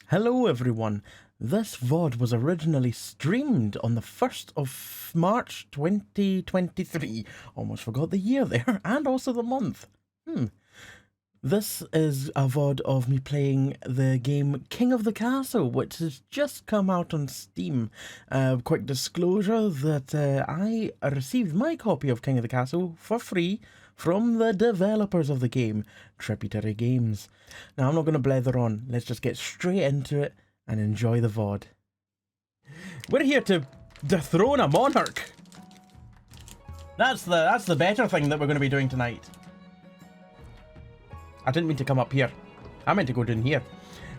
Hello everyone, this VOD was originally streamed on the 1st of March 2023, almost forgot the year there, and also the month. This is a VOD of me playing the game King of the Castle, which has just come out on Steam. Quick disclosure that I received my copy of King of the Castle for free from the developers of the game, Tributary Games. Now, I'm not going to blather on. Let's just get straight into it and enjoy the VOD. We're here to dethrone a monarch. That's the better thing that we're going to be doing tonight. I didn't mean to come up here. I meant to go down here.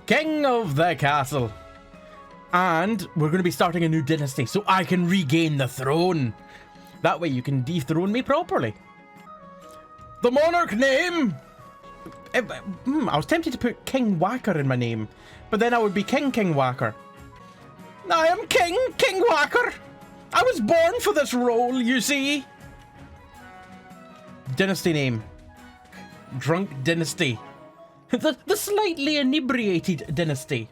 King of the Castle. And we're going to be starting a new dynasty so I can regain the throne. That way you can dethrone me properly. The monarch name! I was tempted to put King Whacker in my name, but then I would be King Whacker. I am King Whacker! I was born for this role, you see! Dynasty name. Drunk Dynasty. The slightly inebriated dynasty.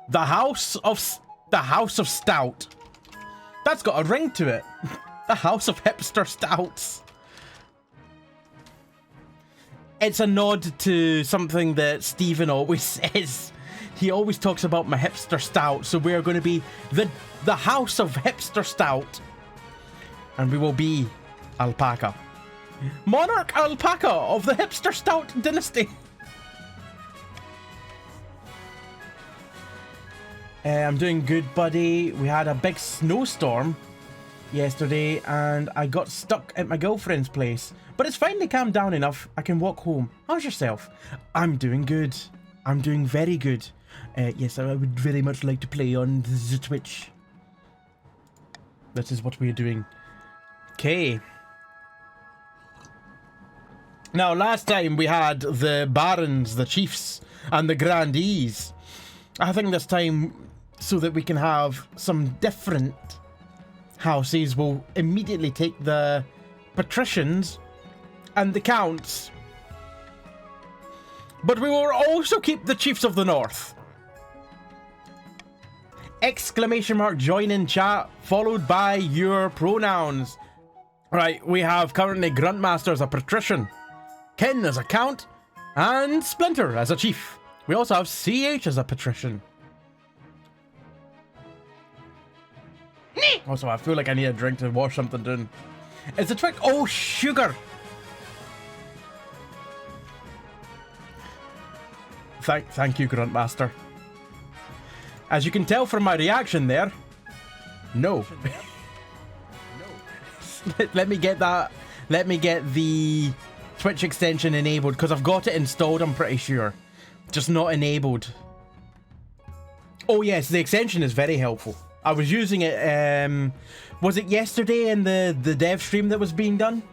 The House of Stout. That's got a ring to it. The House of Hipster Stouts. It's a nod to something that Stephen always says. He always talks about my hipster stout, so we're going to be the House of Hipster Stout. And we will be Alpaca. Monarch Alpaca of the Hipster Stout dynasty. I'm doing good, buddy. We had a big snowstorm yesterday and I got stuck at my girlfriend's place. But it's finally calmed down enough. I can walk home. How's yourself? I'm doing good. I'm doing very good. Yes, I would very much like to play on the Twitch. That is what we are doing. Okay. Now, last time we had the barons, the chiefs, and the grandees. I think this time, so that we can have some different houses, we'll immediately take the patricians and the counts. But we will also keep the chiefs of the north. Exclamation mark join in chat, followed by your pronouns. Right, we have currently Gruntmaster as a patrician, Ken as a count, and Splinter as a chief. We also have CH as a patrician. Also, I feel like I need a drink to wash something down. Is the trick? Oh, sugar! Thank you, Gruntmaster. As you can tell from my reaction there, no. Let me get that. Let me get the Twitch extension enabled, because I've got it installed, I'm pretty sure. Just not enabled. Oh yes, the extension is very helpful. I was using it, was it yesterday in the dev stream that was being done?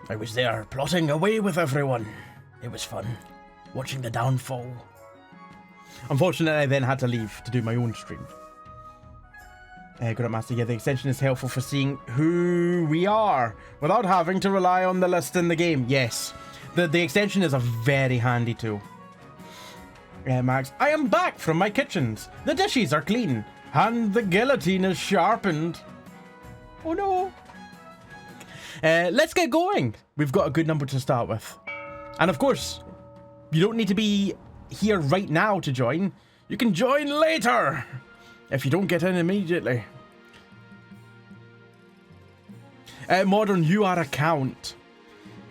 I was there plotting away with everyone. It was fun, watching the downfall. Unfortunately, I then had to leave to do my own stream. Grandmaster, yeah, the extension is helpful for seeing who we are without having to rely on the list in the game. Yes, the extension is a very handy tool. Max, I am back from my kitchens. The dishes are clean and the guillotine is sharpened. Oh no. Let's get going. We've got a good number to start with. And of course, you don't need to be here right now to join. You can join later if you don't get in immediately. Modern, you are a count.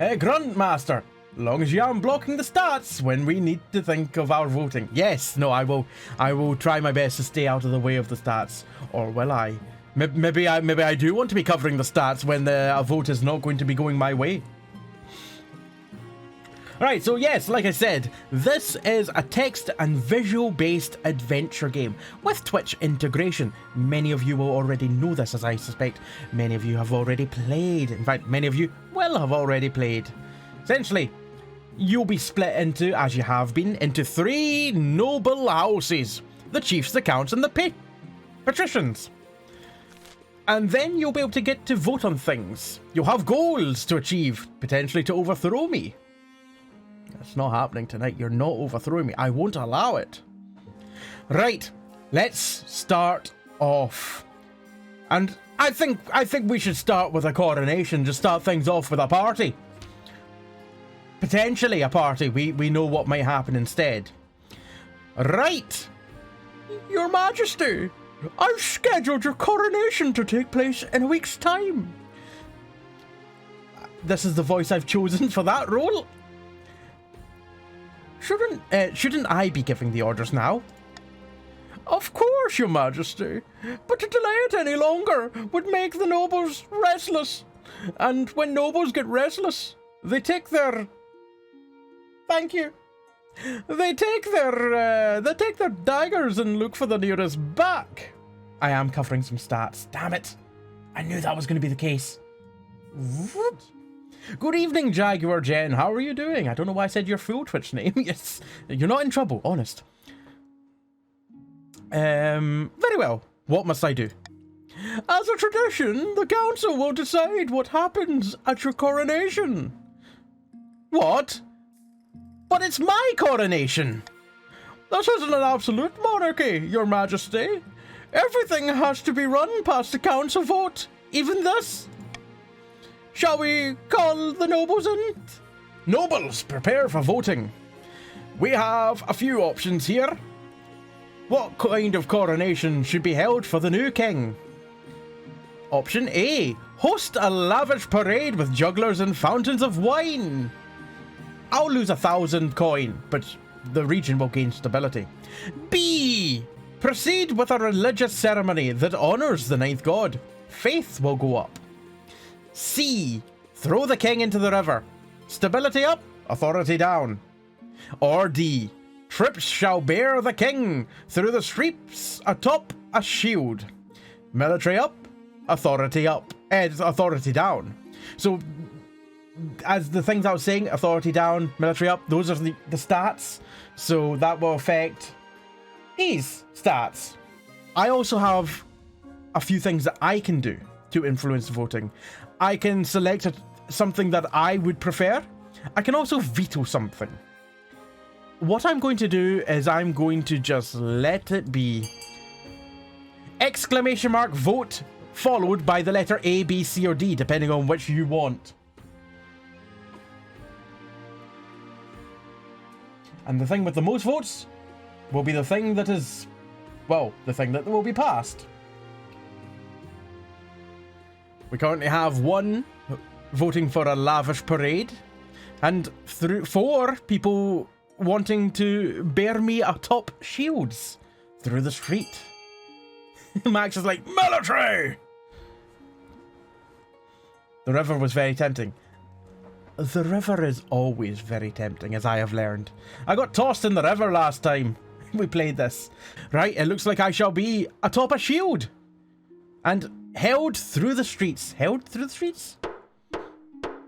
Gruntmaster, long as you aren't blocking the stats when we need to think of our voting. Yes, no, I will try my best to stay out of the way of the stats. Or will I? Maybe I do want to be covering the stats when a vote is not going to be going my way. Alright, so yes, like I said, this is a text and visual based adventure game with Twitch integration. Many of you will already know this, as I suspect many of you have already played. In fact, many of you will have already played. Essentially, you'll be split into, as you have been, into 3 noble houses. The chiefs, the counts, and the patricians. And then you'll be able to get to vote on things. You'll have goals to achieve, potentially to overthrow me. It's not happening tonight. You're not overthrowing me. I won't allow it. Right, let's start off. And I think we should start with a coronation. Just start things off with a party. Potentially a party. We know what might happen instead. Right. Your Majesty, I've scheduled your coronation to take place in a week's time. This is the voice I've chosen for that role. Shouldn't I be giving the orders now? Of course, Your Majesty, but to delay it any longer would make the nobles restless. And when nobles get restless, they take their... Thank you. They take their daggers and look for the nearest back. I am covering some stats. Damn it. I knew that was going to be the case. Good evening, Jaguar Jen. How are you doing? I don't know why I said your full Twitch name. Yes, you're not in trouble, honest. Very well. What must I do? As a tradition, the council will decide what happens at your coronation. What? But it's my coronation! This isn't an absolute monarchy, Your Majesty. Everything has to be run past the council vote, even this. Shall we call the nobles in? Nobles, prepare for voting. We have a few options here. What kind of coronation should be held for the new king? Option A, host a lavish parade with jugglers and fountains of wine. I'll lose 1,000 coin, but the region will gain stability. B, proceed with a religious ceremony that honors the ninth god. Faith will go up. C, throw the king into the river. Stability up, authority down. Or D, troops shall bear the king through the streets atop a shield. Military up, authority down. So, as the things I was saying, authority down, military up, those are the stats. So that will affect these stats. I also have a few things that I can do to influence voting. I can select something that I would prefer. I can also veto something. What I'm going to do is I'm going to just let it be exclamation mark vote followed by the letter A, B, C, or D, depending on which you want. And the thing with the most votes will be the thing that is, well, the thing that will be passed. We currently have 1 voting for a lavish parade, and 4 people wanting to bear me atop shields through the street. Max is like, military! The river was very tempting. The river is always very tempting, as I have learned. I got tossed in the river last time we played this. Right, it looks like I shall be atop a shield. And held through the streets. Held through the streets?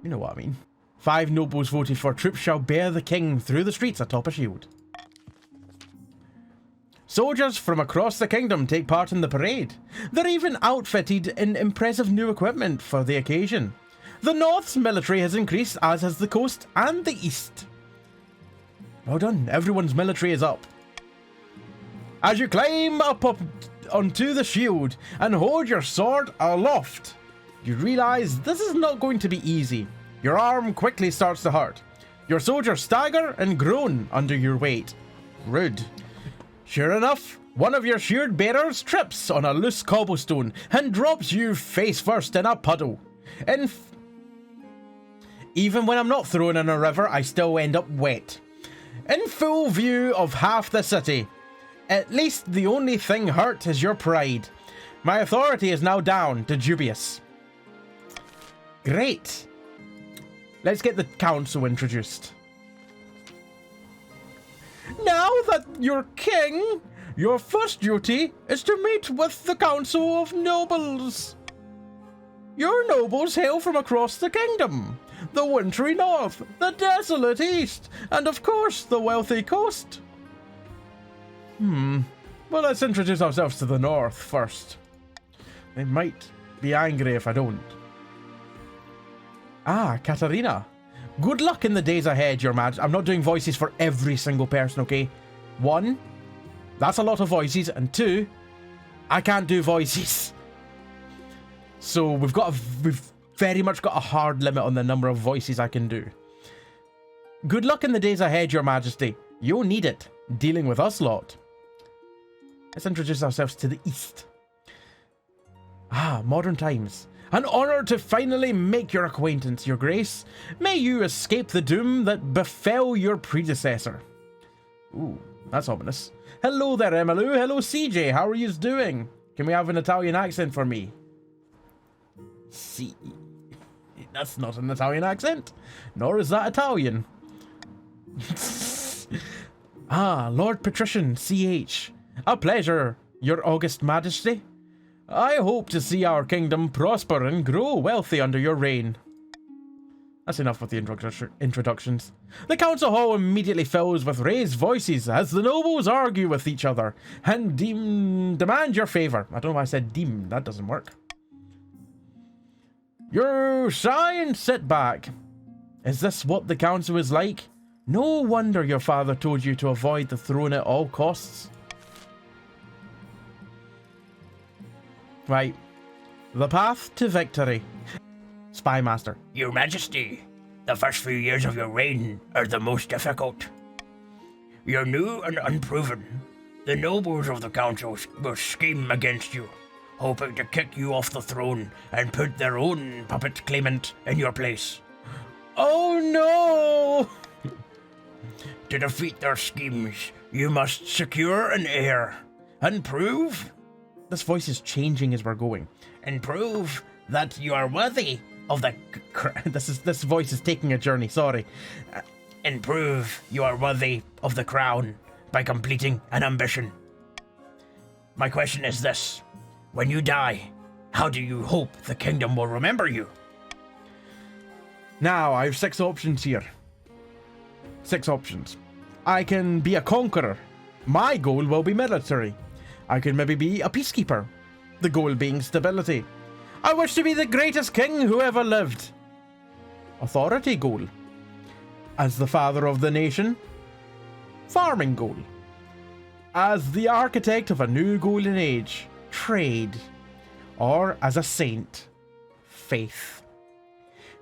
You know what I mean. 5 nobles voted for troops shall bear the king through the streets atop a shield. Soldiers from across the kingdom take part in the parade. They're even outfitted in impressive new equipment for the occasion. The North's military has increased, as has the coast and the East. Well done, everyone's military is up. As you climb up onto the shield and hold your sword aloft, you realise this is not going to be easy. Your arm quickly starts to hurt. Your soldiers stagger and groan under your weight. Rude. Sure enough, one of your shield bearers trips on a loose cobblestone and drops you face first in a puddle. Even when I'm not thrown in a river, I still end up wet. In full view of half the city. At least the only thing hurt is your pride. My authority is now down to dubious. Great. Let's get the council introduced. Now that you're king, your first duty is to meet with the council of nobles. Your nobles hail from across the kingdom. The wintry north, the desolate east, and of course the wealthy coast. Well, let's introduce ourselves to the north first. They might be angry if I don't. Ah, Katarina. Good luck in the days ahead, Your Majesty. I'm not doing voices for every single person, okay? 1, that's a lot of voices, and 2, I can't do voices. So we've very much got a hard limit on the number of voices I can do. Good luck in the days ahead, Your Majesty. You'll need it, dealing with us lot. Let's introduce ourselves to the east. Ah, modern times. An honor to finally make your acquaintance, Your Grace. May you escape the doom that befell your predecessor. Ooh, that's ominous. Hello there, Emmylou. Hello, CJ. How are you doing? Can we have an Italian accent for me? See, that's not an Italian accent. Nor is that Italian. Ah, Lord Patrician, CH. A pleasure, Your August Majesty. I hope to see our kingdom prosper and grow wealthy under your reign. That's enough with the introductions. The council hall immediately fills with raised voices as the nobles argue with each other and demand your favour. I don't know why I said deem. That doesn't work. You shy and sit back. Is this what the council is like? No wonder your father told you to avoid the throne at all costs. Right. The path to victory. Spy Master. Your Majesty, the first few years of your reign are the most difficult. You're new and unproven. The nobles of the council will scheme against you, hoping to kick you off the throne and put their own puppet claimant in your place. Oh no! To defeat their schemes, you must secure an heir and prove... This voice is changing as we're going. And prove that you are worthy of the... This voice is taking a journey, sorry. And prove you are worthy of the crown by completing an ambition. My question is this. When you die, how do you hope the kingdom will remember you? Now, I have 6 options here. 6 options. I can be a conqueror. My goal will be military. I could maybe be a peacekeeper. The goal being stability. I wish to be the greatest king who ever lived. Authority goal. As the father of the nation. Farming goal. As the architect of a new golden age. Trade. Or as a saint. Faith.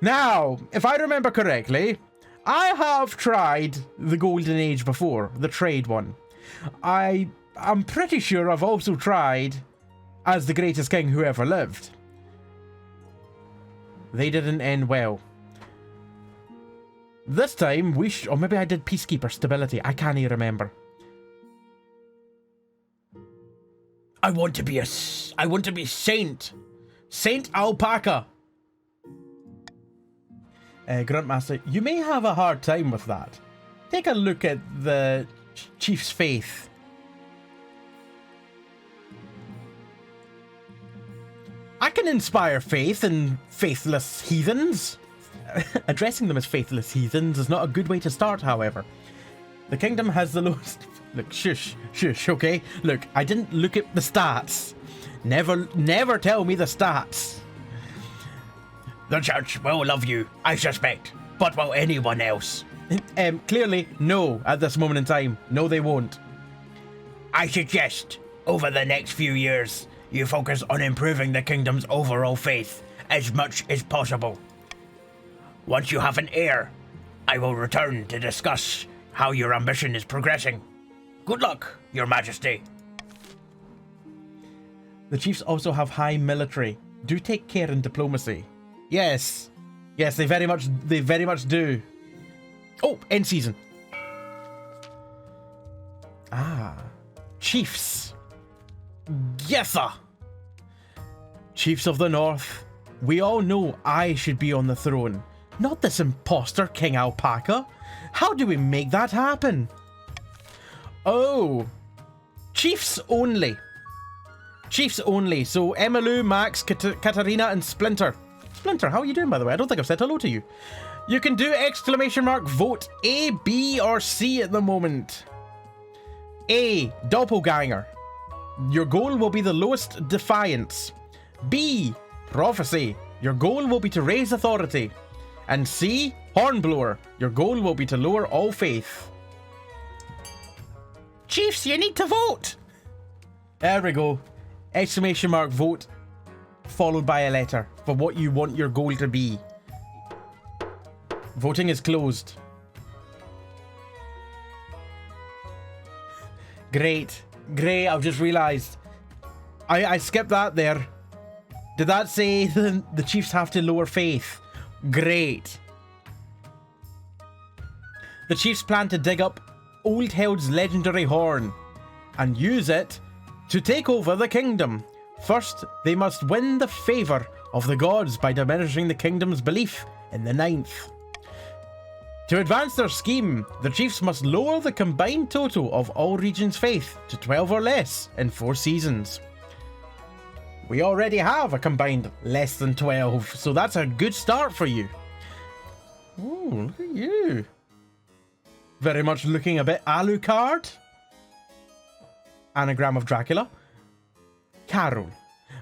Now, if I remember correctly, I have tried the golden age before, the trade one. I'm pretty sure I've also tried as the greatest king who ever lived. They didn't end well. This time or maybe I did peacekeeper stability. I can't even remember. I want to be Saint Alpaca. Gruntmaster, you may have a hard time with that. Take a look at the chief's faith. I can inspire faith in faithless heathens. Addressing them as faithless heathens is not a good way to start, however. The kingdom has the lowest... Look, shush, okay? Look, I didn't look at the stats. Never tell me the stats. The church will love you, I suspect. But will anyone else? Clearly, no, at this moment in time. No, they won't. I suggest, over the next few years, you focus on improving the kingdom's overall faith as much as possible. Once you have an heir, I will return to discuss how your ambition is progressing. Good luck, Your Majesty. The chiefs also have high military. Do take care in diplomacy. Yes, they very much do. Oh, end season. Ah, chiefs. Yes, sir. Chiefs of the North, we all know I should be on the throne, not this imposter King Alpaca. How do we make that happen? Oh, chiefs only. Chiefs only. So Emmylou, Max, Katarina, and Splinter. Splinter, how are you doing, by the way? I don't think I've said hello to you. You can do vote A, B, or C at the moment. A, doppelganger. Your goal will be the lowest defiance. B, prophecy. Your goal will be to raise authority. And C, Hornblower, your goal will be to lower all faith. Chiefs, you need to vote! There we go. Exclamation mark vote, followed by a letter for what you want your goal to be. Voting is closed. Great. Great, I've just realised. I skipped that there. Did that say the Chiefs have to lower faith? Great. The Chiefs plan to dig up Old Held's legendary horn and use it to take over the kingdom. First, they must win the favour of the gods by diminishing the kingdom's belief in the ninth. To advance their scheme, the Chiefs must lower the combined total of all regions' faith to 12 or less in 4 seasons. We already have a combined less than 12, so that's a good start for you. Ooh, look at you. Very much looking a bit Alucard. Anagram of Dracula. Carol.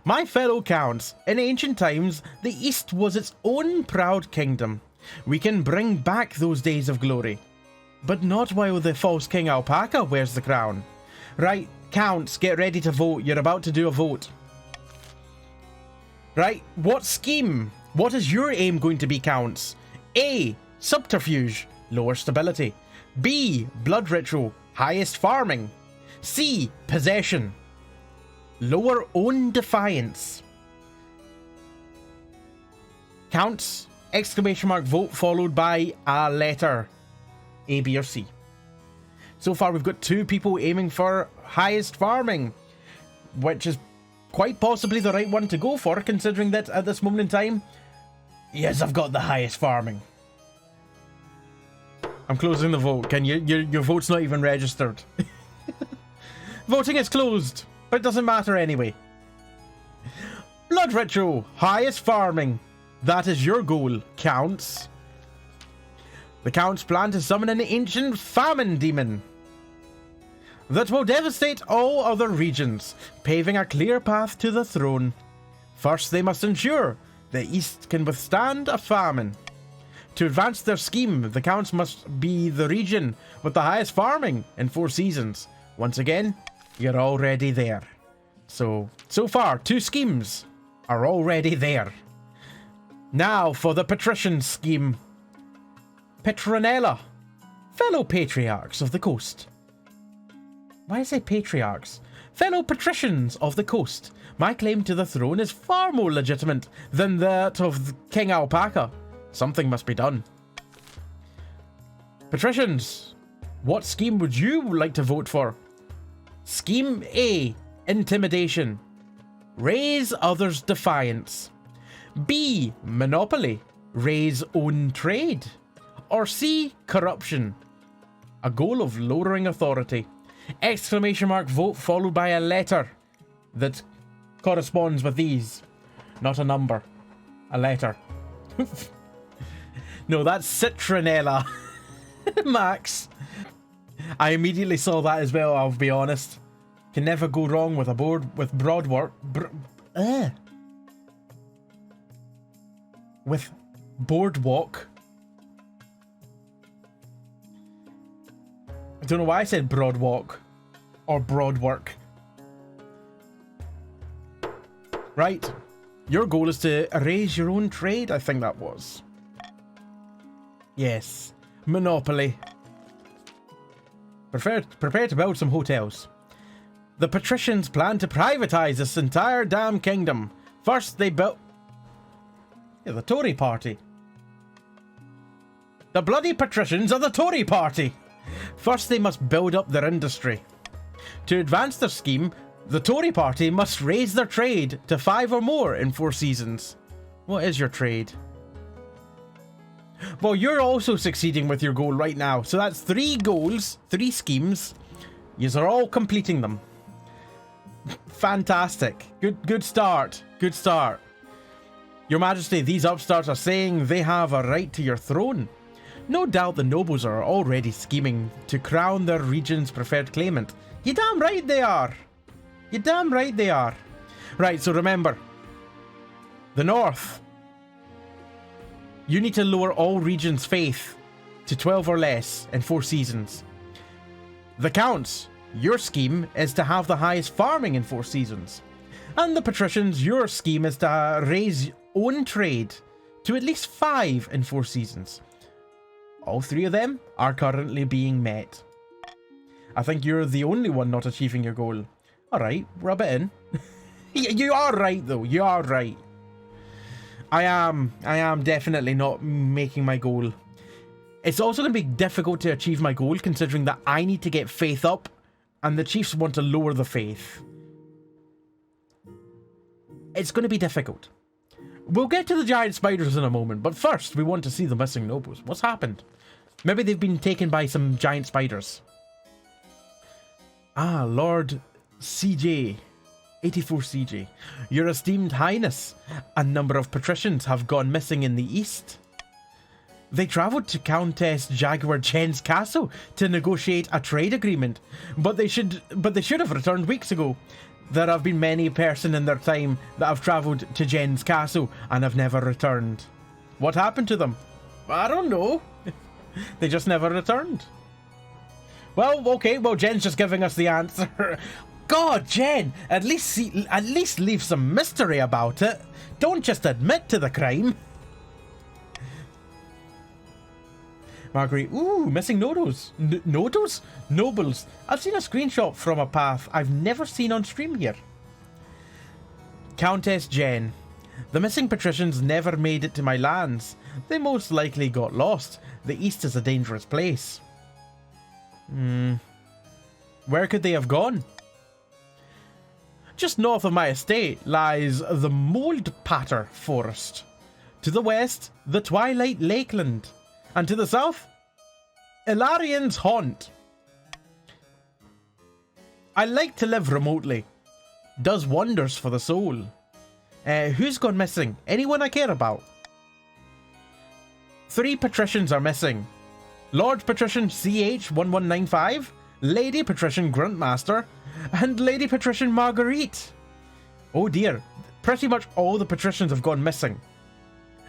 My fellow counts, in ancient times, the East was its own proud kingdom. We can bring back those days of glory. But not while the false King Alpaca wears the crown. Right, counts, get ready to vote. You're about to do a vote. Right, what scheme? What is your aim going to be, counts? A. Subterfuge, lower stability. B. Blood ritual, highest farming. C. Possession, lower own defiance. Counts, exclamation mark vote followed by a letter. A, B, or C. So far we've got 2 people aiming for highest farming, which is quite possibly the right one to go for, considering that at this moment in time, yes, I've got the highest farming. I'm closing the vote. Can you? Your vote's not even registered. Voting is closed, but it doesn't matter anyway. Blood ritual, highest farming. That is your goal, counts. The counts plan to summon an ancient famine demon that will devastate all other regions, paving a clear path to the throne. First, they must ensure the East can withstand a famine. To advance their scheme, the counts must be the region with the highest farming in 4 seasons. Once again, you're already there. So far, 2 schemes are already there. Now for the patrician scheme. Petronella, fellow patriarchs of the coast. Why say patriarchs? Fellow patricians of the coast. My claim to the throne is far more legitimate than that of King Alpaca. Something must be done. Patricians, what scheme would you like to vote for? Scheme A, intimidation. Raise others' defiance. B, monopoly. Raise own trade. Or C, corruption. A goal of lowering authority. Exclamation mark vote followed by a letter that corresponds with these. Not a number. A letter. No, that's Citronella. Max. I immediately saw that as well, I'll be honest. Can never go wrong with a board with broadwork. With boardwalk. I don't know why I said broadwalk or broadwork. Right. Your goal is to raise your own trade, I think that was. Yes. Monopoly. Prepare to build some hotels. The patricians plan to privatize this entire damn kingdom. First, they built... Yeah, the Tory party. The bloody patricians are the Tory party. First, they must build up their industry. To advance their scheme, the Tory party must raise their trade to 5 or more in 4 seasons. What is your trade? Well, you're also succeeding with your goal right now. So that's 3 goals, 3 schemes. Yous are all completing them. Fantastic. Good start. Good start. Your Majesty, these upstarts are saying they have a right to your throne. No doubt the nobles are already scheming to crown their region's preferred claimant. You damn right they are. You damn right they are. Right, so remember. The North. You need to lower all regions' faith to 12 or less in 4 seasons. The Counts, your scheme is to have the highest farming in 4 seasons. And the Patricians, your scheme is to raise own trade to at least 5 in 4 seasons. All 3 of them are currently being met. I think you're the only one not achieving your goal. Alright, rub it in. You are right though, you are right. I am definitely not making my goal. It's also going to be difficult to achieve my goal considering that I need to get faith up and the Chiefs want to lower the faith. It's going to be difficult. We'll get to the giant spiders in a moment, but first we want to see the missing nobles. What's happened? Maybe they've been taken by some giant spiders. Ah, Lord CJ. 84 CJ. Your esteemed highness, a number of patricians have gone missing in the east. They travelled to Countess Jaguar Jen's castle to negotiate a trade agreement, but they should have returned weeks ago. There have been many persons in their time that have travelled to Jen's castle and have never returned. What happened to them? I don't know. They just never returned. Well, okay, well Jen's just giving us the answer. God, Jen, at least leave some mystery about it. Don't just admit to the crime. Marguerite, ooh, missing nobles. Nobles? Nobles. I've seen a screenshot from a path I've never seen on stream here. Countess Jen. The missing patricians never made it to my lands. They most likely got lost. The east is a dangerous place. Where could they have gone? Just north of my estate lies the Mold Patter Forest. To the west, the Twilight Lakeland. And to the south, Ilarian's Haunt. I like to live remotely. Does wonders for the soul. Who's gone missing? Anyone I care about? 3 patricians are missing. Lord Patrician CH1195, Lady Patrician Gruntmaster, and Lady Patrician Marguerite. Oh dear, pretty much all the patricians have gone missing.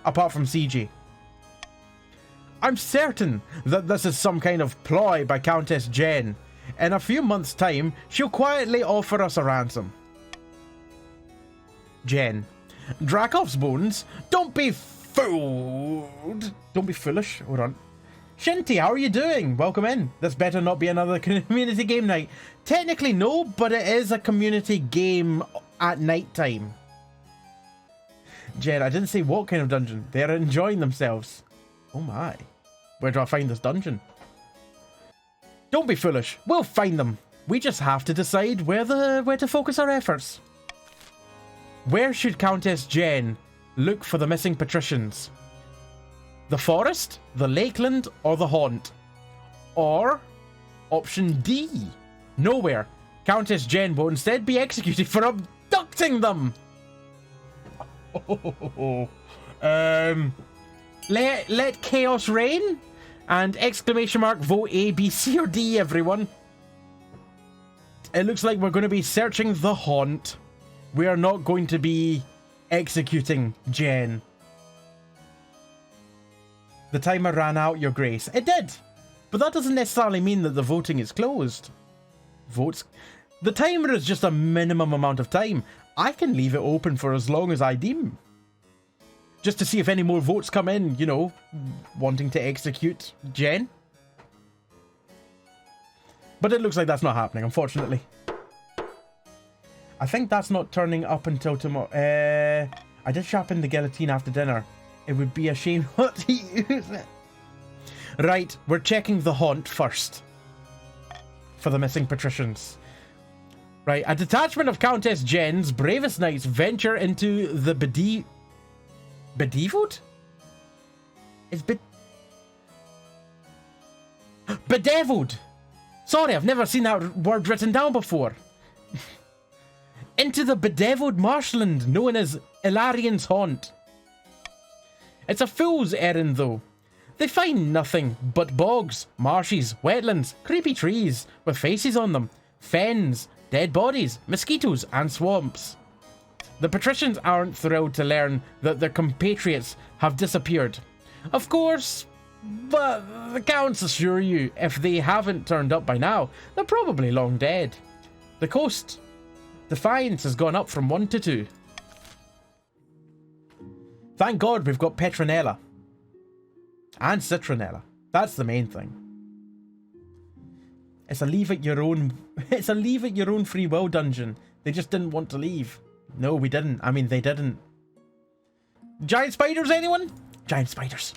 Apart from CJ. I'm certain that this is some kind of ploy by Countess Jen. In a few months' time, she'll quietly offer us a ransom. Jen. Drakov's bones? Don't be fooled. Don't be foolish. Hold on. Shinty, how are you doing? Welcome in. This better not be another community game night. Technically no, but it is a community game at night time. Jen, I didn't say what kind of dungeon. They're enjoying themselves. Oh my. Where do I find this dungeon? Don't be foolish. We'll find them. We just have to decide where to focus our efforts. Where should Countess Jen look for the missing patricians? The forest, the lakeland, or the haunt? Or option D, nowhere. Countess Jen will instead be executed for abducting them. Let chaos reign, and exclamation mark vote A, B, C, or D, everyone. It looks like we're going to be searching the haunt. We are not going to be executing Jen. The timer ran out, Your Grace. It did, but that doesn't necessarily mean that the voting is closed. Votes. The timer is just a minimum amount of time. I can leave it open for as long as I deem. Just to see if any more votes come in, you know, wanting to execute Jen. But it looks like that's not happening, unfortunately. I think that's not turning up until tomorrow. I did sharpen the guillotine after dinner. It would be a shame not to use it. Right, we're checking the haunt first. For the missing patricians. Right, a detachment of Countess Jen's bravest knights venture into the Bedeviled? It's Bedeviled! Sorry, I've never seen that word written down before. Into the bedeviled marshland known as Ilarian's Haunt. It's a fool's errand though. They find nothing but bogs, marshes, wetlands, creepy trees with faces on them, fens, dead bodies, mosquitoes and swamps. The patricians aren't thrilled to learn that their compatriots have disappeared. Of course, but the counts assure you, if they haven't turned up by now, they're probably long dead. The coast defiance has gone up from 1 to 2. Thank God we've got Petronella. And Citronella. That's the main thing. It's a leave at your own free will dungeon. They just didn't want to leave. No, we didn't. I mean, they didn't. Giant spiders, anyone? Giant spiders.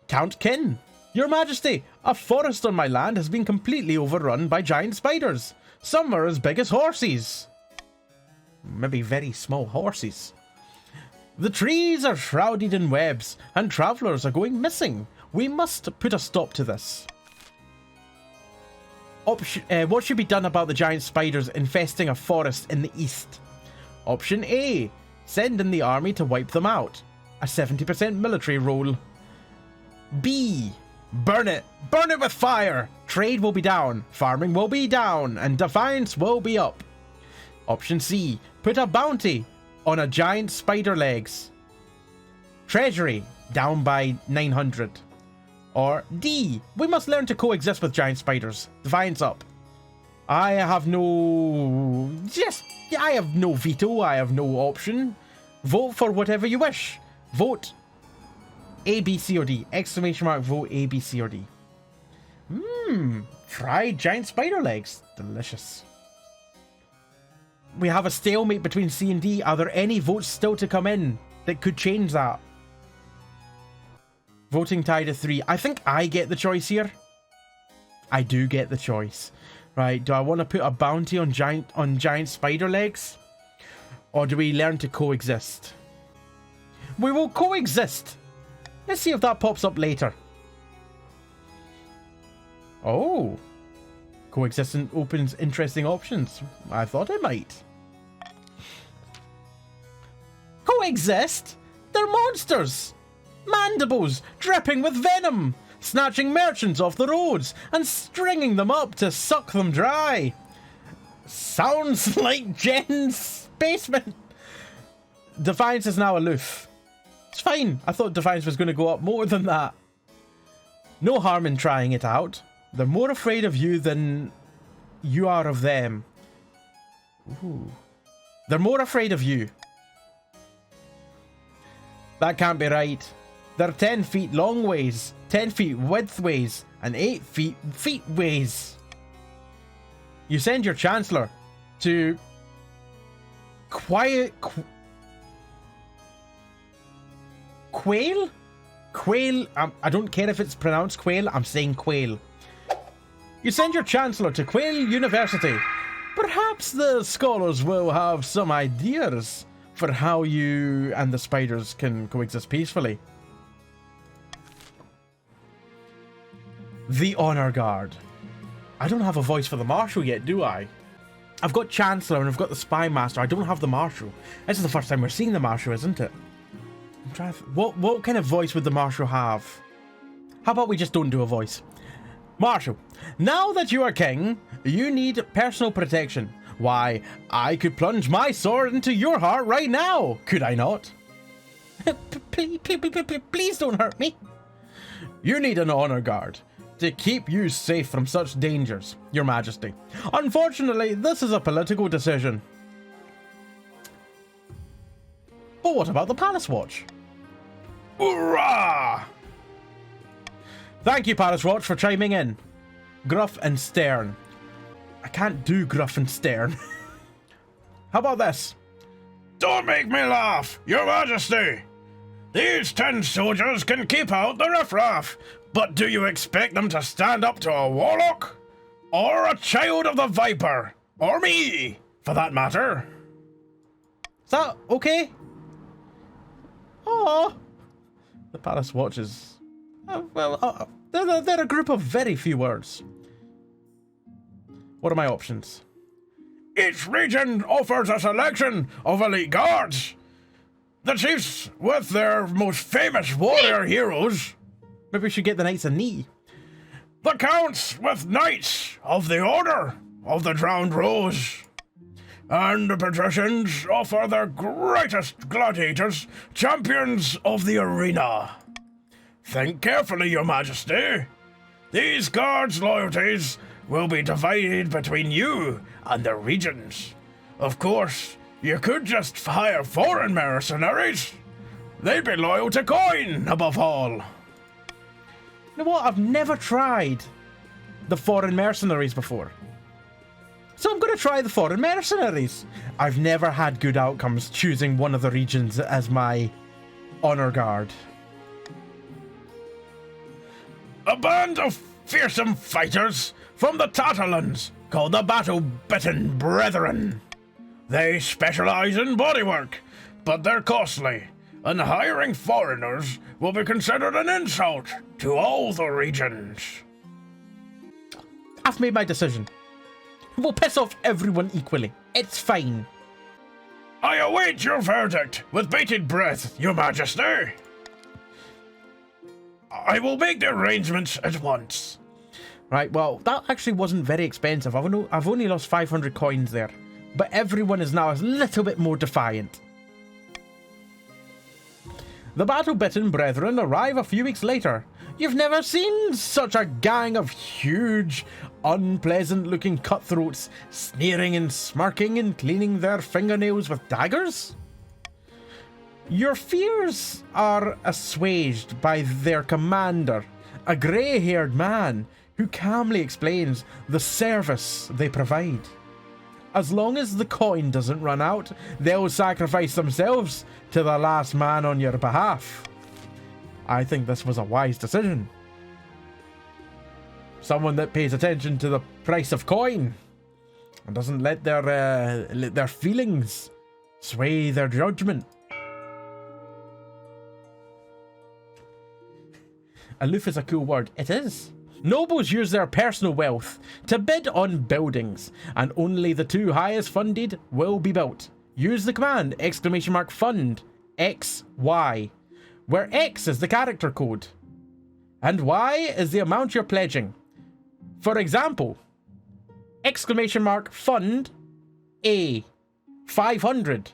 Count Kin. Your Majesty, a forest on my land has been completely overrun by giant spiders. Some are as big as horses. Maybe very small horses. The trees are shrouded in webs, and travellers are going missing. We must put a stop to this. What should be done about the giant spiders infesting a forest in the east? Option A. Send in the army to wipe them out. A 70% military roll. B. Burn it. Burn it with fire. Trade will be down. Farming will be down. And defiance will be up. Option C. Put a bounty on a giant spider legs. Treasury down by 900. Or D. We must learn to coexist with giant spiders. Defiance up. I have no veto. I have no option. Vote for whatever you wish. Vote A, B, C, or D. Exclamation mark, vote A, B, C, or D. Fried giant spider legs. Delicious. We have a stalemate between C and D. Are there any votes still to come in that could change that? Voting tied at 3. I think I get the choice here. I do get the choice. Right, do I want to put a bounty on giant spider legs? Or do we learn to coexist? We will coexist. Let's see if that pops up later. Oh. Coexistence opens interesting options. I thought it might. Coexist? They're monsters! Mandibles dripping with venom, snatching merchants off the roads and stringing them up to suck them dry. Sounds like Jen's basement. Defiance is now aloof. It's fine. I thought Defiance was going to go up more than that. No harm in trying it out. They're more afraid of you than you are of them. Ooh. They're more afraid of you. That can't be right. They're 10 feet long ways, 10 feet width ways, and 8 feet ways. You send your Chancellor to Quail? Quail? I don't care if it's pronounced Quail, I'm saying Quail. You send your Chancellor to Quail University. Perhaps the scholars will have some ideas for how you and the spiders can coexist peacefully. The Honor Guard. I don't have a voice for the Marshal yet, do I? I've got Chancellor and I've got the Spy Master. I don't have the Marshal. This is the first time we're seeing the Marshal, isn't it? I'm trying to what kind of voice would the Marshal have? How about we just don't do a voice? Marshal, now that you are king, you need personal protection. Why, I could plunge my sword into your heart right now, could I not? Please don't hurt me. You need an honor guard to keep you safe from such dangers, Your Majesty. Unfortunately, this is a political decision. But what about the Palace Watch? Hurrah! Thank you, Palace Watch, for chiming in. Gruff and stern. I can't do gruff and stern. How about this? Don't make me laugh, Your Majesty. These 10 soldiers can keep out the riffraff, but do you expect them to stand up to a warlock? Or a child of the Viper? Or me, for that matter? Is that okay? Oh, the Palace Watch is... they're a group of very few words. What are my options? Each region offers a selection of elite guards. The chiefs with their most famous warrior heroes. Maybe we should get the Knights of Knee. The counts with Knights of the Order of the Drowned Rose. and the patricians offer their greatest gladiators, champions of the arena. Think carefully, your majesty. These guards' loyalties will be divided between you and the regions. Of course, you could just hire foreign mercenaries. They'd be loyal to coin, above all. You know what? I've never tried the foreign mercenaries before. So I'm going to try the foreign mercenaries. I've never had good outcomes choosing one of the regions as my honor guard. A band of fearsome fighters from the Tatterlands called the Battle-Bitten Brethren. They specialize in bodywork, but they're costly, and hiring foreigners will be considered an insult to all the regions. I've made my decision. We'll piss off everyone equally. It's fine. I await your verdict with bated breath, your majesty. I will make the arrangements at once. Right, well, that actually wasn't very expensive. I've only lost 500 coins there. But everyone is now a little bit more defiant. The Battle-Bitten Brethren arrive a few weeks later. You've never seen such a gang of huge, unpleasant-looking cutthroats sneering and smirking and cleaning their fingernails with daggers? Your fears are assuaged by their commander, a grey-haired man who calmly explains the service they provide. As long as the coin doesn't run out, they'll sacrifice themselves to the last man on your behalf. I think this was a wise decision. Someone that pays attention to the price of coin and doesn't let their feelings sway their judgment. Aloof is a cool word. It is. Nobles use their personal wealth to bid on buildings, and only the two highest funded will be built. Use the command !fund XY, where X is the character code, and Y is the amount you're pledging. For example, !fund A 500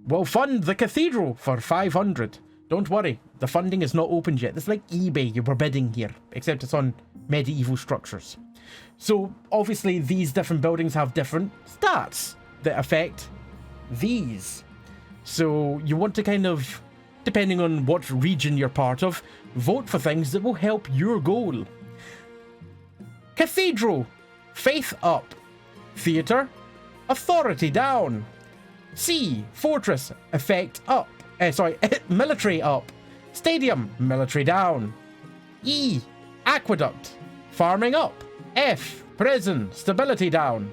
will fund the cathedral for 500. Don't worry, the funding is not opened yet. It's like eBay, you were bidding here, except it's on medieval structures. So obviously these different buildings have different stats that affect these. So you want to kind of, depending on what region you're part of, vote for things that will help your goal. Cathedral, faith up. Theatre, authority down. C, fortress, effect up. Military up. Stadium, military down. E, aqueduct, farming up. F, prison, stability down.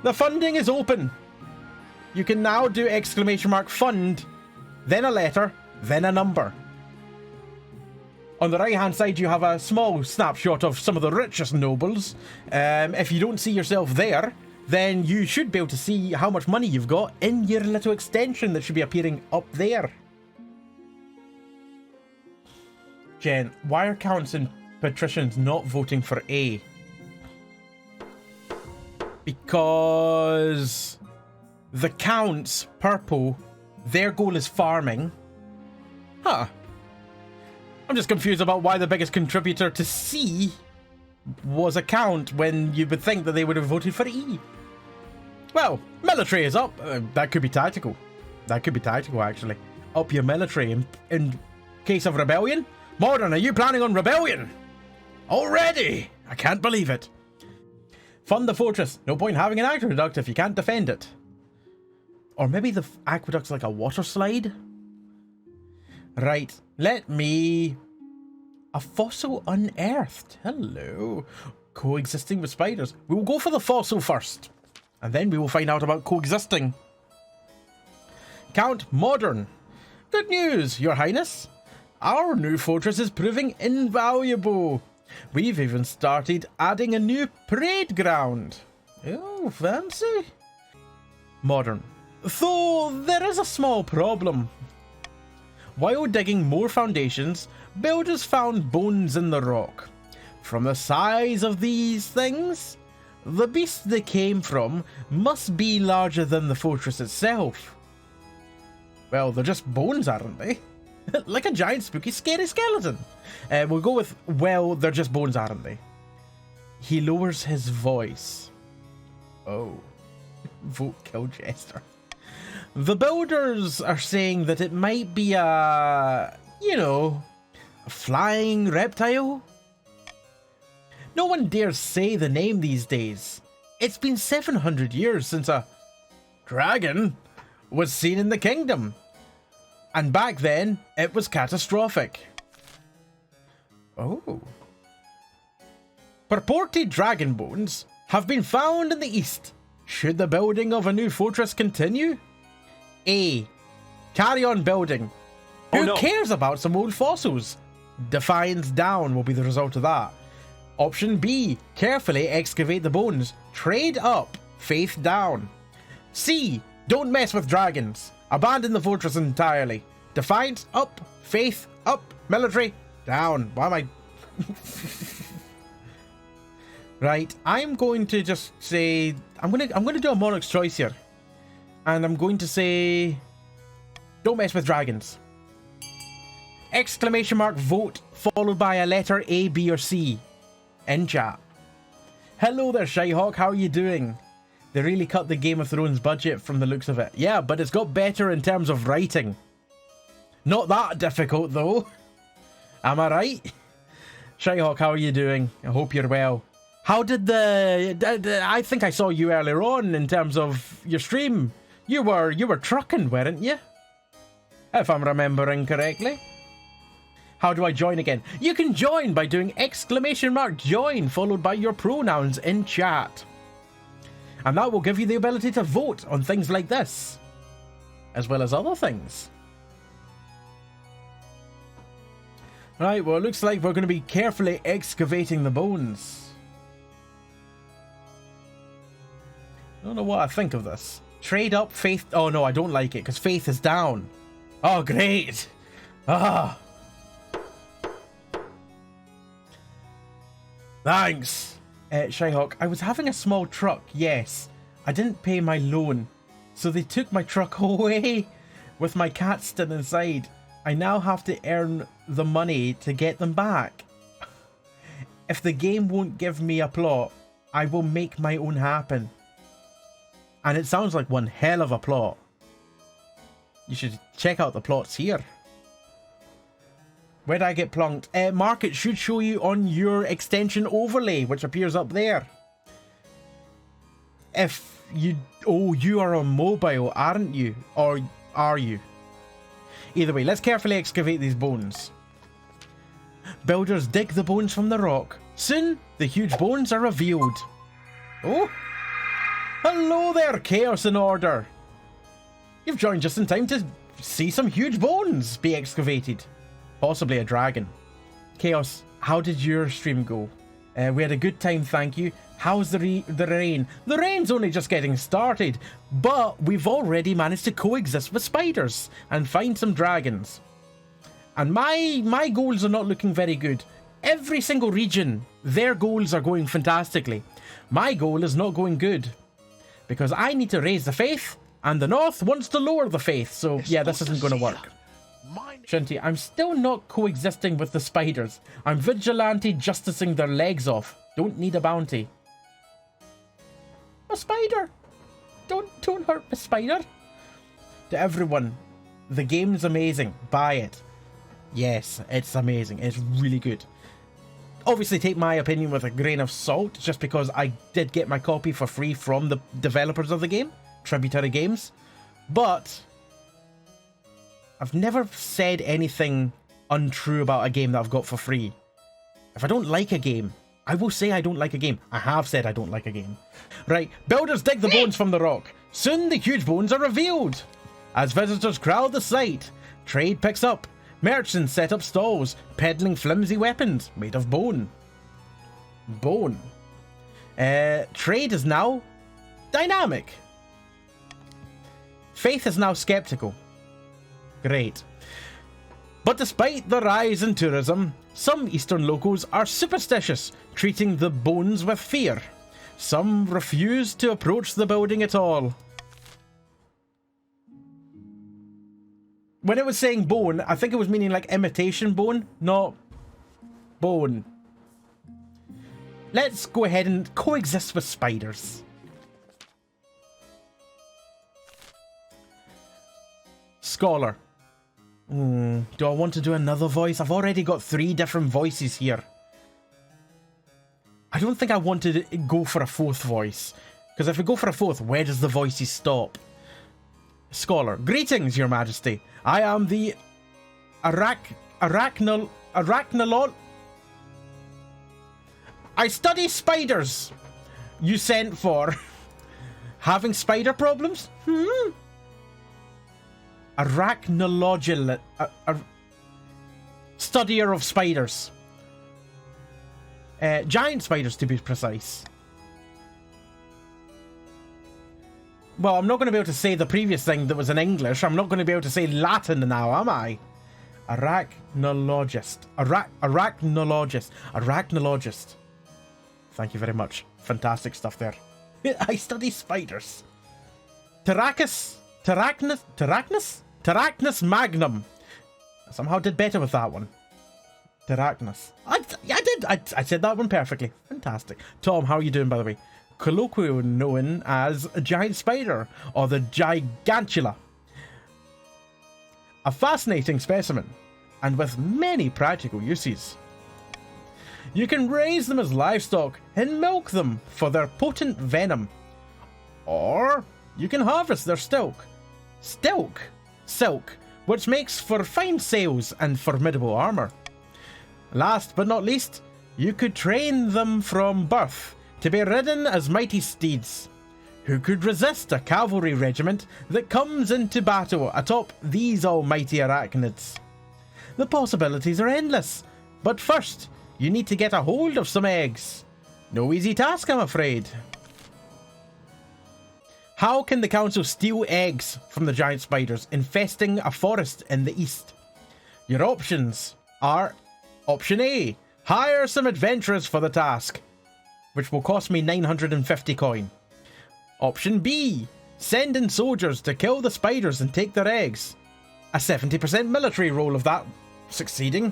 The funding is open. You can now do !fund, then a letter, then a number. On the right hand side you have a small snapshot of some of the richest nobles. If you don't see yourself there, then you should be able to see how much money you've got in your little extension that should be appearing up there. Jen, why are counts and patricians not voting for A? Because the counts, purple, their goal is farming. Huh. I'm just confused about why the biggest contributor to C was a count when you would think that they would have voted for E. Well, military is up. That could be tactical. That could be tactical, actually. Up your military in case of rebellion. Modern, are you planning on rebellion? Already? I can't believe it. Fund the fortress. No point having an aqueduct if you can't defend it. Or maybe the aqueduct's like a water slide? Right, let me... A fossil unearthed. Hello. Coexisting with spiders. We will go for the fossil first. And then we will find out about coexisting. Count Modern. Good news, Your Highness. Our new fortress is proving invaluable. We've even started adding a new parade ground. Oh, fancy. Modern. Though there is a small problem. While digging more foundations, builders found bones in the rock. From the size of these things, The beasts they came from must be larger than the fortress itself. Well, they're just bones, aren't they? Like a giant, spooky, scary skeleton. We'll go with, well, they're just bones, aren't they? He lowers his voice. Oh. Vote kill Jester. The builders are saying that it might be a, a flying reptile. No one dares say the name these days. It's been 700 years since a dragon was seen in the kingdom. And back then, it was catastrophic. Oh. Purported dragon bones have been found in the east. Should the building of a new fortress continue? A. Carry on building. Who cares about some old fossils? Defiance down will be the result of that. Option B. Carefully excavate the bones. Trade up. Faith down. C. Don't mess with dragons. Abandon the fortress entirely. Defiance up. Faith up. Military down. Why am I... Right, I'm going to just say... I'm going to do a Monarch's choice here. And I'm going to say... Don't mess with dragons. Exclamation mark vote followed by a letter A, B or C. In chat. Hello there, Shyhawk. How are you doing? They really cut the Game of Thrones budget from the looks of it. Yeah, but it's got better in terms of writing. Not that difficult, though. Am I right? Shyhawk, how are you doing? I hope you're well. How did I think I saw you earlier on in terms of your stream. You were trucking, weren't you? If I'm remembering correctly. How do I join again? You can join by doing exclamation mark join followed by your pronouns in chat. And that will give you the ability to vote on things like this, as well as other things. Right, well, it looks like we're going to be carefully excavating the bones. I don't know what I think of this. Trade up, faith... Oh, no, I don't like it, because faith is down. Oh, great. Ah. Thanks. Shyhawk, I was having a small truck, yes. I didn't pay my loan, so they took my truck away with my cat still inside. I now have to earn the money to get them back. If the game won't give me a plot, I will make my own happen. And it sounds like one hell of a plot. You should check out the plots here. Where'd I get plunked? Mark, it should show you on your extension overlay, which appears up there. If you... Oh, you are on mobile, aren't you? Or are you? Either way, let's carefully excavate these bones. Builders dig the bones from the rock. Soon, the huge bones are revealed. Oh! Hello there, Chaos and Order! You've joined just in time to see some huge bones be excavated. Possibly a dragon. Chaos, how did your stream go? We had a good time, thank you. How's the rain? The rain's only just getting started, but we've already managed to coexist with spiders and find some dragons. And my goals are not looking very good. Every single region, their goals are going fantastically. My goal is not going good, because I need to raise the faith, and the North wants to lower the faith, so yeah, this isn't going to work. Shinty, I'm still not coexisting with the spiders. I'm vigilante justicing their legs off. Don't need a bounty. A spider! Don't hurt a spider. To everyone, the game's amazing. Buy it. Yes, it's amazing. It's really good. Obviously take my opinion with a grain of salt, just because I did get my copy for free from the developers of the game, Tributary Games. But I've never said anything untrue about a game that I've got for free. If I don't like a game, I will say I don't like a game. I have said I don't like a game. Right, builders dig the bones from the rock. Soon the huge bones are revealed. As visitors crowd the site, trade picks up. Merchants set up stalls, peddling flimsy weapons made of bone. Bone. Trade is now dynamic. Faith is now skeptical. Great. But despite the rise in tourism, some Eastern locals are superstitious, treating the bones with fear. Some refuse to approach the building at all. When it was saying bone, I think it was meaning like imitation bone, not bone. Let's go ahead and coexist with spiders. Scholar. Do I want to do another voice? I've already got 3 different voices here. I don't think I want to go for a 4th voice. Because if we go for a 4th, where does the voices stop? Scholar. Greetings, Your Majesty. I am the Arachnalot. I study spiders. You sent for. Having spider problems? Arachnologist. Studier of spiders. Giant spiders, to be precise. Well, I'm not going to be able to say the previous thing that was in English. I'm not going to be able to say Latin now, am I? Arachnologist. Arachnologist. Thank you very much. Fantastic stuff there. I study spiders. Terracnus magnum. I somehow did better with that one. Terracnus. I did. I said that one perfectly. Fantastic. Tom, how are you doing, by the way? Colloquially known as a giant spider or the gigantula. A fascinating specimen and with many practical uses. You can raise them as livestock and milk them for their potent venom. Or you can harvest their silk, which makes for fine sails and formidable armor. Last but not least, you could train them from birth to be ridden as mighty steeds. Who could resist a cavalry regiment that comes into battle atop these almighty arachnids? The possibilities are endless, but first, you need to get a hold of some eggs. No easy task, I'm afraid. How can the council steal eggs from the giant spiders infesting a forest in the east? Your options are: Option A, hire some adventurers for the task, which will cost me 950 coin. Option B, send in soldiers to kill the spiders and take their eggs. A 70% military roll of that succeeding.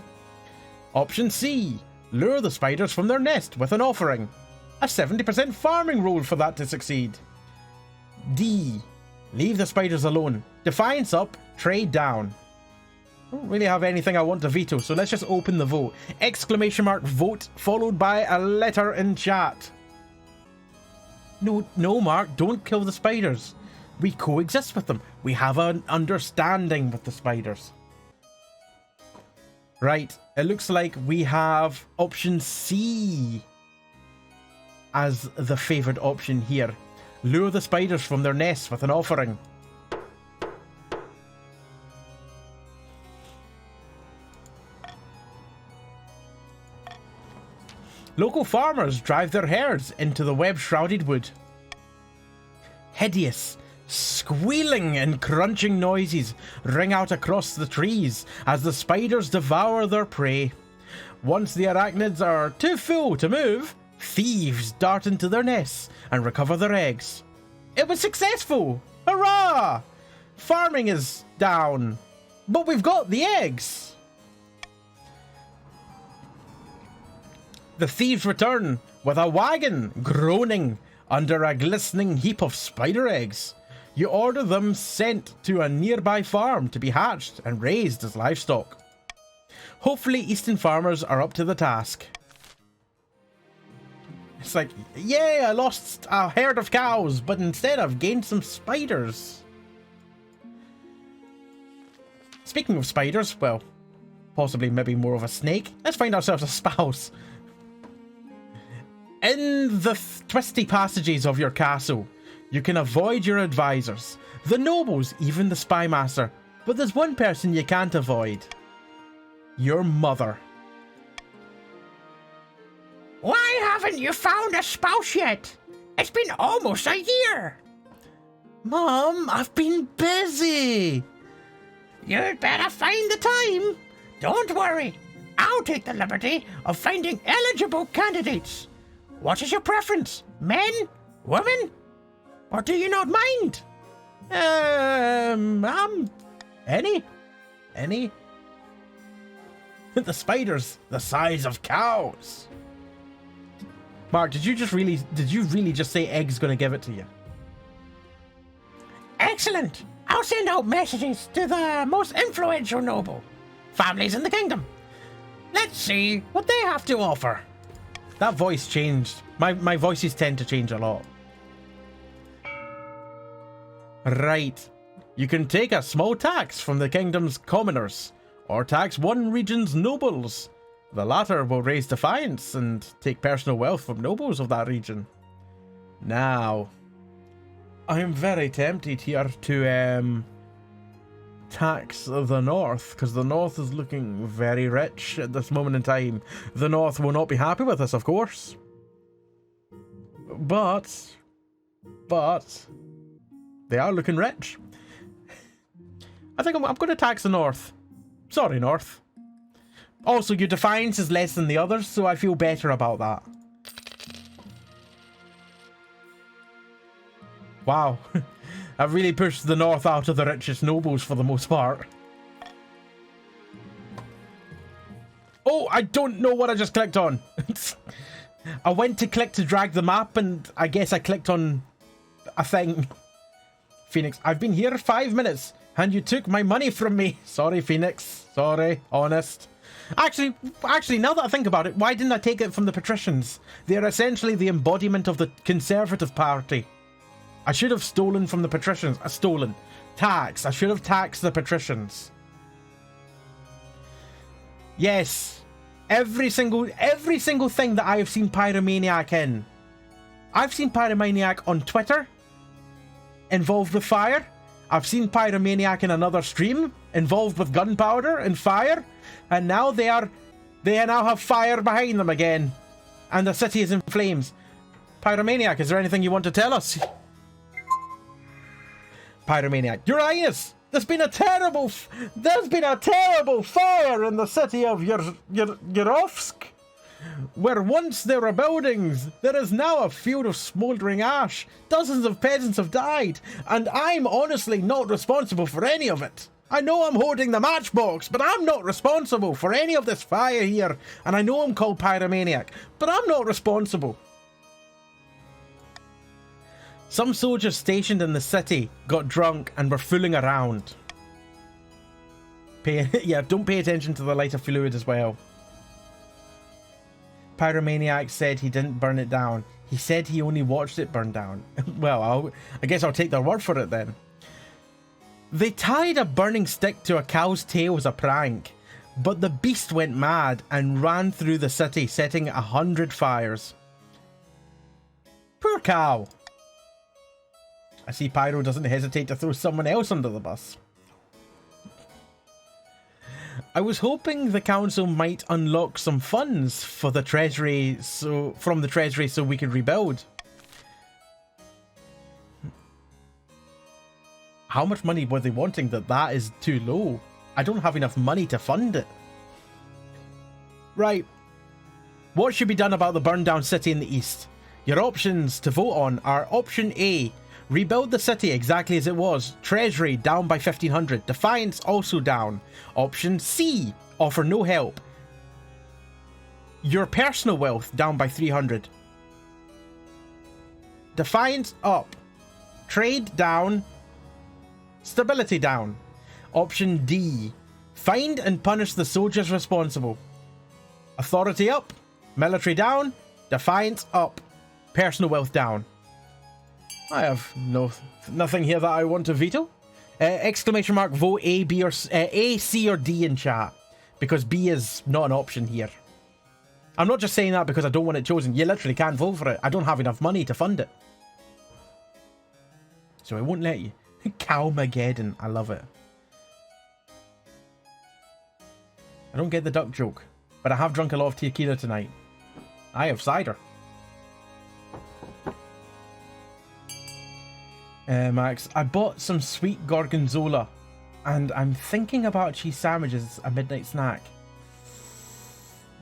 Option C, lure the spiders from their nest with an offering. A 70% farming roll for that to succeed. D, leave the spiders alone. Defiance up, trade down. I don't really have anything I want to veto, so let's just open the vote. Exclamation mark vote followed by a letter in chat. No, Mark, don't kill the spiders. We coexist with them. We have an understanding with the spiders. Right, it looks like we have option C as the favoured option here. Lure the spiders from their nests with an offering. Local farmers drive their herds into the web-shrouded wood. Hideous, squealing and crunching noises ring out across the trees as the spiders devour their prey. Once the arachnids are too full to move, thieves dart into their nests and recover their eggs. It was successful! Hurrah! Farming is down, but we've got the eggs! The thieves return with a wagon groaning under a glistening heap of spider eggs. You order them sent to a nearby farm to be hatched and raised as livestock. Hopefully Eastern farmers are up to the task. It's like, yay, I lost a herd of cows, but instead I've gained some spiders. Speaking of spiders, well, possibly maybe more of a snake, let's find ourselves a spouse. In the twisty passages of your castle, you can avoid your advisors, the nobles, even the spymaster, but there's one person you can't avoid. Your mother. Why haven't you found a spouse yet? It's been almost a year. Mom, I've been busy. You'd better find the time. Don't worry. I'll take the liberty of finding eligible candidates. What is your preference? Men? Women? Or do you not mind? Any? The spiders, the size of cows. Mark, did you really just say Egg's gonna give it to you? Excellent. I'll send out messages to the most influential noble families in the kingdom. Let's see what they have to offer. That voice changed. My voices tend to change a lot. Right. You can take a small tax from the kingdom's commoners, or tax one region's nobles. The latter will raise defiance and take personal wealth from nobles of that region. Now, I am very tempted here to tax the north, because the north is looking very rich at this moment in time. The north will not be happy with us, of course. But they are looking rich. I think I'm going to tax the north. Sorry, north. Also, your defiance is less than the others, so I feel better about that. Wow. I've really pushed the north out of the richest nobles for the most part. Oh, I don't know what I just clicked on. I went to click to drag the map, and I guess I clicked on a thing. Phoenix, I've been here 5 minutes, and you took my money from me. Sorry, Phoenix. Sorry, honest. Actually, now that I think about it, why didn't I take it from the patricians? They're essentially the embodiment of the Conservative Party. I should have stolen from the patricians. Tax. I should have taxed the patricians. Yes. Every single thing that I have seen Pyromaniac in. I've seen Pyromaniac on Twitter, involved with fire. I've seen Pyromaniac in another stream, involved with gunpowder and fire. And now they now have fire behind them again. And the city is in flames. Pyromaniac, is there anything you want to tell us? Pyromaniac, Your Highness, there's been a terrible fire in the city of Yurovsk. Where once there were buildings, there is now a field of smouldering ash. Dozens of peasants have died, and I'm honestly not responsible for any of it. I know I'm holding the matchbox, but I'm not responsible for any of this fire here. And I know I'm called Pyromaniac, but I'm not responsible. Some soldiers stationed in the city got drunk and were fooling around. Don't pay attention to the lighter fluid as well. Pyromaniac said he didn't burn it down. He said he only watched it burn down. Well, I guess I'll take their word for it then. They tied a burning stick to a cow's tail as a prank, but the beast went mad and ran through the city, setting 100 fires. Poor cow. I see Pyro doesn't hesitate to throw someone else under the bus. I was hoping the council might unlock some funds for the treasury, from the treasury, so we could rebuild. How much money were they wanting? That is too low. I don't have enough money to fund it. Right. What should be done about the burned down city in the east? Your options to vote on are option A, rebuild the city exactly as it was. Treasury down by 1500. Defiance also down. Option C, offer no help. Your personal wealth down by 300. Defiance up. Trade down. Stability down. Option D, find and punish the soldiers responsible. Authority up. Military down. Defiance up. Personal wealth down. I have nothing here that I want to veto. Exclamation mark, vote A, B, or A, C, or D in chat, because B is not an option here. I'm not just saying that because I don't want it chosen. You literally can't vote for it. I don't have enough money to fund it, so I won't let you. Cowmageddon, I love it. I don't get the duck joke, but I have drunk a lot of tequila tonight. I have cider. Max, I bought some sweet gorgonzola, and I'm thinking about cheese sandwiches as a midnight snack.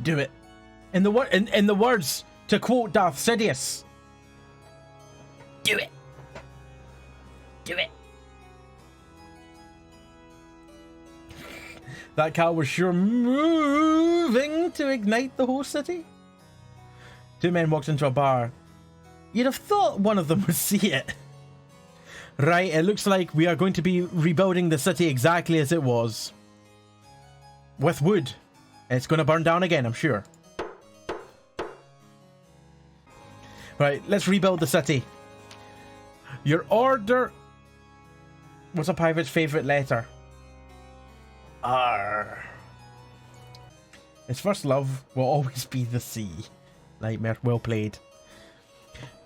Do it. In the words To quote Darth Sidious. Do it. Do it. That car was sure moving to ignite the whole city. Two men walked into a bar. You'd have thought one of them would see it. Right, it looks like we are going to be rebuilding the city exactly as it was. With wood. It's going to burn down again, I'm sure. Right, let's rebuild the city. Your order... What's a pirate's favourite letter? R. His first love will always be the sea. Nightmare, well played.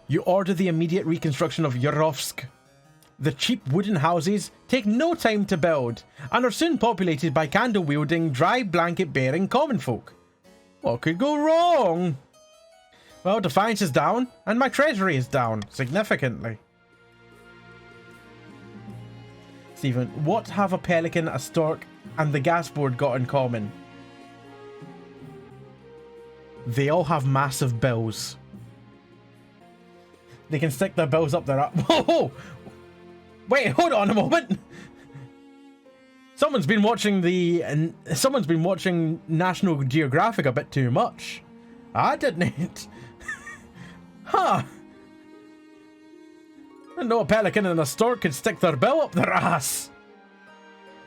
You order the immediate reconstruction of Yarovsk. The cheap wooden houses take no time to build and are soon populated by candle-wielding, dry blanket-bearing common folk. What could go wrong? Well, Defiance is down, and my treasury is down, significantly. Stephen, what have a pelican, a stork, and the gas board got in common? They all have massive bills. They can stick their bills up their... Whoa! Wait, hold on a moment! Someone's been watching National Geographic a bit too much. I didn't. Huh. I didn't know a pelican and a stork could stick their bill up their ass.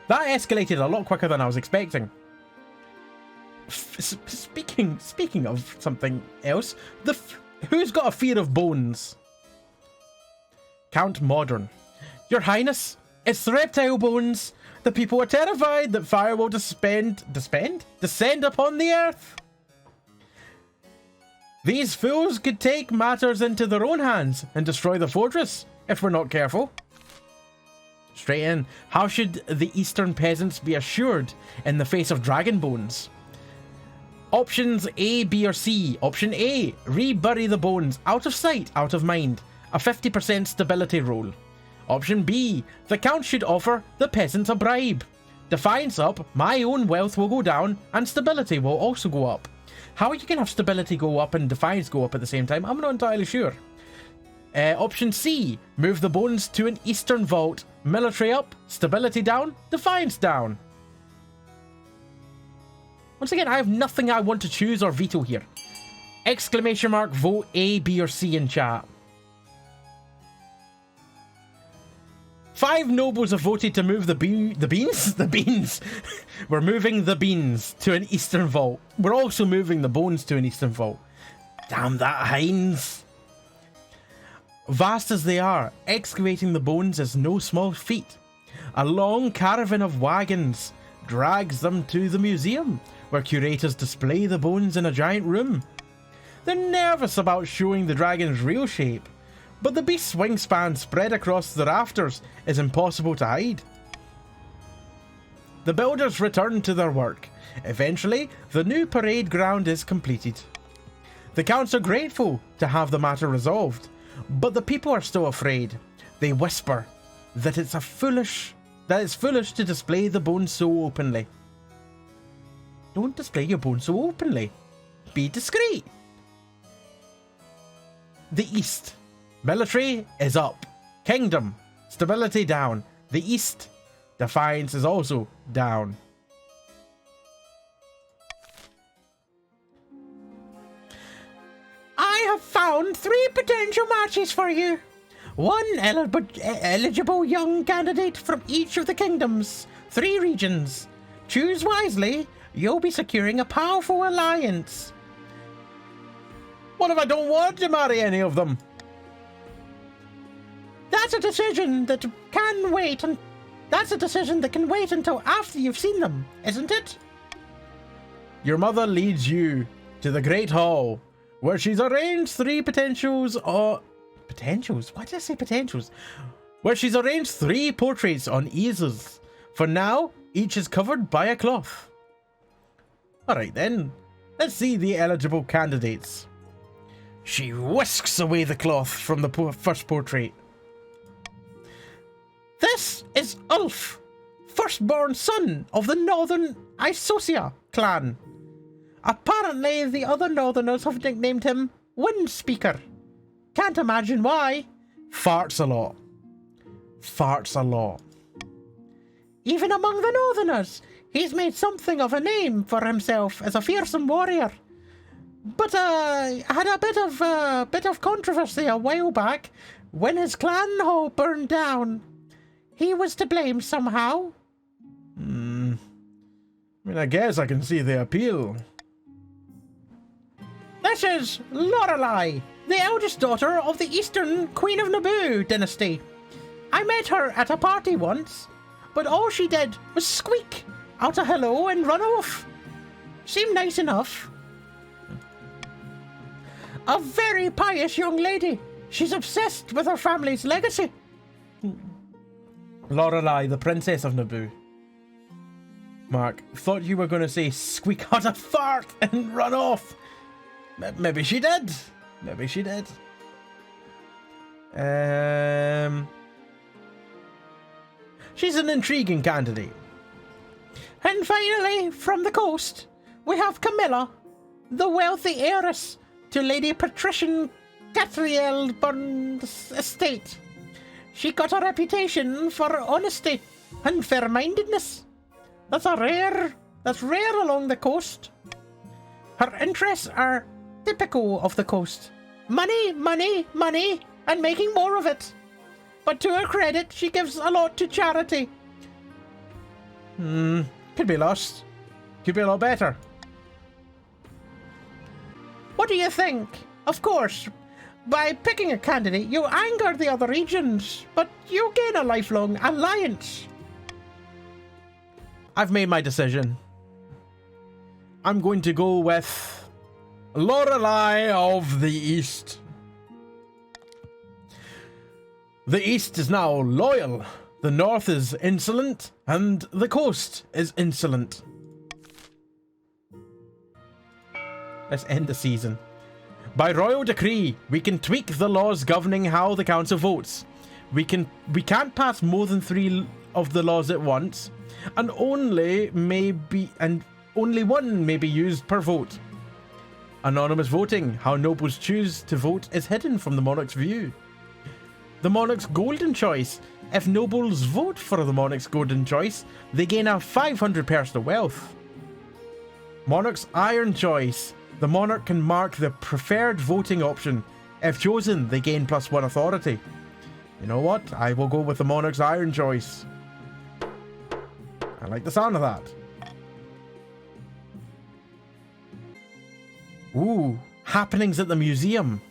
That escalated a lot quicker than I was expecting. Speaking of something else, who's got a fear of bones? Count Modern. Your Highness, it's the reptile bones. The people are terrified that fire will descend upon the earth. These fools could take matters into their own hands and destroy the fortress if we're not careful. Straight in. How should the eastern peasants be assured in the face of dragon bones? Options A, B, or C. Option A, rebury the bones out of sight, out of mind. A 50% stability roll. Option B, the Count should offer the peasants a bribe. Defiance up, my own wealth will go down, and stability will also go up. How you can have stability go up and Defiance go up at the same time, I'm not entirely sure. Option C, move the bones to an eastern vault. Military up, stability down, Defiance down. Once again, I have nothing I want to choose or veto here. Exclamation mark, vote A, B, or C in chat. 5 nobles have voted to move the beans? The beans. We're moving the beans to an eastern vault. We're also moving the bones to an eastern vault. Damn that Heinz. Vast as they are, excavating the bones is no small feat. A long caravan of wagons drags them to the museum, where curators display the bones in a giant room. They're nervous about showing the dragon's real shape, but the beast's wingspan spread across the rafters is impossible to hide. The builders return to their work. Eventually, the new parade ground is completed. The counts are grateful to have the matter resolved, but the people are still afraid. They whisper that it's foolish to display the bones so openly. Don't display your bones so openly. Be discreet. The East. Military is up. Kingdom. Stability down. The East. Defiance is also down. I have found 3 potential matches for you. One eligible young candidate from each of the kingdoms. 3 regions. Choose wisely. You'll be securing a powerful alliance. What if I don't want to marry any of them? That's a decision that can wait, and that's a decision that can wait until after you've seen them, isn't it? Your mother leads you to the Great Hall, where she's arranged 3 potentials or... Potentials? Why did I say potentials? Where she's arranged 3 portraits on easels. For now, each is covered by a cloth. Alright then, let's see the eligible candidates. She whisks away the cloth from the first portrait. This is Ulf, firstborn son of the Northern Isocia clan. Apparently, the other Northerners have nicknamed him Wind speaker. Can't imagine why. Farts a lot. Farts a lot. Even among the Northerners, he's made something of a name for himself as a fearsome warrior. But had a bit of controversy a while back when his clan hall burned down. He was to blame somehow. I mean, I guess I can see the appeal. This is Lorelei, the eldest daughter of the Eastern Queen of Naboo dynasty. I met her at a party once, but all she did was squeak out a hello and run off. Seemed nice enough. A very pious young lady. She's obsessed with her family's legacy. Lorelei, the Princess of Naboo. Mark, thought you were going to say squeak out a fart and run off. Maybe she did. Maybe she did. She's an intriguing candidate. And finally, from the coast, we have Camilla, the wealthy heiress to Lady Patrician Catriel Burns' estate. She got a reputation for honesty and fair-mindedness. That's rare along the coast. Her interests are typical of the coast. Money, money, money, and making more of it. But to her credit, she gives a lot to charity. Could be lost. Could be a lot better. What do you think? Of course, by picking a candidate, you anger the other regions, but you gain a lifelong alliance. I've made my decision. I'm going to go with Lorelei of the East. The East is now loyal, the North is insolent, and the coast is insolent. Let's end the season. By royal decree, we can tweak the laws governing how the council votes. We can't pass more than 3 of the laws at once, and only one may be used per vote. Anonymous voting, how nobles choose to vote, is hidden from the monarch's view. The monarch's golden choice. If nobles vote for the monarch's golden choice, they gain a 500 personal wealth. Monarch's iron choice. The monarch can mark the preferred voting option. If chosen, they gain +1 authority. You know what? I will go with the monarch's iron choice. I like the sound of that. Ooh, happenings at the museum.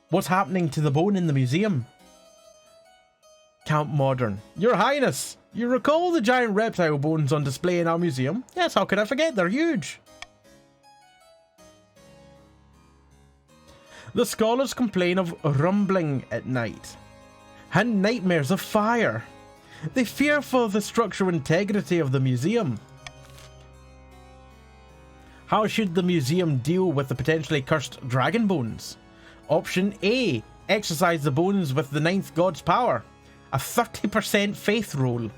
What's happening to the bone in the museum? Camp Modern. Your Highness, you recall the giant reptile bones on display in our museum? Yes, how could I forget? They're huge. The scholars complain of rumbling at night and nightmares of fire. They fear for the structural integrity of the museum. How should the museum deal with the potentially cursed dragon bones? Option A, exercise the bones with the 9th god's power. A 30% faith roll.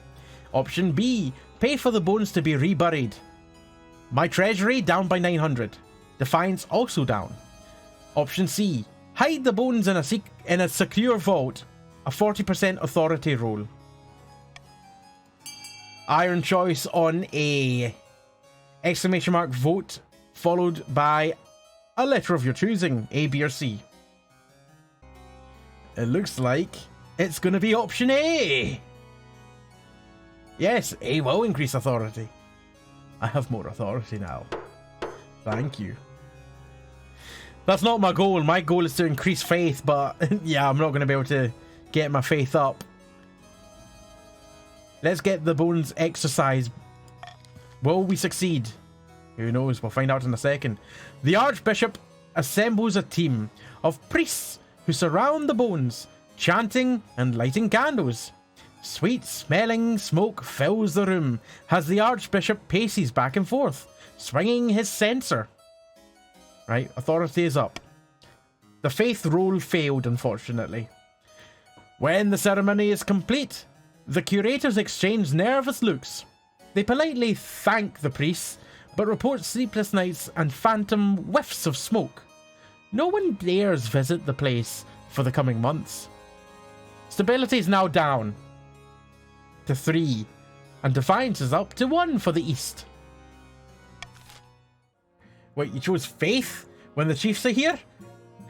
Option B, pay for the bones to be reburied. My treasury down by 900. Defiance also down. Option C, hide the bones in a secure vault. A 40% authority roll. Iron choice on A. Exclamation mark vote followed by a letter of your choosing, A, B, or C. It looks like it's going to be option A. Yes, A will increase authority. I have more authority now. Thank you. That's not my goal. My goal is to increase faith, but yeah, I'm not going to be able to get my faith up. Let's get the bones exercised. Will we succeed? Who knows? We'll find out in a second. The Archbishop assembles a team of priests who surround the bones, chanting and lighting candles. Sweet smelling smoke fills the room as the Archbishop paces back and forth, swinging his censer. Right, authority is up. The faith roll failed, unfortunately. When the ceremony is complete, the curators exchange nervous looks. They politely thank the priests but reports sleepless nights and phantom whiffs of smoke. No one dares visit the place for the coming months. Stability is now down to 3, and defiance is up to 1 for the east. Wait, you chose faith when the chiefs are here?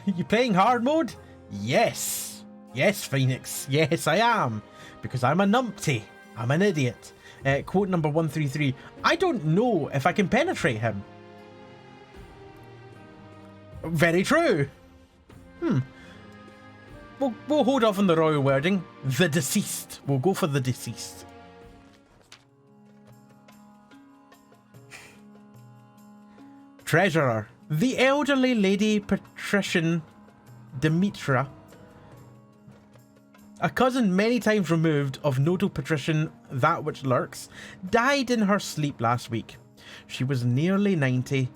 You playing hard mode? Yes. Yes, Phoenix. Yes, I am. Because I'm a numpty. I'm an idiot. Quote number 133. I don't know if I can penetrate him. Very true. We'll hold off on the royal wording. The deceased. We'll go for the deceased. Treasurer. The elderly Lady Patrician Demetra, a cousin many times removed of nodal patrician That Which Lurks, died in her sleep last week. She was nearly 90.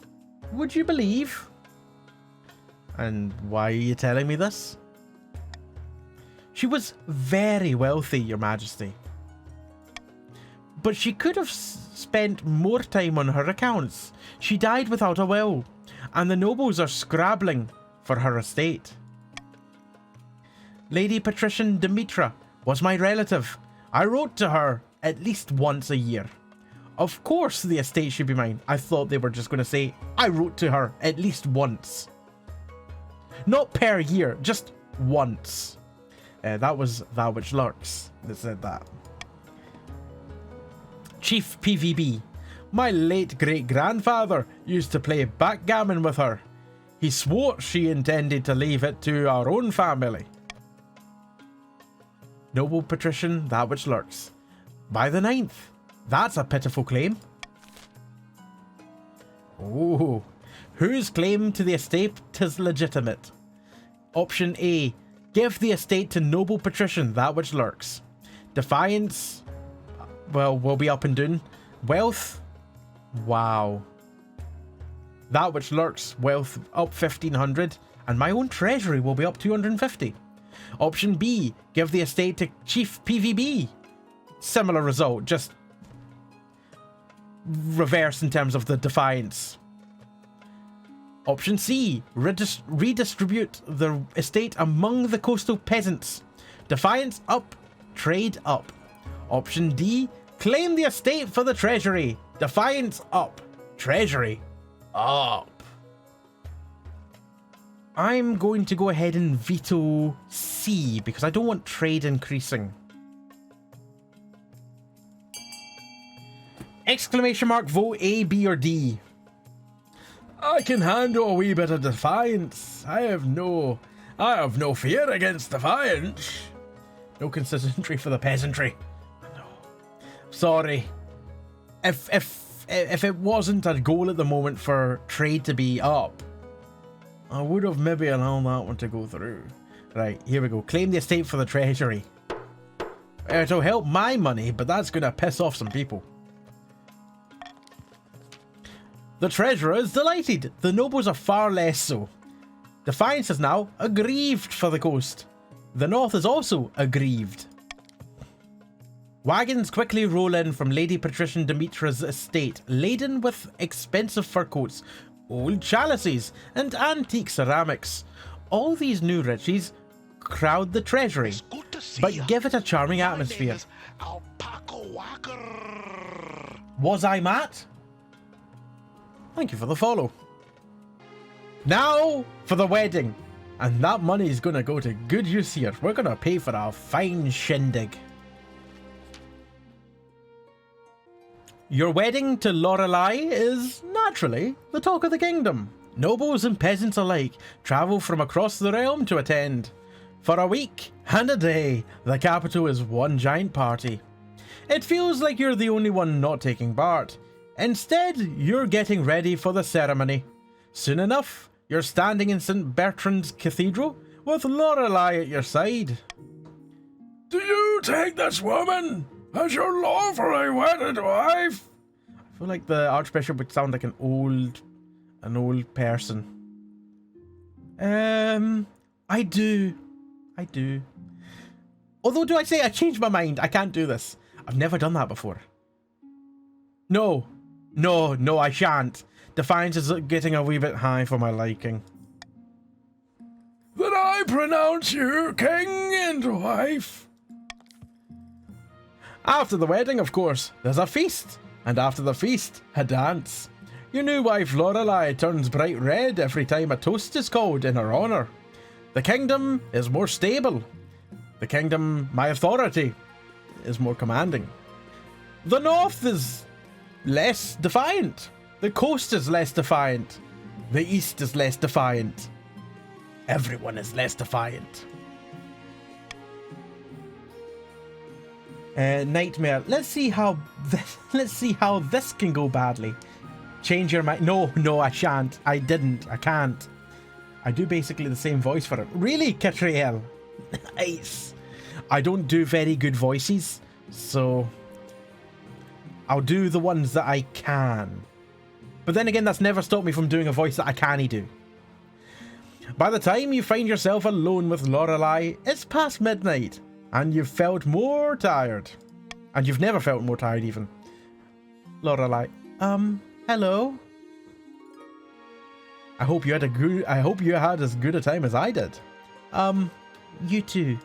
Would you believe? And why are you telling me this? She was very wealthy, Your Majesty. But she could have spent more time on her accounts. She died without a will, and the nobles are scrabbling for her estate. Lady Patrician Demetra was my relative. I wrote to her at least once a year. Of course the estate should be mine. I thought they were just going to say, I wrote to her at least once. Not per year, just once. That was That Which Lurks that said that. Chief PVB. My late great-grandfather used to play backgammon with her. He swore she intended to leave it to our own family. Noble patrician, That Which Lurks. By the 9th. That's a pitiful claim. Oh, whose claim to the estate is legitimate? Option A. Give the estate to noble patrician, That Which Lurks. Defiance, well, will be up and down. Wealth, wow. That Which Lurks, wealth up 1,500, and my own treasury will be up 250. Option B, give the estate to Chief PVB. Similar result, just reverse in terms of the defiance. Option C, redistribute the estate among the coastal peasants. Defiance up, trade up. Option D, claim the estate for the treasury. Defiance up, treasury up. I'm going to go ahead and veto C because I don't want trade increasing. Exclamation mark, vote A, B, or D. I can handle a wee bit of defiance. I have no fear against defiance. No consistency for the peasantry. No. Sorry. If it wasn't a goal at the moment for trade to be up, I would have maybe allowed that one to go through. Right, here we go. Claim the estate for the treasury. It'll help my money, but that's going to piss off some people. The treasurer is delighted. The nobles are far less so. Defiance is now aggrieved for the coast. The north is also aggrieved. Wagons quickly roll in from Lady Patrician Demetra's estate, laden with expensive fur coats, old chalices, and antique ceramics. All these new riches crowd the treasury, but give it a charming atmosphere. Was I Matt? Thank you for the follow. Now for the wedding. And that money is going to go to good use here. We're going to pay for a fine shindig. Your wedding to Lorelei is, naturally, the talk of the kingdom. Nobles and peasants alike travel from across the realm to attend. For a week and a day, the capital is one giant party. It feels like you're the only one not taking part. Instead, you're getting ready for the ceremony. Soon enough, you're standing in St. Bertrand's Cathedral with Lorelei at your side. Do you take this woman as your lawfully wedded wife? I feel like the Archbishop would sound like an old person. I do. Although, do I say I changed my mind? I can't do this. I've never done that before. No. No, I shan't. Defiance is getting a wee bit high for my liking. That I pronounce you king and wife. After the wedding, of course, there's a feast. And after the feast, a dance. Your new wife Lorelei turns bright red every time a toast is called in her honour. The kingdom is more stable. The kingdom, my authority, is more commanding. The north is less defiant. The coast is less defiant. The east is less defiant. Everyone is less defiant. Nightmare. Let's see how this can go badly. Change your mind. No, I shan't. I didn't. I can't. I do basically the same voice for it. Really, Catriel? Nice. I don't do very good voices, so I'll do the ones that I can. But then again, that's never stopped me from doing a voice that I can't do. By the time you find yourself alone with Lorelei, it's past midnight, and you've felt more tired. And you've never felt more tired, even. Lorelei, hello? I hope you had as good a time as I did. You too.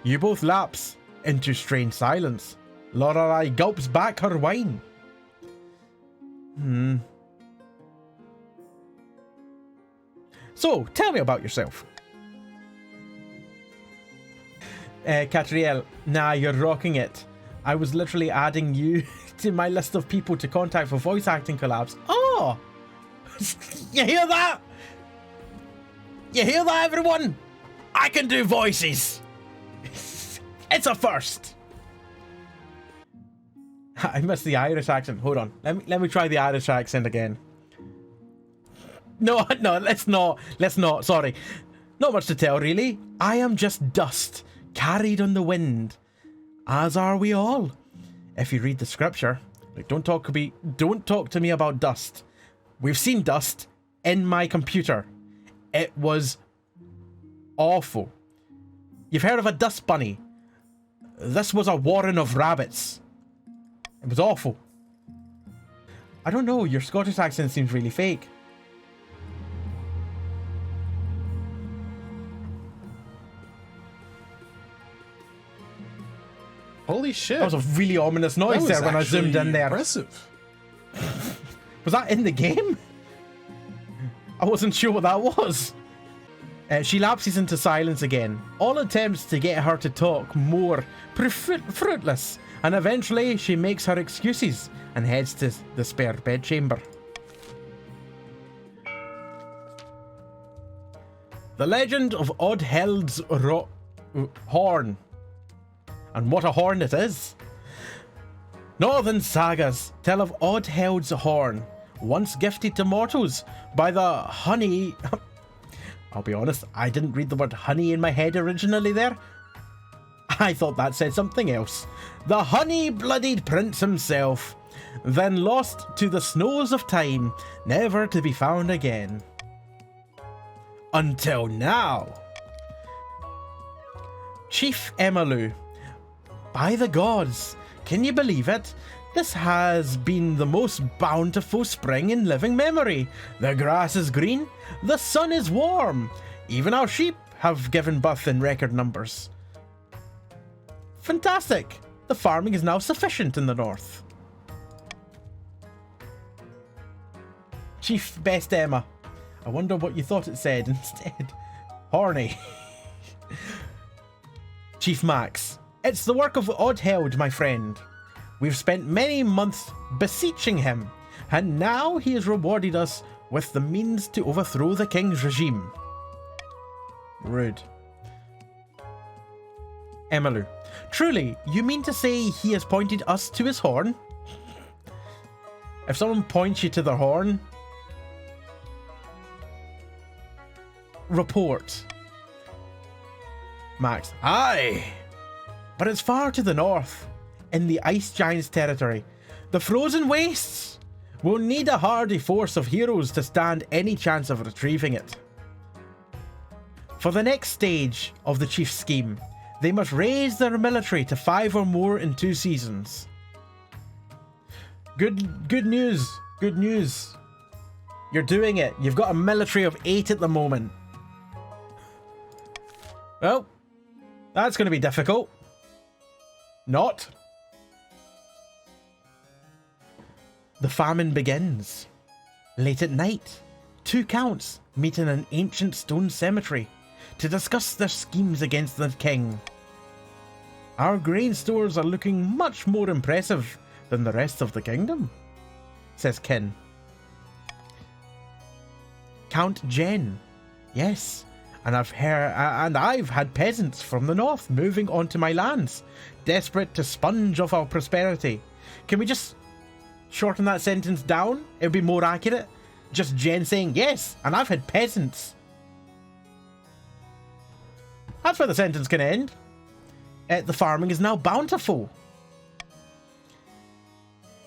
You both lapse into strange silence. Lorelei gulps back her wine. So, tell me about yourself. Catriel, nah, you're rocking it. I was literally adding you to my list of people to contact for voice acting collabs. Oh! You hear that? You hear that, everyone? I can do voices. It's a first. I missed the Irish accent. Hold on. Let me try the Irish accent again. No, let's not. Sorry. Not much to tell, really. I am just dust, carried on the wind. As are we all. If you read the scripture, like, don't talk to me about dust. We've seen dust in my computer. It was awful. You've heard of a dust bunny? This was a warren of rabbits. It was awful. I don't know, your Scottish accent seems really fake. Holy shit. That was a really ominous noise there when I zoomed in there. Impressive. Was that in the game? I wasn't sure what that was. She lapses into silence again. All attempts to get her to talk more fruitless, and eventually she makes her excuses and heads to the spare bedchamber. The legend of Oddheld's horn. And what a horn it is. Northern sagas tell of Oddheld's horn, once gifted to mortals by the honey... I'll be honest, I didn't read the word honey in my head originally there. I thought that said something else. The honey-blooded prince himself, then lost to the snows of time, never to be found again. Until now. Chief Emmelu. By the gods, can you believe it? This has been the most bountiful spring in living memory. The grass is green, the sun is warm. Even our sheep have given birth in record numbers. Fantastic! The farming is now sufficient in the north. Chief Best Emma. I wonder what you thought it said instead. Horny. Chief Max. It's the work of Oddheld, my friend. We've spent many months beseeching him, and now he has rewarded us with the means to overthrow the king's regime. Rude. Emmelu. Truly, you mean to say he has pointed us to his horn? If someone points you to their horn, report. Max. Aye. But it's far to the north, in the Ice Giant's territory. The frozen wastes will need a hardy force of heroes to stand any chance of retrieving it. For the next stage of the chief's scheme, they must raise their military to 5 or more in 2 seasons. Good news. Good news. You're doing it. You've got a military of 8 at the moment. Well, that's going to be difficult. Not. The famine begins. Late at night, 2 counts meet in an ancient stone cemetery to discuss their schemes against the king. Our grain stores are looking much more impressive than the rest of the kingdom, says Kin. Count Jen. Yes, and I've had peasants from the north moving onto my lands, desperate to sponge off our prosperity. Can we just shorten that sentence down? It would be more accurate. Just Jen saying yes, and I've had peasants. That's where the sentence can end. The farming is now bountiful.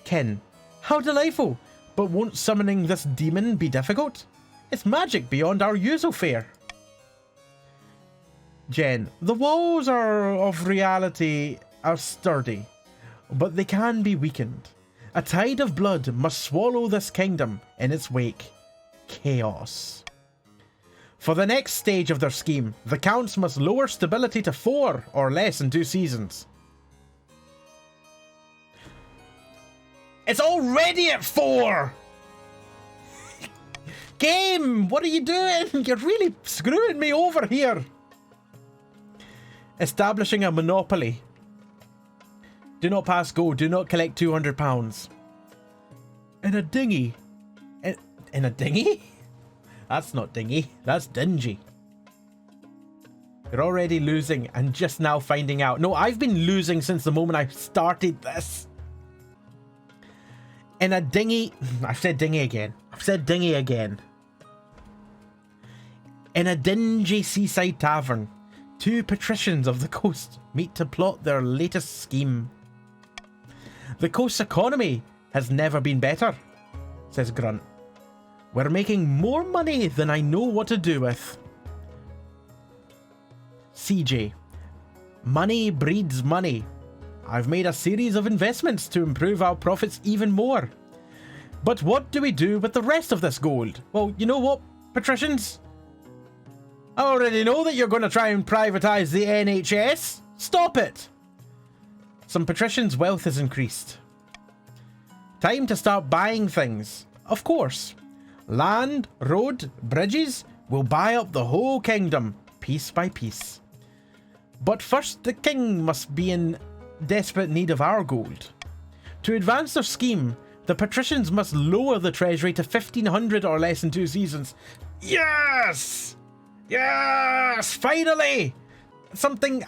Ken. How delightful. But won't summoning this demon be difficult? It's magic beyond our usual fare. Jen. The walls of reality are sturdy, but they can be weakened. A tide of blood must swallow this kingdom in its wake. Chaos. For the next stage of their scheme, the counts must lower stability to 4 or less in 2 seasons. It's already at 4! Game, what are you doing? You're really screwing me over here. Establishing a monopoly. Do not pass go. Do not collect £200. In a dinghy. In a dinghy? That's not dingy. That's dingy. You're already losing and just now finding out. No, I've been losing since the moment I started this. In a dinghy. I've said dinghy again. I've said dinghy again. In a dingy seaside tavern, 2 patricians of the coast meet to plot their latest scheme. The coast's economy has never been better, says Grunt. We're making more money than I know what to do with. CJ. Money breeds money. I've made a series of investments to improve our profits even more. But what do we do with the rest of this gold? Well, you know what, patricians? I already know that you're going to try and privatize the NHS. Stop it! Some patricians' wealth has increased. Time to start buying things. Of course. Land, road, bridges will buy up the whole kingdom, piece by piece. But first the king must be in desperate need of our gold. To advance their scheme, the patricians must lower the treasury to 1,500 or less in 2 seasons. Yes! Yes! Finally!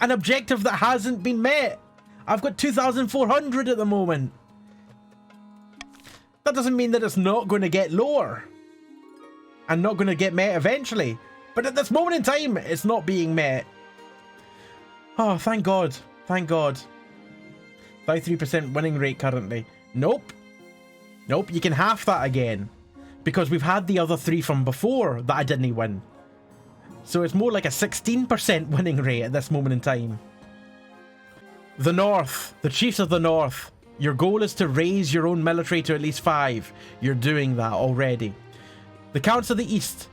An objective that hasn't been met. I've got 2,400 at the moment. That doesn't mean that it's not going to get lower. And not going to get met eventually. But at this moment in time, it's not being met. Oh, thank God. Thank God. 33% winning rate currently. Nope. Nope, you can half that again. Because we've had the other 3 from before that I didn't win. So it's more like a 16% winning rate at this moment in time. The North. The Chiefs of the North. Your goal is to raise your own military to at least 5. You're doing that already. The Counts of the East.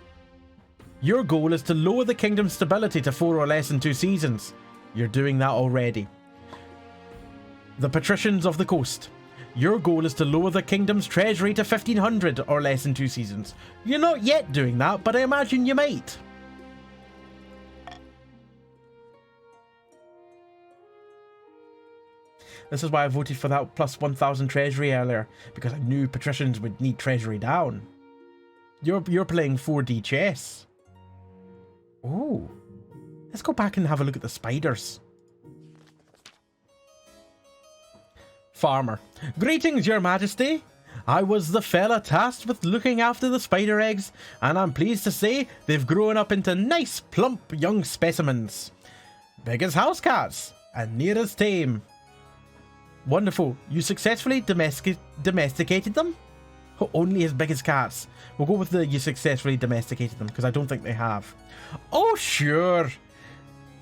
Your goal is to lower the kingdom's stability to 4 or less in 2 seasons. You're doing that already. The Patricians of the Coast. Your goal is to lower the kingdom's treasury to 1,500 or less in 2 seasons. You're not yet doing that, but I imagine you might. This is why I voted for that plus 1,000 treasury earlier, because I knew patricians would need treasury down. You're playing 4D chess. Oh, let's go back and have a look at the spiders. Farmer. Greetings, your majesty. I was the fella tasked with looking after the spider eggs, and I'm pleased to say they've grown up into nice, plump young specimens. Big as house cats, and near as tame. Wonderful. You successfully domesticated them? Oh, only as big as cats. We'll go with the you successfully domesticated them, because I don't think they have. Oh, sure.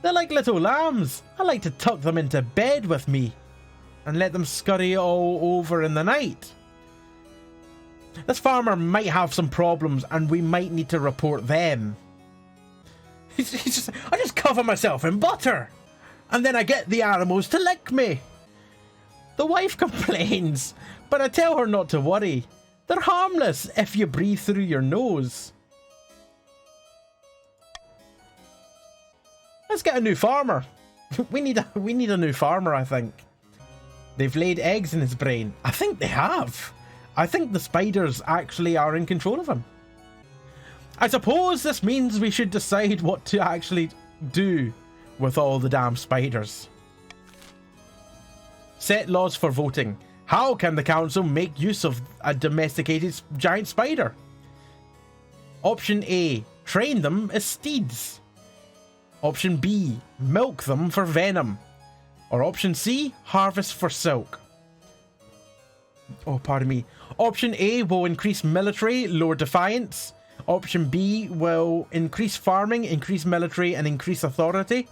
They're like little lambs. I like to tuck them into bed with me and let them scurry all over in the night. This farmer might have some problems and we might need to report them. I just cover myself in butter and then I get the animals to lick me. The wife complains, but I tell her not to worry. They're harmless if you breathe through your nose. Let's get a new farmer. We need a new farmer, I think. They've laid eggs in his brain. I think they have. I think the spiders actually are in control of him. I suppose this means we should decide what to actually do with all the damn spiders. Set laws for voting. How can the council make use of a domesticated giant spider? Option A, train them as steeds. Option B, milk them for venom. Or option C, harvest for silk. Oh, pardon me. Option A will increase military, lower defiance. Option B will increase farming, increase military, and increase authority.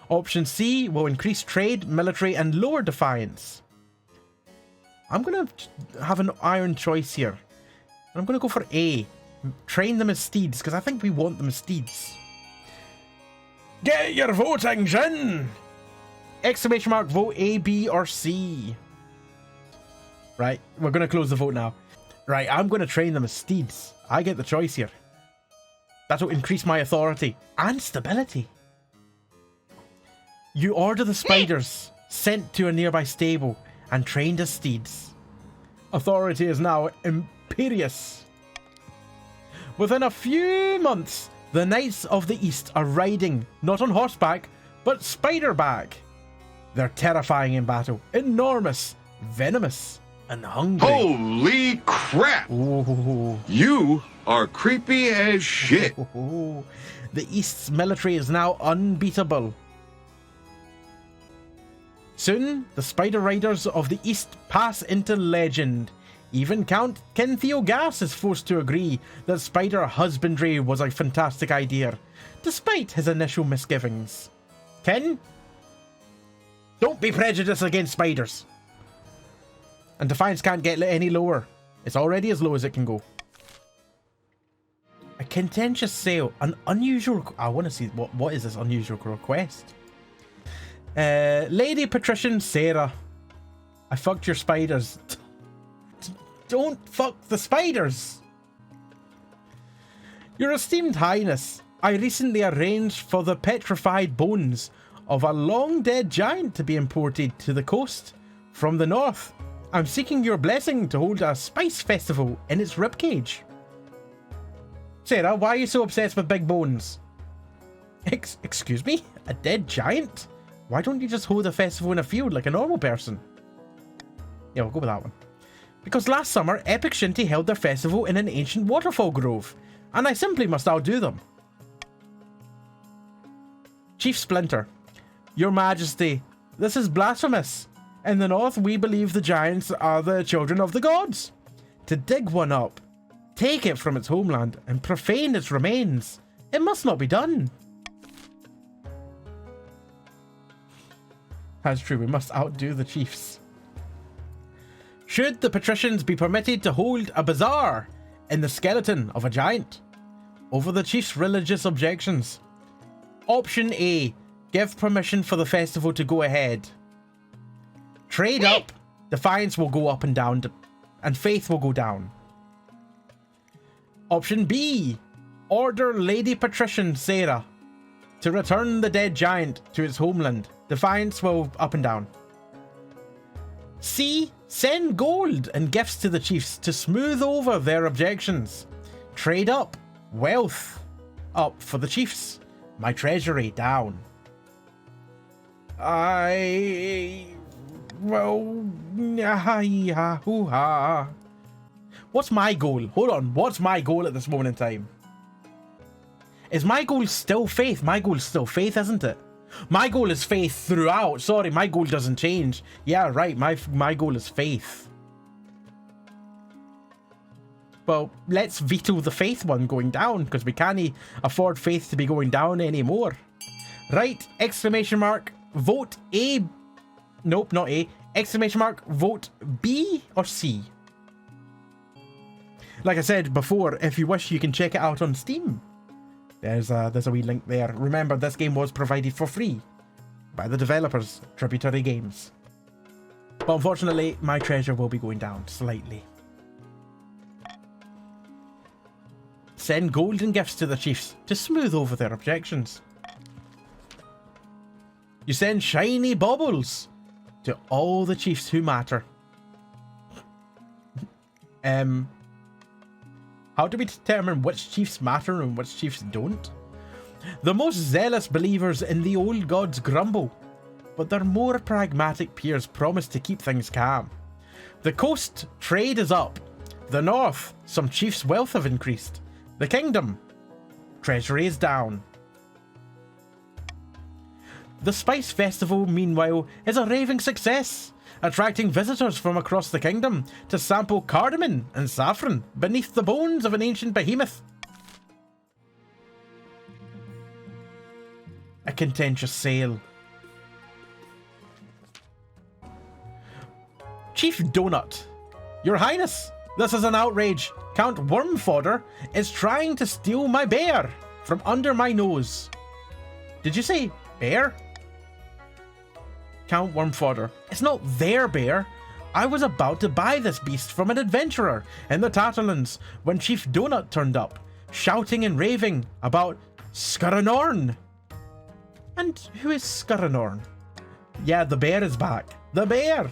Option C will increase trade, military, and lower defiance. I'm going to have an iron choice here. I'm going to go for A. Train them as steeds, because I think we want them as steeds. Get your votings in! Exclamation mark, vote A, B, or C. Right, we're going to close the vote now. Right, I'm going to train them as steeds. I get the choice here. That will increase my authority and stability. You order the spiders sent to a nearby stable and trained as steeds. Authority is now imperious. Within a few months, the Knights of the East are riding, not on horseback, but spiderback. They're terrifying in battle, enormous, venomous, and hungry. Holy crap! Ooh. You are creepy as shit. The East's military is now unbeatable. Soon, the Spider Riders of the East pass into legend. Even Count Ken Theogas is forced to agree that spider husbandry was a fantastic idea, despite his initial misgivings. Ken? Don't be prejudiced against spiders. And defiance can't get any lower. It's already as low as it can go. A contentious sale. An unusual... I want to see... What is this unusual request? Lady Patrician Sarah. I fucked your spiders. Don't fuck the spiders. Your esteemed highness, I recently arranged for the petrified bones of a long dead giant to be imported to the coast from the north. I'm seeking your blessing to hold a spice festival in its ribcage. Sarah, why are you so obsessed with big bones? Excuse me? A dead giant? Why don't you just hold a festival in a field like a normal person? Yeah, we'll go with that one. Because last summer, Epic Shinty held their festival in an ancient waterfall grove, and I simply must outdo them. Chief Splinter, Your Majesty, this is blasphemous. In the north, we believe the giants are the children of the gods. To dig one up, take it from its homeland, and profane its remains, it must not be done. That's true, we must outdo the chiefs. Should the patricians be permitted to hold a bazaar in the skeleton of a giant? Over the chief's religious objections. Option A, give permission for the festival to go ahead. Trade up, defiance will go up and down, and faith will go down. Option B, order Lady Patrician Sarah to return the dead giant to its homeland. Defiance will up and down. C, send gold and gifts to the chiefs to smooth over their objections. Trade up, wealth up for the chiefs. My treasury down. What's my goal? Hold on, what's my goal at this moment in time? Is my goal still faith? My goal is still faith, isn't it? My goal is faith throughout. Sorry, my goal doesn't change. Yeah, right, my goal is faith. Well, let's veto the faith one going down, because we can't afford faith to be going down anymore. Right, exclamation mark, vote A. Nope, not A. Exclamation mark, vote B or C. Like I said before, if you wish, you can check it out on Steam. There's a wee link there. Remember, this game was provided for free by the developers, Tributary Games. But unfortunately, my treasure will be going down slightly. Send golden gifts to the chiefs to smooth over their objections. You send shiny baubles to all the chiefs who matter. How do we determine which chiefs matter and which chiefs don't? The most zealous believers in the old gods grumble, but their more pragmatic peers promise to keep things calm. The coast, trade is up. The north, some chiefs' wealth have increased. The kingdom, treasury is down. The Spice Festival, meanwhile, is a raving success, attracting visitors from across the kingdom to sample cardamom and saffron beneath the bones of an ancient behemoth. A contentious sale. Chief Donut. Your Highness, this is an outrage. Count Wormfodder is trying to steal my bear from under my nose. Did you say bear? Count Wormfodder. It's not their bear. I was about to buy this beast from an adventurer in the Tatterlands when Chief Donut turned up, shouting and raving about Scurranorn. And who is Scurranorn? Yeah, the bear is back. The bear!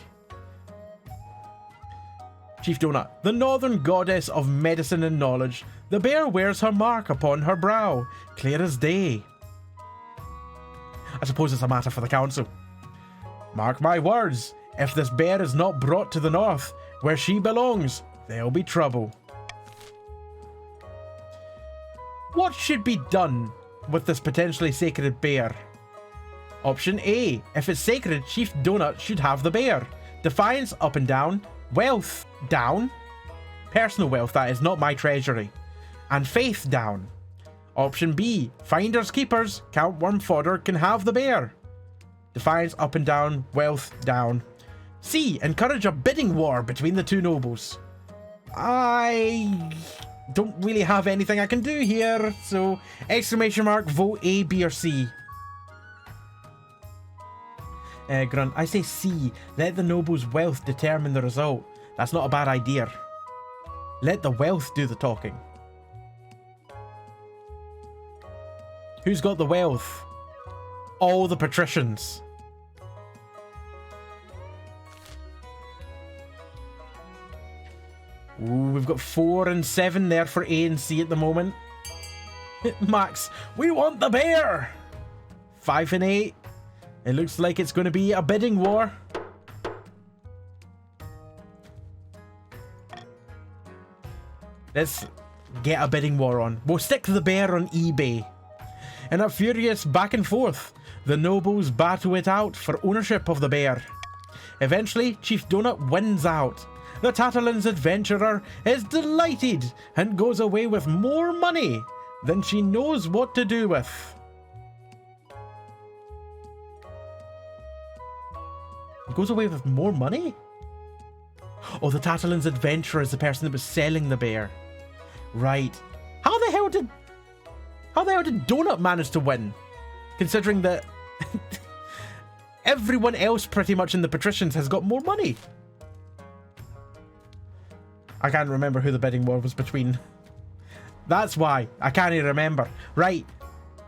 Chief Donut, the northern goddess of medicine and knowledge, the bear wears her mark upon her brow, clear as day. I suppose it's a matter for the council. Mark my words, if this bear is not brought to the north, where she belongs, there'll be trouble. What should be done with this potentially sacred bear? Option A, if it's sacred, Chief Donut should have the bear. Defiance up and down. Wealth down. Personal wealth, that is, not my treasury. And faith down. Option B, finders keepers, Count Wormfodder can have the bear. Defiance up and down, wealth down. C, encourage a bidding war between the two nobles. I don't really have anything I can do here, so exclamation mark, vote A, B or C. Grunt, I say C. Let the noble's wealth determine the result. That's not a bad idea. Let the wealth do the talking. Who's got the wealth? All the patricians. Ooh, we've got 4 and 7 there for A and C at the moment. Max, we want the bear! 5 and 8. It looks like it's going to be a bidding war. Let's get a bidding war on. We'll stick the bear on eBay. In a furious back and forth, the nobles battle it out for ownership of the bear. Eventually, Chief Donut wins out. The Tatterlands adventurer is delighted and goes away with more money than she knows what to do with. Goes away with more money? Oh, the Tatterlands adventurer is the person that was selling the bear. Right. How the hell did Donut manage to win? Considering that everyone else pretty much in the patricians has got more money. I can't remember who the bidding war was between. That's why. I can't even remember. Right.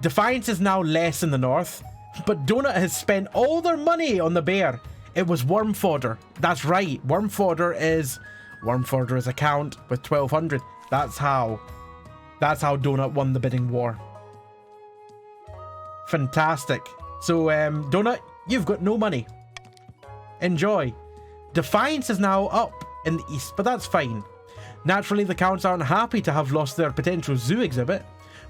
Defiance is now less in the north, but Donut has spent all their money on the bear. It was Wormfodder. That's right. Wormfodder is a count with 1200. That's how Donut won the bidding war. Fantastic. So, Donut, you've got no money. Enjoy. Defiance is now up in the east, but that's fine. Naturally, the counts aren't happy to have lost their potential zoo exhibit,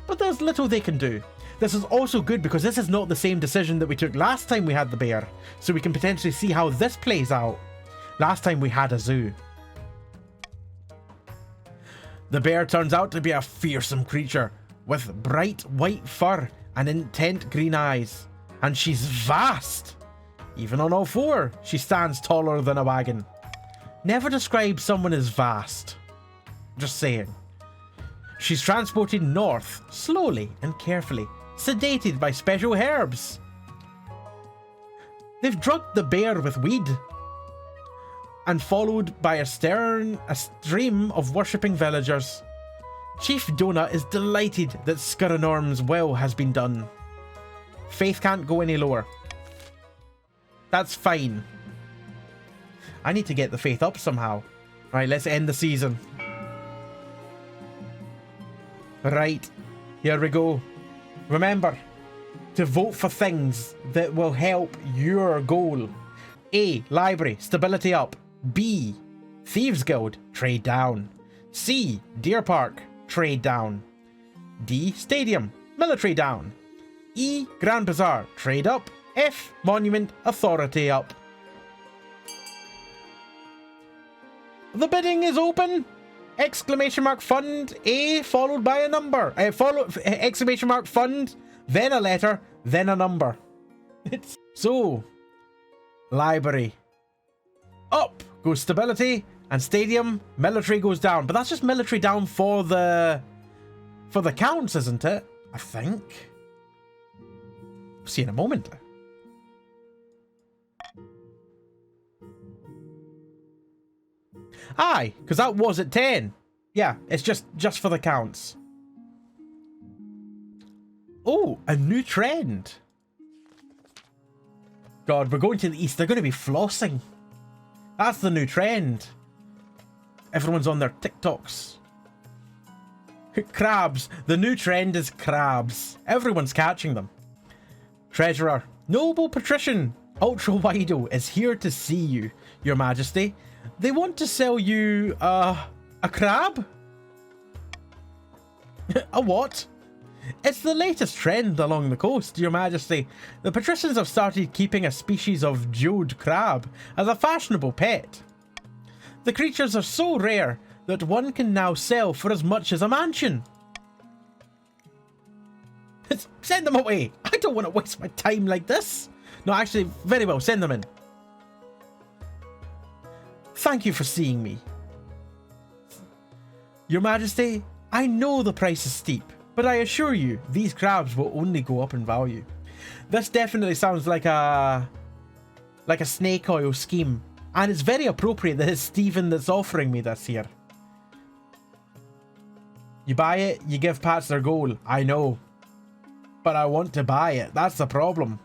but there's little they can do. This is also good because this is not the same decision that we took last time we had the bear, so we can potentially see how this plays out. Last time we had a zoo. The bear turns out to be a fearsome creature with bright white fur and intent green eyes, and she's vast. Even on all four, she stands taller than a wagon. Never describe someone as vast. Just saying. She's transported north, slowly and carefully, sedated by special herbs. They've drugged the bear with weed, and followed by a stream of worshipping villagers. Chief Donut is delighted that Skuranorm's will has been done. Faith can't go any lower. That's fine. I need to get the faith up somehow. Right, let's end the season. Right, here we go. Remember to vote for things that will help your goal. A. Library, stability up. B. Thieves Guild, trade down. C. Deer Park, trade down. D. Stadium, military down. E. Grand Bazaar, trade up. F. Monument, authority up. The bidding is open. Exclamation mark fund A followed by a number. Exclamation mark fund, then a letter, then a number. So, library. Up goes stability, and stadium, military goes down. But that's just military down for the counts, isn't it? I think. See in a moment. Aye, because that was at 10. Yeah, it's just for the counts. Oh, a new trend. God, we're going to the east. They're going to be flossing. That's the new trend. Everyone's on their TikToks. Crabs. The new trend is crabs. Everyone's catching them. Treasurer. Noble Patrician Ultra Wido is here to see you, Your Majesty. They want to sell you, a crab? A what? It's the latest trend along the coast, Your Majesty. The patricians have started keeping a species of jeweled crab as a fashionable pet. The creatures are so rare that one can now sell for as much as a mansion. Send them away. I don't want to waste my time like this. No, actually, very well, send them in. Thank you for seeing me. Your Majesty, I know the price is steep, but I assure you, these crabs will only go up in value. This definitely sounds like a snake oil scheme, and it's very appropriate that it's Stephen that's offering me this here. You buy it, you give Pats their goal. I know, but I want to buy it. That's the problem.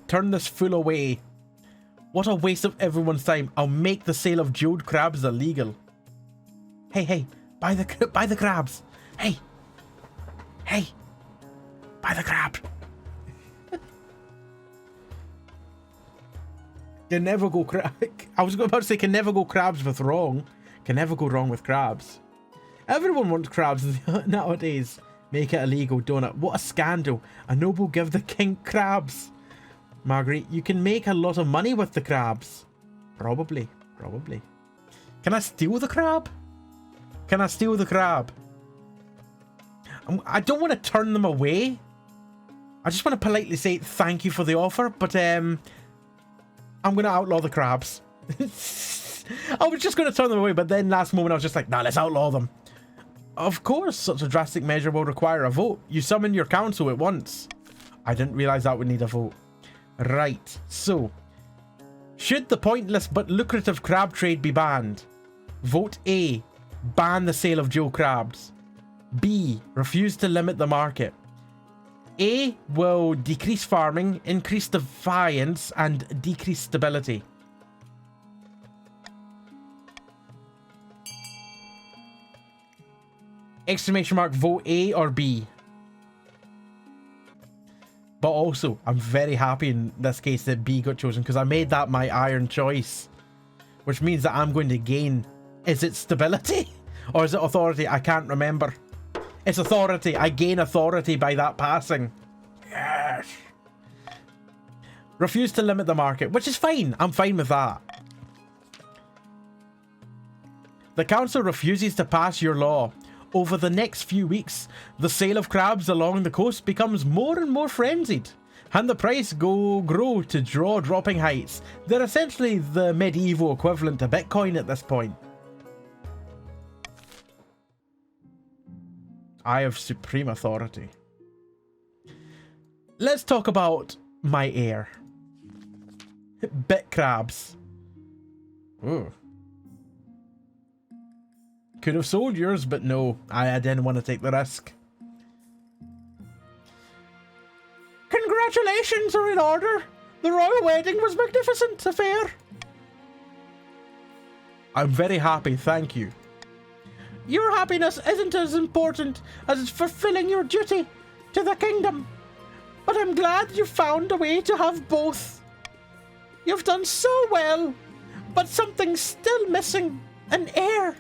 Turn this fool away. What a waste of everyone's time. I'll make the sale of jeweled crabs illegal. Hey, buy the crabs. Hey, buy the crab. Can never go I was about to say can never go crabs with wrong. Can never go wrong with crabs. Everyone wants crabs nowadays. Make it illegal, donut. What a scandal. A noble give the king crabs. Marguerite, you can make a lot of money with the crabs. Probably. Can I steal the crab? Can I steal the crab? I don't want to turn them away. I just want to politely say thank you for the offer, but I'm going to outlaw the crabs. I was just going to turn them away, but then last moment I was just like, nah, let's outlaw them. Of course, such a drastic measure will require a vote. You summon your council at once. I didn't realize that would need a vote. Right, so should the pointless but lucrative crab trade be banned? Vote A, ban the sale of jewel crabs. B, refuse to limit the market. A will decrease farming, increase defiance, and decrease stability. Exclamation mark, vote A or B. But also, I'm very happy in this case that B got chosen because I made that my iron choice. Which means that I'm going to gain... Is it stability? Or is it authority? I can't remember. It's authority. I gain authority by that passing. Yes. Refuse to limit the market, which is fine. I'm fine with that. The council refuses to pass your law. Over the next few weeks, the sale of crabs along the coast becomes more and more frenzied. and the price grow to jaw-dropping heights. They're essentially the medieval equivalent to Bitcoin at this point. I have supreme authority. Let's talk about my heir. Bit crabs. Ooh. Could have sold yours, but no, I didn't want to take the risk. Congratulations are in order. The royal wedding was a magnificent affair. I'm very happy, thank you. Your happiness isn't as important as fulfilling your duty to the kingdom. But I'm glad you found a way to have both. You've done so well, but something's still missing. An heir.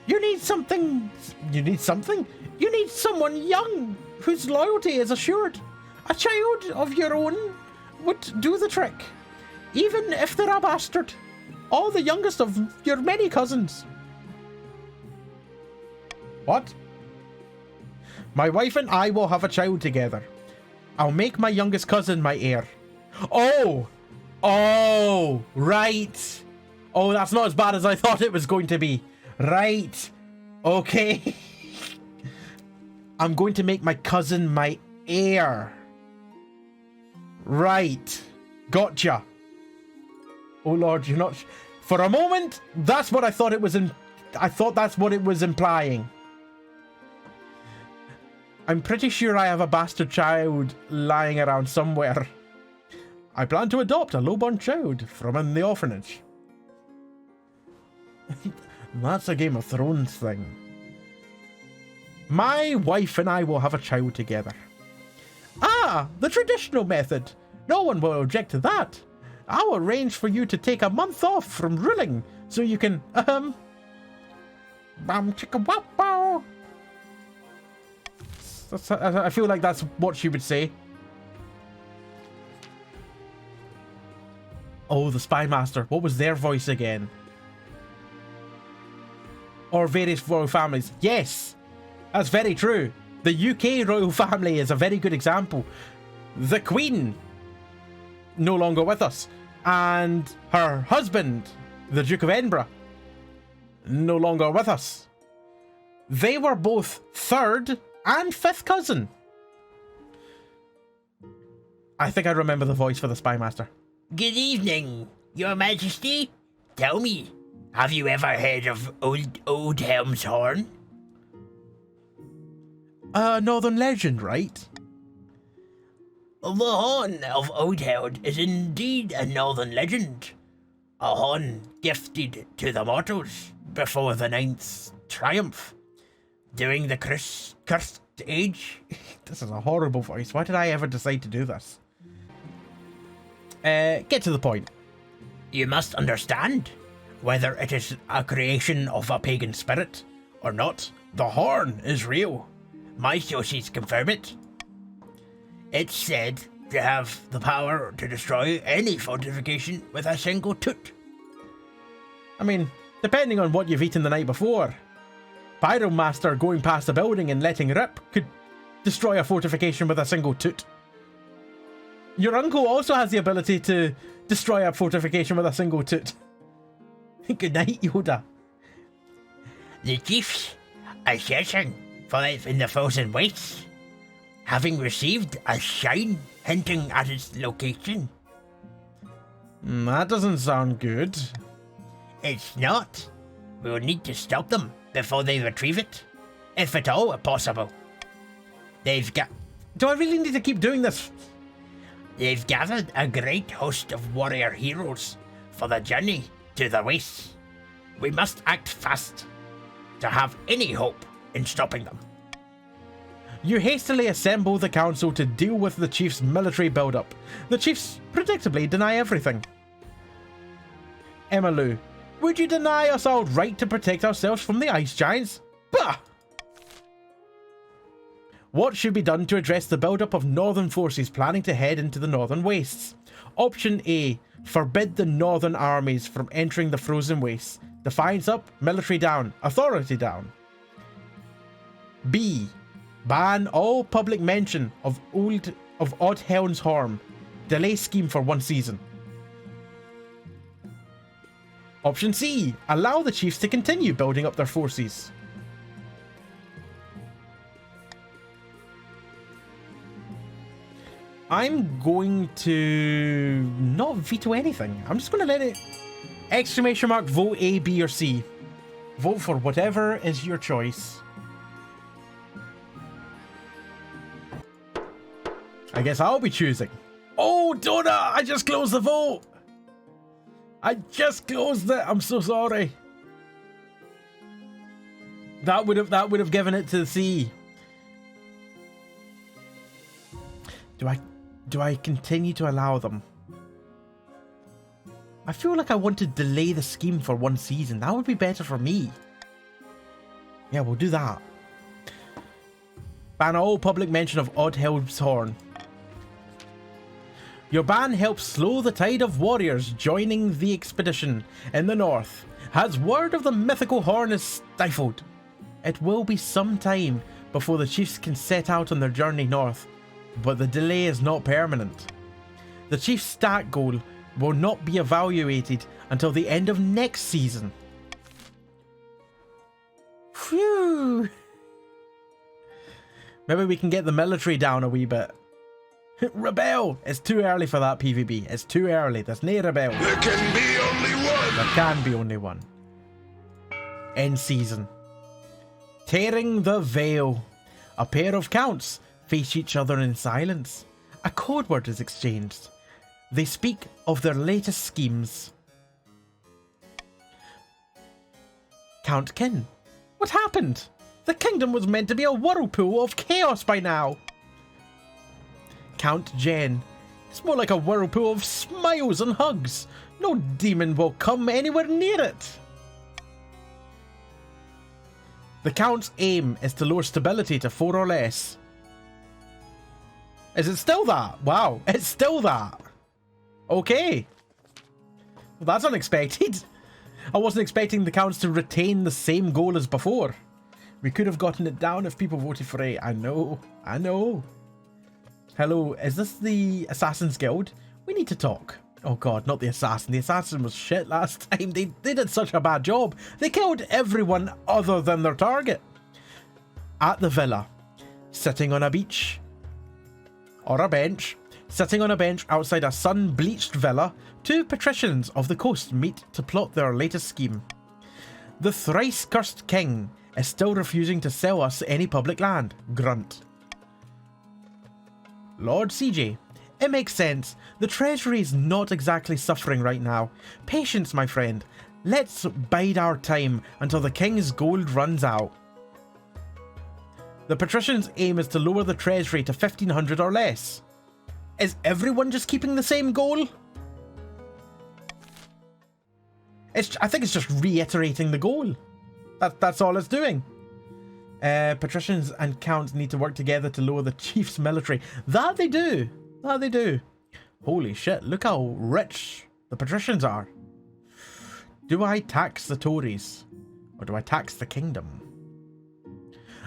You need something. You need something? You need someone young whose loyalty is assured. A child of your own would do the trick, even if they're a bastard. Or the youngest of your many cousins. What? My wife and I will have a child together. I'll make my youngest cousin my heir. Oh! Oh! Right! Oh, that's not as bad as I thought it was going to be. Right. Okay. I'm going to make my cousin my heir. Right. Gotcha. Oh Lord, you're not... For a moment, that's what I thought it was I thought that's what it was implying. I'm pretty sure I have a bastard child lying around somewhere. I plan to adopt a lowborn child from in the orphanage. That's a Game of Thrones thing. My wife and I will have a child together. Ah, the traditional method. No one will object to that. I'll arrange for you to take a month off from ruling so you can, bam chicka wop bow. I feel like that's what she would say. Oh, the Spy Master. What was their voice again? Or various royal families. Yes, that's very true. The UK royal family is a very good example. The Queen, no longer with us. And her husband, the Duke of Edinburgh, no longer with us. They were both third and fifth cousin. I think I remember the voice for the Spy Master. Good evening, Your Majesty. Tell me, have you ever heard of Old Helm's Horn? Northern legend, right? The horn of Oldheld is indeed a northern legend. A horn gifted to the mortals before the Ninth Triumph. During the Cursed Age. This is a horrible voice. Why did I ever decide to do this? Get to the point. You must understand, whether it is a creation of a pagan spirit or not, the horn is real. My sources confirm it. It's said to have the power to destroy any fortification with a single toot. I mean, depending on what you've eaten the night before. Pyromaster going past a building and letting rip could destroy a fortification with a single toot. Your uncle also has the ability to destroy a fortification with a single toot. Good night, Yoda. The chiefs are searching for it in the frozen wastes, having received a sign hinting at its location. That doesn't sound good. It's not. We'll need to stop them before they retrieve it, if at all possible. Do I really need to keep doing this? They've gathered a great host of warrior heroes for the journey to the wastes. We must act fast to have any hope in stopping them. You hastily assemble the council to deal with the chief's military build-up. The chiefs predictably deny everything. Emmylou, would you deny us our right to protect ourselves from the ice giants? Bah! What should be done to address the build-up of northern forces planning to head into the northern wastes? Option A, forbid the northern armies from entering the frozen wastes. Defiance up, military down, authority down. B, ban all public mention of of Oddhelm's Horn. Delay scheme for 1 season. Option C. Allow the chiefs to continue building up their forces. I'm going to not veto anything. I'm just going to let it... Exclamation mark, vote A, B, or C. Vote for whatever is your choice. I guess I'll be choosing. Oh, Donna! I just closed the vote! I just closed it! I'm so sorry. That would have given it to C. Do I continue to allow them? I feel like I want to delay the scheme for 1 season. That would be better for me. Yeah, we'll do that. Ban all public mention of Oddhelm's Horn. Your ban helps slow the tide of warriors joining the expedition in the north, as word of the mythical horn is stifled. It will be some time before the chiefs can set out on their journey north, but the delay is not permanent. The chief's stat goal will not be evaluated until the end of next season. Phew! Maybe we can get the military down a wee bit. Rebel! It's too early for that PvP. It's too early. There's no rebel. There can be only one. There can be only one. End season. Tearing the veil. A pair of counts face each other in silence. A code word is exchanged. They speak of their latest schemes. Count Kin. What happened? The kingdom was meant to be a whirlpool of chaos by now. Count Jen. It's more like a whirlpool of smiles and hugs. No demon will come anywhere near it. The Count's aim is to lower stability to 4 or less. Is it still that? Wow, it's still that. Okay. Well, that's unexpected. I wasn't expecting the Counts to retain the same goal as before. We could have gotten it down if people voted for A. I know. I know. Hello, is this the Assassin's Guild? We need to talk. Oh god, not the Assassin. The Assassin was shit last time. They did such a bad job. They killed everyone other than their target. At the villa, sitting on a beach. Or a bench. Sitting on a bench outside a sun-bleached villa, 2 patricians of the coast meet to plot their latest scheme. The thrice-cursed king is still refusing to sell us any public land. Grunt. Lord CJ. It makes sense. The treasury is not exactly suffering right now. Patience, my friend. Let's bide our time until the king's gold runs out. The patrician's aim is to lower the treasury to 1,500 or less. Is everyone just keeping the same goal? I think it's just reiterating the goal. That's all it's doing. Patricians and counts need to work together to lower the chief's military. That they do. That they do. Holy shit, look how rich the patricians are. Do I tax the Tories? Or do I tax the kingdom?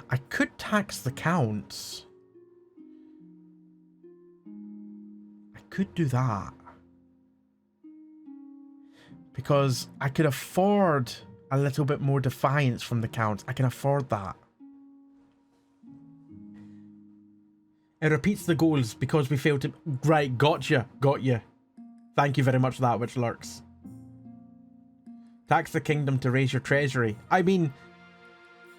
I could tax the counts. I could do that. Because I could afford a little bit more defiance from the counts. I can afford that. It repeats the goals because we failed to... Right, gotcha. Got you. Thank you very much for that, which lurks. Tax the kingdom to raise your treasury. I mean,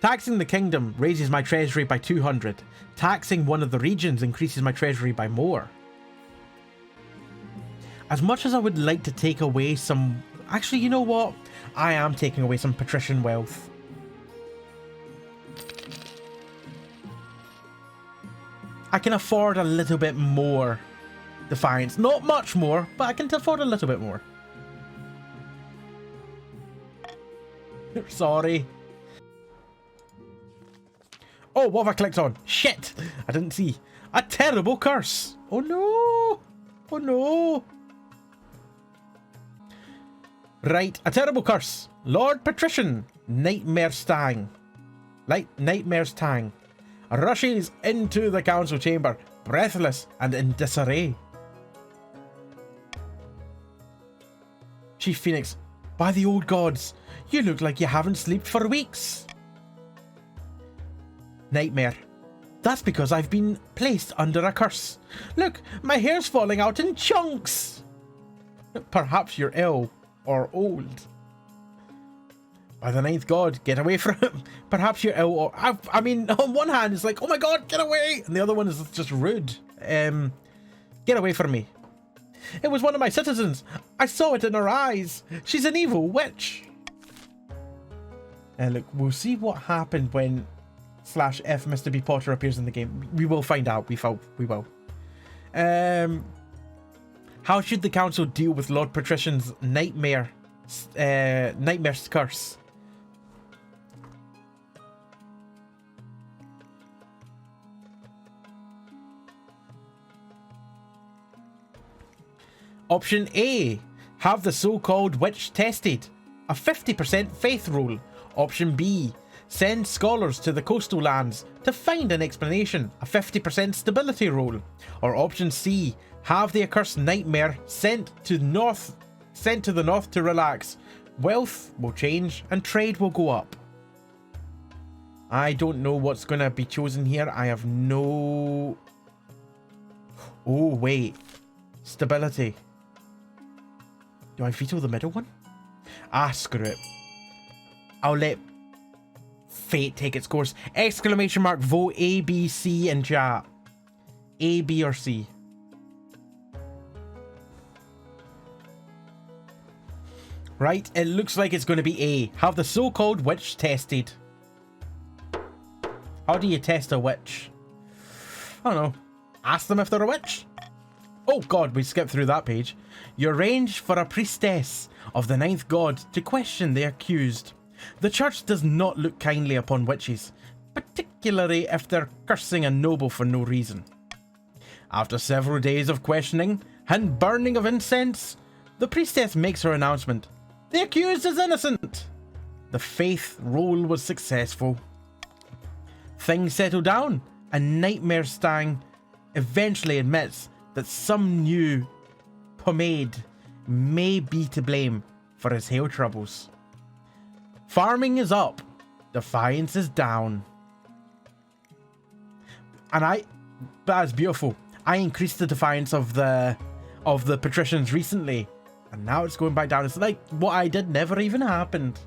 taxing the kingdom raises my treasury by 200. Taxing one of the regions increases my treasury by more. As much as I would like to take away some... Actually, you know what? I am taking away some patrician wealth. I can afford a little bit more defiance. Not much more, but I can afford a little bit more. Sorry. Oh, what have I clicked on? Shit! I didn't see. A terrible curse! Oh no! Oh no! Right, a terrible curse. Lord Patrician, Nightmare's Tang. Nightmare's Tang rushes into the council chamber. breathless and in disarray. Chief Phoenix, by the old gods, you look like you haven't slept for weeks. Nightmare, that's because I've been placed under a curse. Look, my hair's falling out in chunks. Perhaps you're ill or old. By the ninth god, get away from him. Perhaps you're ill or... I mean, on one hand, it's like, oh my god, get away. And the other one is just rude. Get away from me. It was one of my citizens. I saw it in her eyes. She's an evil witch. And look, we'll see what happened when /F Mr. B. Potter appears in the game. We will find out. We will. How should the council deal with Lord Patrician's nightmare's curse? Option A, have the so-called witch tested. A 50% faith roll. Option B, send scholars to the coastal lands to find an explanation. A 50% stability roll. Or option C, have the accursed nightmare sent to the north to relax. Wealth will change and trade will go up. I don't know what's going to be chosen here. I have no... Oh, wait. Stability. Do I veto the middle one? Ah, screw it. I'll let fate take its course. Exclamation mark, vote A, B, C in chat. A, B, or C. Right, it looks like it's going to be A. Have the so-called witch tested. How do you test a witch? I don't know. Ask them if they're a witch. Oh god, we skipped through that page. You arrange for a priestess of the ninth god to question the accused. The church does not look kindly upon witches, particularly if they're cursing a noble for no reason. After several days of questioning and burning of incense, the priestess makes her announcement. The accused is innocent. The faith roll was successful. Things settle down, and Nightmare Stang eventually admits that some new pomade may be to blame for his hail troubles. Farming is up, defiance is down. And that's beautiful. I increased the defiance of the patricians recently, and now it's going back down. It's like what I did never even happened.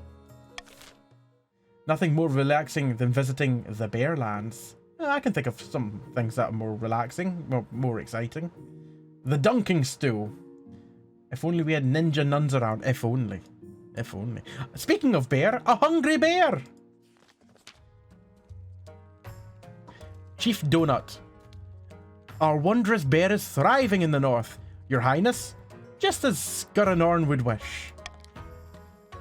Nothing more relaxing than visiting the Bearlands. I can think of some things that are more relaxing, more exciting. The dunking stool. If only we had ninja nuns around. If only. If only. Speaking of bear, a hungry bear! Chief Donut. Our wondrous bear is thriving in the north, Your Highness, just as Scuranorn would wish.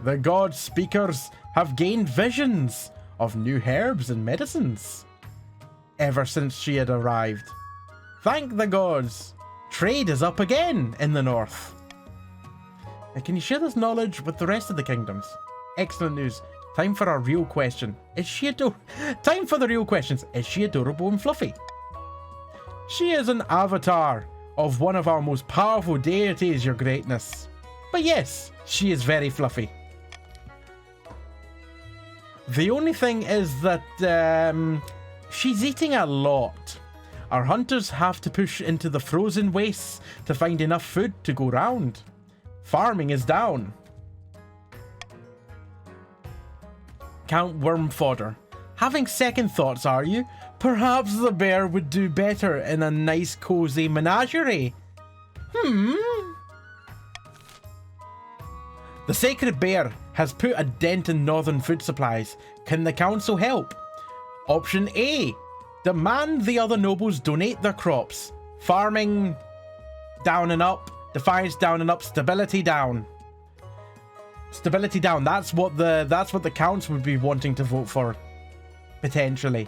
The god speakers have gained visions of new herbs and medicines ever since she had arrived. Thank the gods, trade is up again in the north. Now, can you share this knowledge with the rest of the kingdoms? Excellent news. Time for our real question. Time for the real questions. Is she adorable and fluffy? She is an avatar of one of our most powerful deities, your greatness. But yes, she is very fluffy. The only thing is that she's eating a lot. Our hunters have to push into the frozen wastes to find enough food to go round. Farming is down. Count Worm Fodder. Having second thoughts, are you? Perhaps the bear would do better in a nice cozy menagerie. The sacred bear has put a dent in northern food supplies. Can the council help? Option A. Demand the other nobles donate their crops. Farming down and up. Defiance down and up. Stability down. Stability down. That's what the council would be wanting to vote for. Potentially.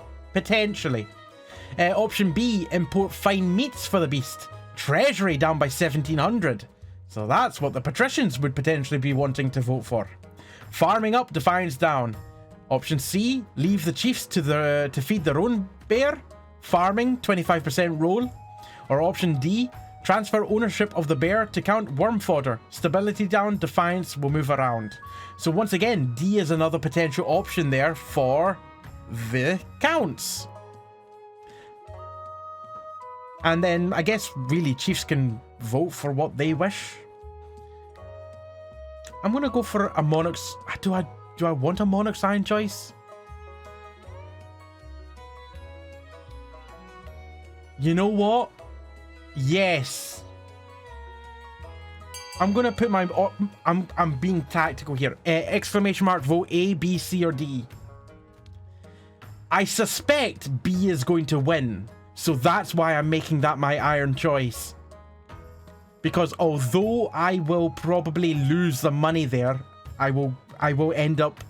Option B. Import fine meats for the beast. Treasury down by 1700. So that's what the patricians would potentially be wanting to vote for. Farming up. Defiance down. Option C. Leave the chiefs to feed their own bear. Farming 25% roll. Or option D, transfer ownership of the bear to Count Worm Fodder. Stability down, defiance will move around. So once again, D is another potential option there for the counts. And then I guess really chiefs can vote for what they wish. I'm gonna go for a Monarch's. Do I want a Monarch's Iron choice? You know what? Yes. I'm gonna put my. I'm being tactical here. Exclamation mark vote A, B, C, or D. I suspect B is going to win, so that's why I'm making that my iron choice. Because although I will probably lose the money there, I will end up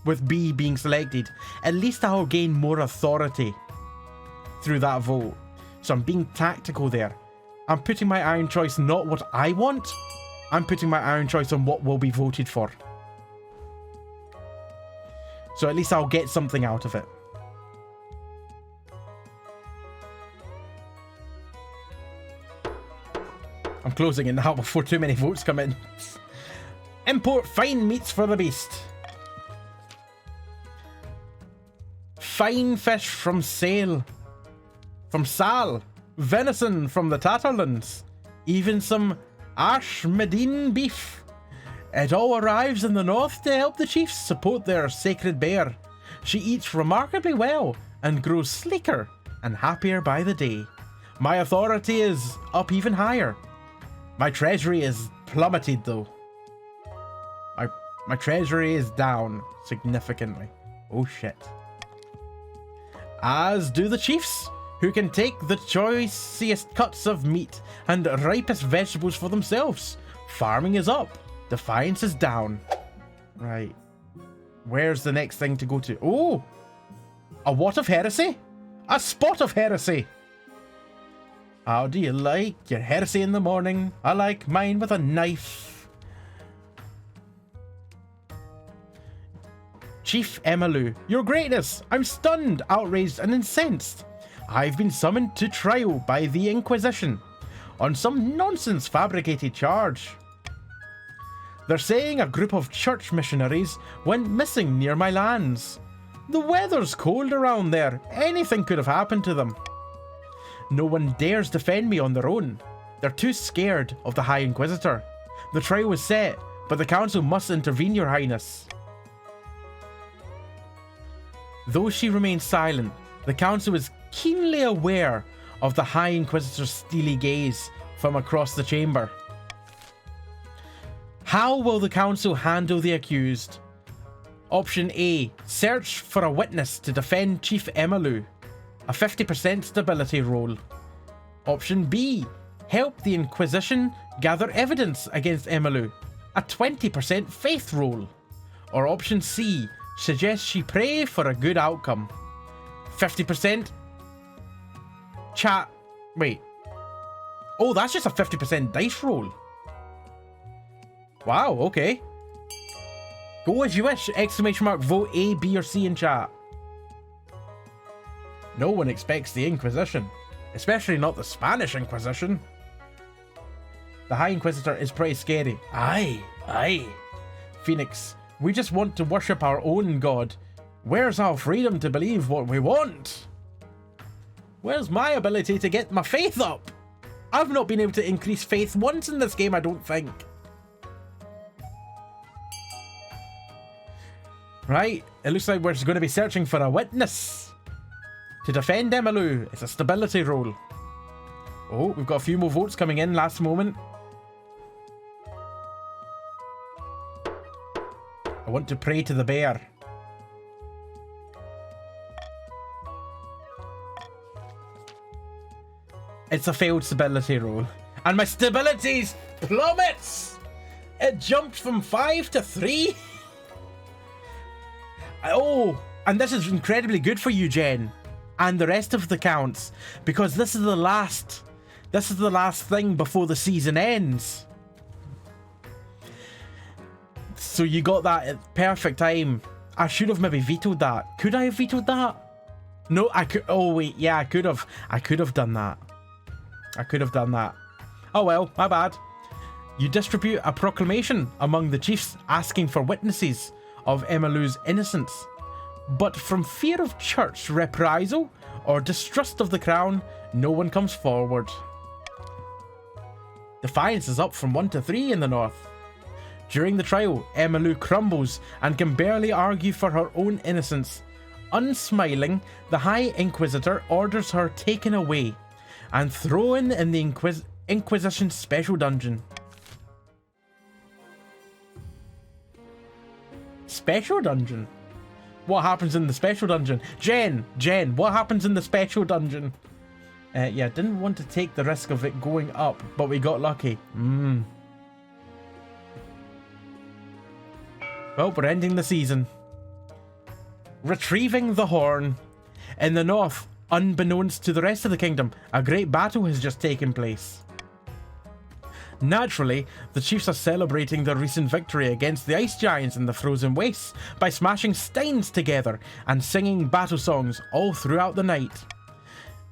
with B being selected. At least I'll gain more authority through that vote. So I'm being tactical there. I'm putting my iron choice not what I want. I'm putting my iron choice on what will be voted for. So at least I'll get something out of it. I'm closing it now before too many votes come in. Import fine meats for the beast. Fine fish from Sale. From Sal. Venison from the Tatterlands. Even some Ashmedine beef. It all arrives in the north to help the chiefs support their sacred bear. She eats remarkably well and grows sleeker and happier by the day. My authority is up even higher. My treasury is plummeted though. My treasury is down significantly. Oh shit. As do the chiefs, who can take the choicest cuts of meat and ripest vegetables for themselves. Farming is up. Defiance is down. Right. Where's the next thing to go to? Oh! A what of heresy? A spot of heresy! How do you like your heresy in the morning? I like mine with a knife. Chief Emmylou, your greatness! I'm stunned, outraged, and incensed. I've been summoned to trial by the Inquisition on some nonsense fabricated charge. They're saying a group of church missionaries went missing near my lands. The weather's cold around there. Anything could have happened to them. No one dares defend me on their own. They're too scared of the High Inquisitor. The trial was set, but the council must intervene, Your Highness. Though she remains silent, the council is keenly aware of the High Inquisitor's steely gaze from across the chamber. How will the council handle the accused? Option A, search for a witness to defend Chief Emmylou. A 50% stability roll. Option B, help the Inquisition gather evidence against Emmylou. A 20% faith roll. Or option C, suggest she pray for a good outcome. 50% chat. Wait. Oh, that's just a 50% dice roll. Wow, okay. Go as you wish. Exclamation mark vote A, B, or C in chat. No one expects the Inquisition. Especially not the Spanish Inquisition. The High Inquisitor is pretty scary. Aye, aye. Phoenix, we just want to worship our own god. Where's our freedom to believe what we want? Where's my ability to get my faith up? I've not been able to increase faith once in this game, I don't think. Right, it looks like we're just going to be searching for a witness to defend Emmylou. It's a stability roll. Oh, we've got a few more votes coming in last moment. I want to pray to the bear. It's a failed stability roll. And my stabilities plummets! It jumped from 5 to 3. Oh, and this is incredibly good for you, Jen, and the rest of the counts, because this is the last thing before the season ends. So you got that at perfect time. I should have maybe vetoed that. Could I have vetoed that? No, I could. Oh wait, yeah, I could have. I could have done that. I could have done that. Oh well, my bad. You distribute a proclamation among the chiefs asking for witnesses of Emalu's innocence. But from fear of church reprisal or distrust of the crown, no one comes forward. Defiance is up from 1 to 3 in the north. During the trial, Emalu crumbles and can barely argue for her own innocence. Unsmiling, the High Inquisitor orders her taken away and thrown in the Inquisition special dungeon. Special dungeon? What happens in the special dungeon? Jen, what happens in the special dungeon? Yeah, didn't want to take the risk of it going up, but we got lucky. Well, we're ending the season. Retrieving the horn. In the north, unbeknownst to the rest of the kingdom, a great battle has just taken place. Naturally, the chiefs are celebrating their recent victory against the ice giants in the frozen wastes by smashing steins together and singing battle songs all throughout the night.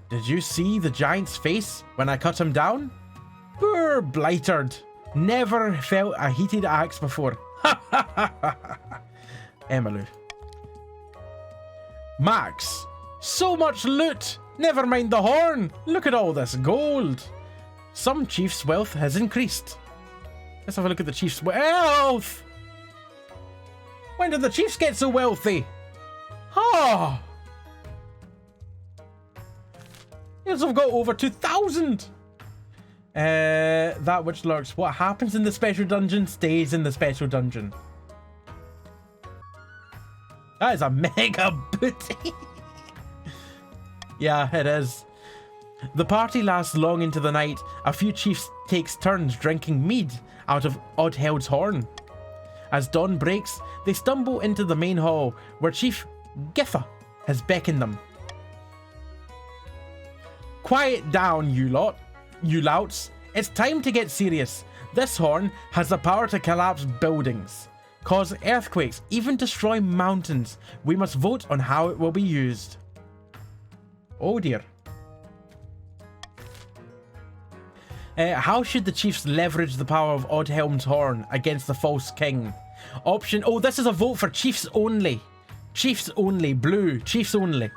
Did you see the giant's face when I cut him down? Poor Blightard. Never felt a heated axe before. Ha ha ha ha. Emalu. Max. So much loot. Never mind the horn. Look at all this gold. Some chief's wealth has increased. Let's have a look at the chief's wealth. When did the chiefs get so wealthy? Ah. Yes, I've got over 2,000. That which lurks. What happens in the special dungeon stays in the special dungeon. That is a mega booty. Yeah, it is. The party lasts long into the night. A few chiefs takes turns drinking mead out of Oddheld's horn. As dawn breaks, they stumble into the main hall where Chief Githa has beckoned them. Quiet down, you louts. It's time to get serious. This horn has the power to collapse buildings, cause earthquakes, even destroy mountains. We must vote on how it will be used. Oh dear. How should the chiefs leverage the power of Oddhelm's horn against the false king? Option... Oh, this is a vote for chiefs only. Chiefs only. Blue. Chiefs only.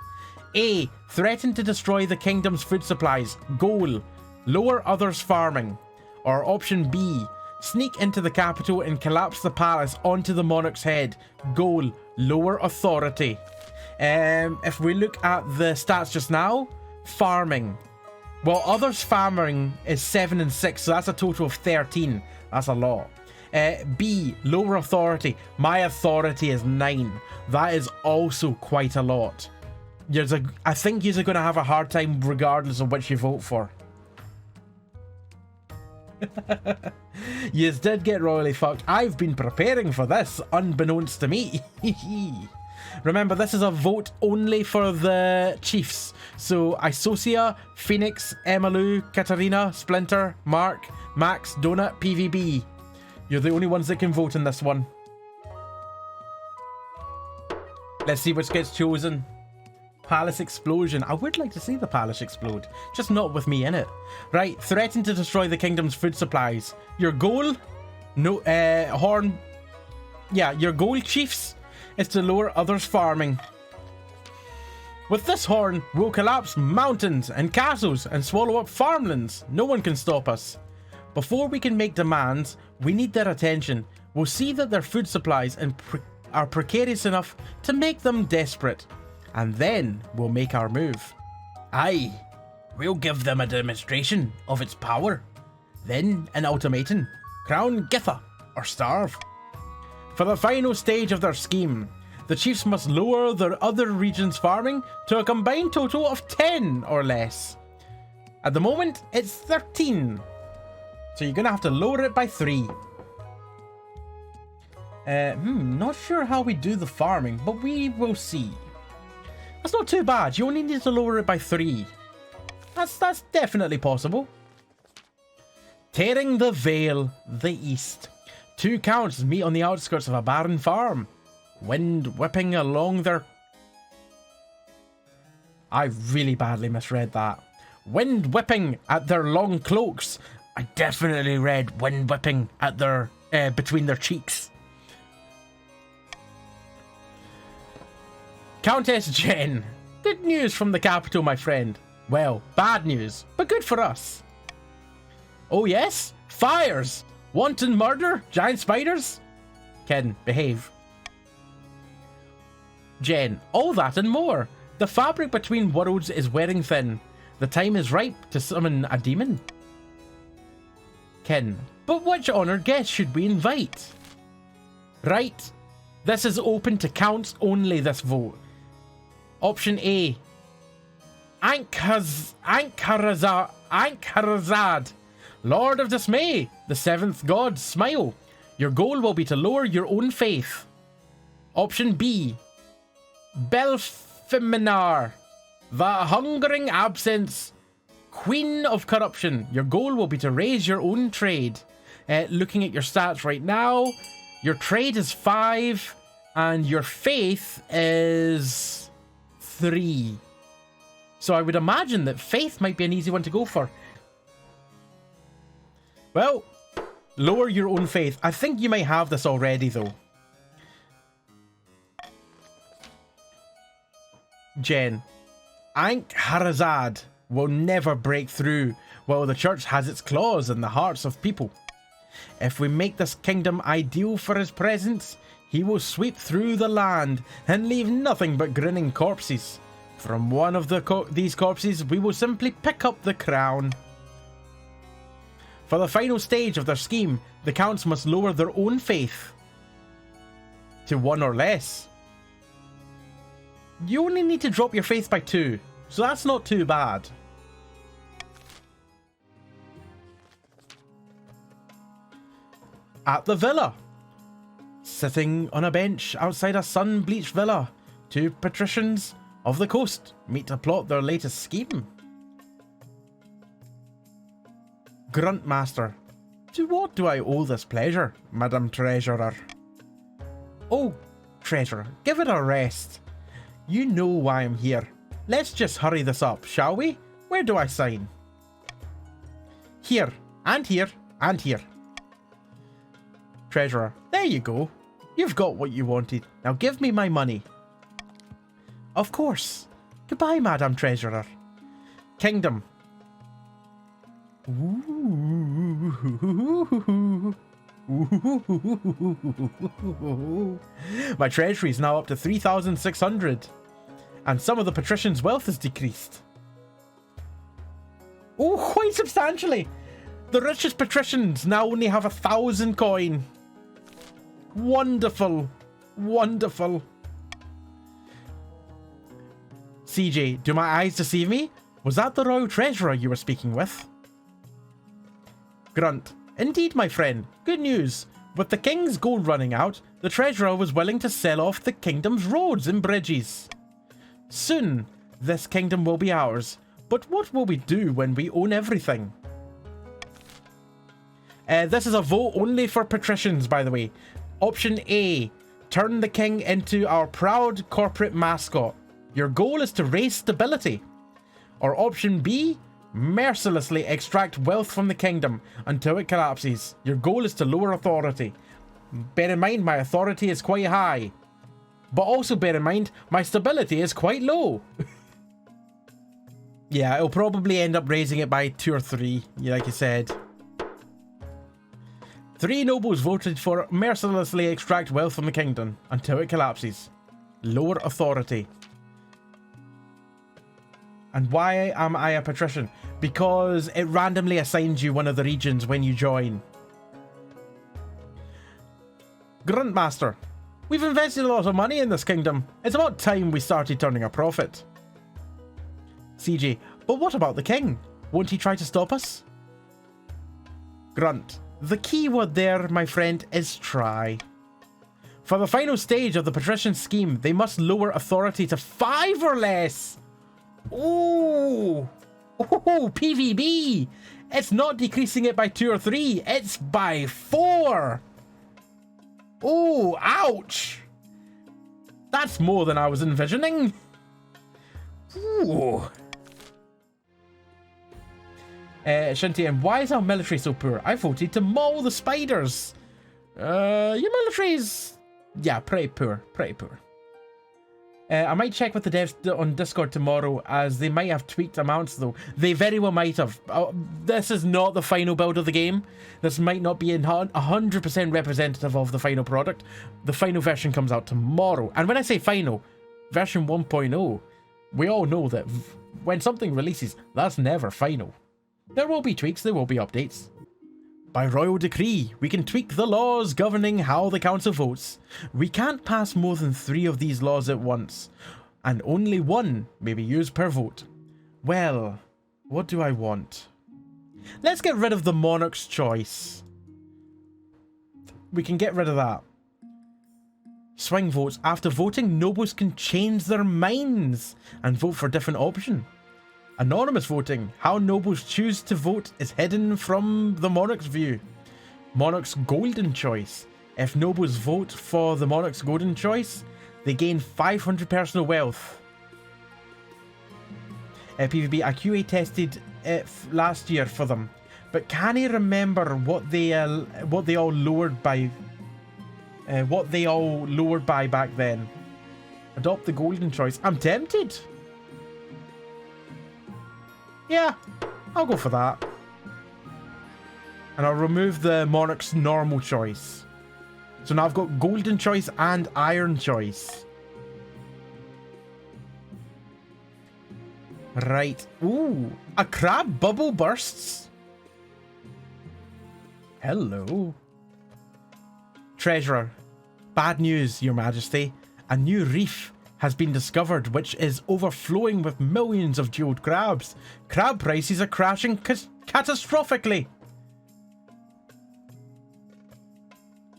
A. Threaten to destroy the kingdom's food supplies. Goal. Lower others' farming. Or option B. Sneak into the capital and collapse the palace onto the monarch's head. Goal. Lower authority. If we look at the stats just now, farming. Well, others farming is 7 and 6, so that's a total of 13. That's a lot. B, lower authority. My authority is 9. That is also quite a lot. I think you're going to have a hard time regardless of which you vote for. Yous did get royally fucked. I've been preparing for this, unbeknownst to me. Remember, this is a vote only for the chiefs. So, Isocia, Phoenix, Emalu, Katarina, Splinter, Mark, Max, Donut, PVB. You're the only ones that can vote in this one. Let's see which gets chosen. Palace explosion. I would like to see the palace explode. Just not with me in it. Right, threaten to destroy the kingdom's food supplies. Your goal? No, horn. Yeah, your goal, chiefs, is to lower others' farming. With this horn, we'll collapse mountains and castles and swallow up farmlands. No one can stop us. Before we can make demands, we need their attention. We'll see that their food supplies are precarious enough to make them desperate. And then we'll make our move. Aye, we'll give them a demonstration of its power. Then an ultimatum. Crown Githa or starve. For the final stage of their scheme, the chiefs must lower their other regions' farming to a combined total of 10 or less. At the moment, it's 13. So you're going to have to lower it by 3. Not sure how we do the farming, but we will see. That's not too bad. You only need to lower it by 3. That's definitely possible. Tearing the Veil, the East. 2 counts meet on the outskirts of a barren farm. Wind whipping along their... I really badly misread that. wind whipping at their long cloaks. I definitely read wind whipping at their between their cheeks. Countess Jen, good news from the capital, my friend. Well, bad news, but good for us. Oh yes? Fires! Wanton murder? Giant spiders? Ken, behave. Jen, all that and more. The fabric between worlds is wearing thin. The time is ripe to summon a demon. Ken, but which honoured guest should we invite? Right. This is open to counts only, this vote. Option A. Ankharazad, Lord of Dismay, the seventh god, smile. Your goal will be to lower your own faith. Option B. Belfeminar, the hungering absence, Queen of Corruption. Your goal will be to raise your own trade. Looking at your stats right now, your trade is 5 and your faith is 3. So I would imagine that faith might be an easy one to go for. Well, lower your own faith. I think you might have this already though. Jen, Ankharazad will never break through while the church has its claws in the hearts of people. If we make this kingdom ideal for his presence, he will sweep through the land and leave nothing but grinning corpses. From one of these corpses, we will simply pick up the crown. For the final stage of their scheme, the counts must lower their own faith to 1 or less. You only need to drop your faith by 2, so that's not too bad. At the villa. Sitting on a bench outside a sun-bleached villa, 2 patricians of the coast meet to plot their latest scheme. Gruntmaster. To what do I owe this pleasure, Madam Treasurer? Oh, Treasurer, give it a rest. You know why I'm here. Let's just hurry this up, shall we? Where do I sign? Here, and here, and here. Treasurer, there you go. You've got what you wanted. Now give me my money. Of course. Goodbye, Madam Treasurer. Kingdom. My treasury is now up to 3,600. And some of the patricians' wealth is decreased. Oh, quite substantially. The richest patricians now only have 1,000 coin. Wonderful. Wonderful. CJ, do my eyes deceive me? Was that the royal treasurer you were speaking with? Grunt. Indeed, my friend. Good news. With the king's gold running out, the treasurer was willing to sell off the kingdom's roads and bridges. Soon, this kingdom will be ours. But what will we do when we own everything? This is a vote only for patricians, by the way. Option A. Turn the king into our proud corporate mascot. Your goal is to raise stability. Or option B. Mercilessly extract wealth from the kingdom until it collapses. Your goal is to lower authority. Bear in mind, my authority is quite high. But also bear in mind, my stability is quite low. Yeah, it'll probably end up raising it by 2 or 3, like you said. 3 nobles voted for mercilessly extract wealth from the kingdom until it collapses. Lower authority. And why am I a patrician? Because it randomly assigns you one of the regions when you join. Gruntmaster. We've invested a lot of money in this kingdom. It's about time we started turning a profit. CJ. But what about the king? Won't he try to stop us? Grunt. The key word there, my friend, is try. For the final stage of the patrician scheme, they must lower authority to 5 or less. Ooh. Ooh, PVB. It's not decreasing it by 2 or 3. It's by 4. Ooh, ouch. That's more than I was envisioning. Ooh. Shinty, why is our military so poor? I voted to maul the spiders. Your military's... yeah, pretty poor. Pretty poor. I might check with the devs on Discord tomorrow, as they might have tweaked amounts, though. They very well might have. This is not the final build of the game. This might not be 100% representative of the final product. The final version comes out tomorrow. And when I say final, version 1.0, we all know that when something releases, that's never final. There will be tweaks, there will be updates. By royal decree, we can tweak the laws governing how the council votes. We can't pass more than 3 of these laws at once, and only 1 may be used per vote. Well, what do I want? Let's get rid of the monarch's choice. We can get rid of that. Swing votes. After voting, nobles can change their minds and vote for a different option. Anonymous voting. How nobles choose to vote is hidden from the monarch's view. Monarch's golden choice. If nobles vote for the monarch's golden choice, they gain 500 personal wealth. PvP, I QA tested it last year for them, but can I remember what they all lowered by? What they all lowered by back then? Adopt the golden choice. I'm tempted. Yeah, I'll go for that. And I'll remove the monarch's normal choice. So now I've got golden choice and iron choice. Right. Ooh, a crab bubble bursts. Hello. Treasurer. Bad news, Your Majesty. A new reef has been discovered which is overflowing with millions of jeweled crabs. Crab prices are crashing catastrophically.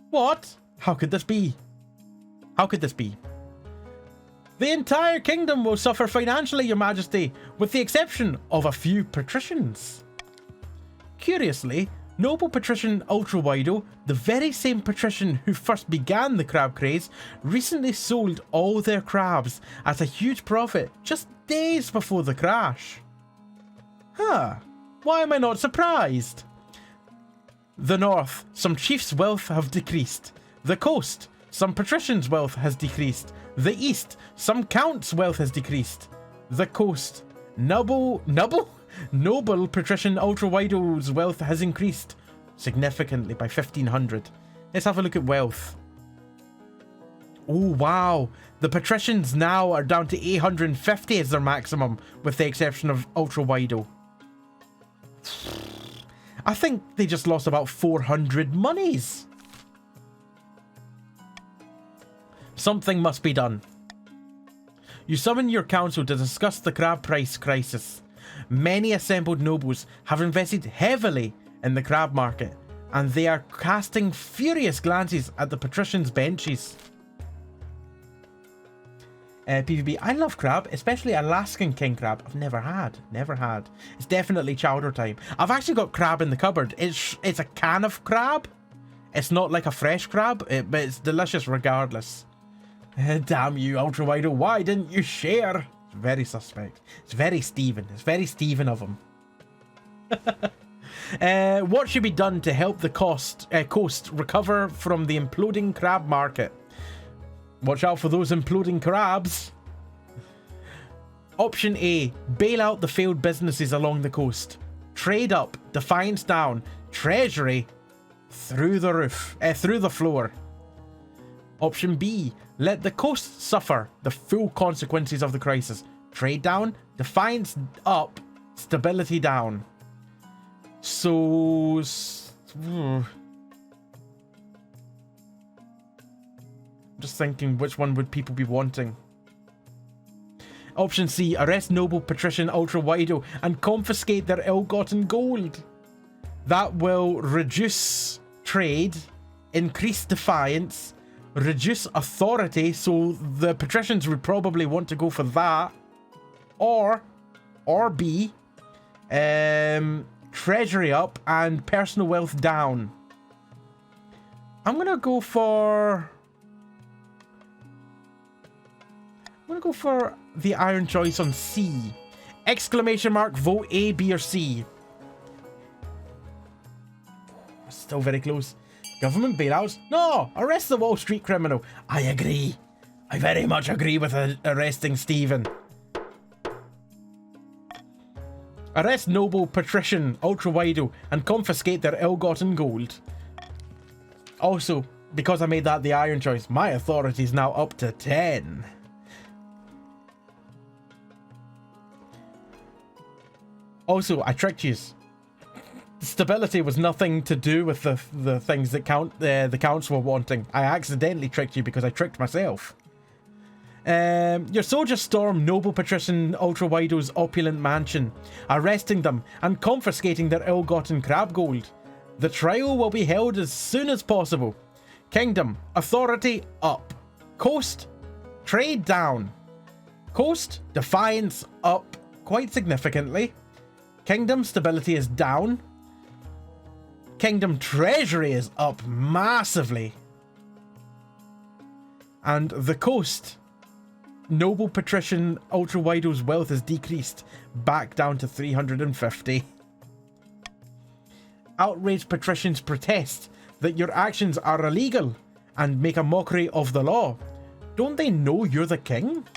What? How could this be? How could this be? The entire kingdom will suffer financially, Your Majesty, with the exception of a few patricians. Curiously, noble patrician Ultrawido, the very same patrician who first began the crab craze, recently sold all their crabs at a huge profit just days before the crash. Huh, why am I not surprised? The north, some chiefs' wealth have decreased. The coast, some patricians' wealth has decreased. The east, some counts' wealth has decreased. The coast, noble patrician Ultrawido's wealth has increased significantly by 1,500. Let's have a look at wealth. Oh wow, the patricians now are down to 850 as their maximum, with the exception of Ultrawido. I think they just lost about 400 monies. Something must be done. You summon your council to discuss the crab price crisis. Many assembled nobles have invested heavily in the crab market, and they are casting furious glances at the patricians' benches. PvP, I love crab, especially Alaskan king crab. I've never had. It's definitely chowder time. I've actually got crab in the cupboard. It's a can of crab. It's not like a fresh crab, but it's delicious regardless. Damn you, Ultrawido, why didn't you share? It's very suspect. It's very Steven. It's very Steven of him. What should be done to help the coast recover from the imploding crab market? Watch out for those imploding crabs. Option A, bail out the failed businesses along the coast. Trade up, defiance down, treasury through the roof, through the floor. Option B, let the coast suffer the full consequences of the crisis. Trade down, defiance up, stability down. So... just thinking, which one would people be wanting? Option C, arrest noble patrician Ultrawido and confiscate their ill-gotten gold. That will reduce trade, increase defiance, reduce authority, so the patricians would probably want to go for that. Or B, treasury up and personal wealth down. I'm gonna go for the iron choice on C. Exclamation mark, vote A, B, or C. Still very close. Government bailouts? No! Arrest the Wall Street criminal. I agree. I very much agree with arresting Stephen. Arrest noble, patrician, ultra-wido, and confiscate their ill-gotten gold. Also, because I made that the iron choice, my authority is now up to 10. Also, I tricked you. Stability was nothing to do with the things that the counts were wanting. I accidentally tricked you because I tricked myself. Your soldiers storm noble patrician ultra-wido's opulent mansion, arresting them and confiscating their ill-gotten crab gold. The trial will be held as soon as possible. Kingdom, authority up. Coast, trade down. Coast, defiance up quite significantly. Kingdom, stability is down. Kingdom, treasury is up massively. And the coast, noble patrician ultra-wido's wealth is decreased back down to 350. Outraged patricians protest that your actions are illegal and make a mockery of the law. Don't they know you're the king?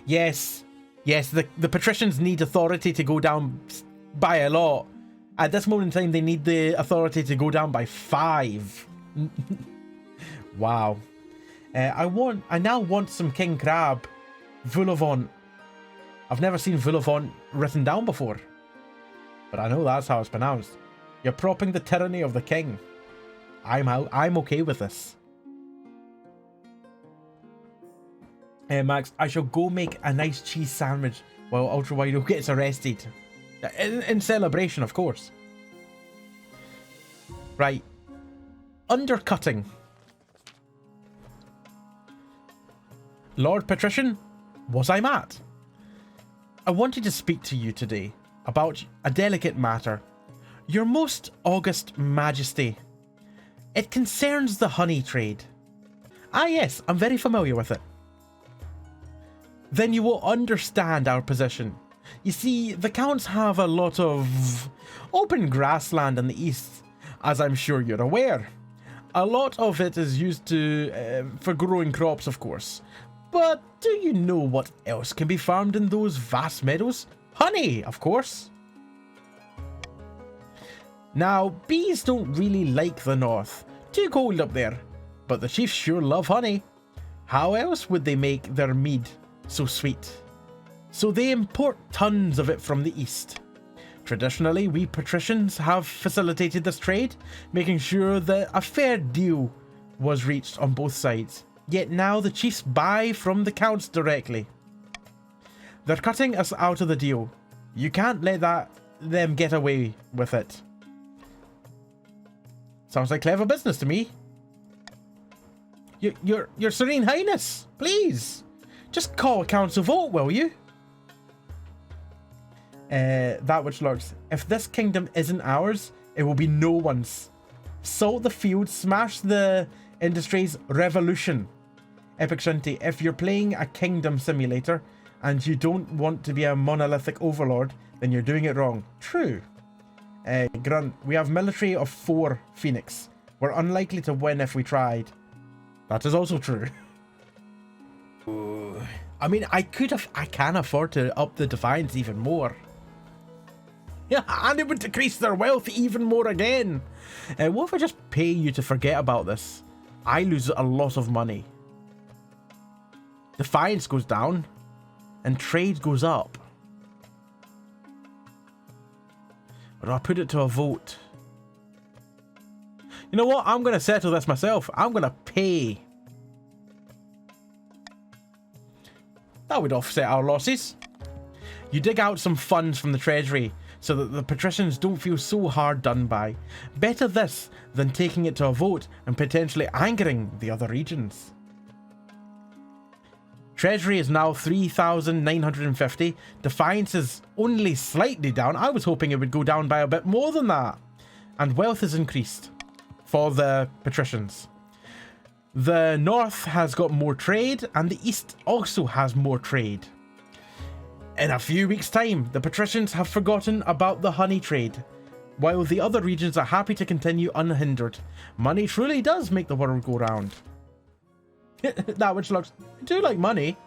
Yes, the patricians need authority to go down by a lot. At this moment in time, they need the authority to go down by 5. Wow. I now want some King Crab. Vulavant. I've never seen Vulavant written down before, but I know that's how it's pronounced. You're propping the tyranny of the king. I'm okay with this. Max, I shall go make a nice cheese sandwich while Ultra Wido gets arrested. In celebration, of course. Right. Undercutting. Lord Patrician, was I mad? I wanted to speak to you today about a delicate matter. Your most august majesty. It concerns the honey trade. Ah yes, I'm very familiar with it. Then you will understand our position. You see, the counts have a lot of open grassland in the east, as I'm sure you're aware. A lot of it is used for growing crops, of course. But do you know what else can be farmed in those vast meadows? Honey, of course. Now, bees don't really like the north. Too cold up there. But the chiefs sure love honey. How else would they make their mead so sweet? So they import tons of it from the east. Traditionally, we patricians have facilitated this trade, making sure that a fair deal was reached on both sides. Yet now the chiefs buy from the counts directly. They're cutting us out of the deal. You can't let them get away with it. Sounds like clever business to me. Your Serene Highness, please. Just call a council vote, will you? That which lurks. If this kingdom isn't ours, it will be no one's. Salt the field, smash the industries, revolution. Epic Shinty, if you're playing a kingdom simulator and you don't want to be a monolithic overlord, then you're doing it wrong. True. Grunt, we have military of 4 Phoenix. We're unlikely to win if we tried. That is also true. I mean, I can afford to up the defiance even more. Yeah, and it would decrease their wealth even more again. What if I just pay you to forget about this? I lose a lot of money. Defiance goes down, and trade goes up. Or do I put it to a vote? You know what? I'm going to settle this myself. I'm going to pay. That would offset our losses. You dig out some funds from the treasury so that the patricians don't feel so hard done by. Better this than taking it to a vote and potentially angering the other regions. Treasury is now 3,950. Defiance is only slightly down. I was hoping it would go down by a bit more than that. And wealth is increased for the patricians. The north has got more trade, and the east also has more trade. In a few weeks' time, the patricians have forgotten about the honey trade. while the other regions are happy to continue unhindered. Money truly does make the world go round. That which looks... I do like money.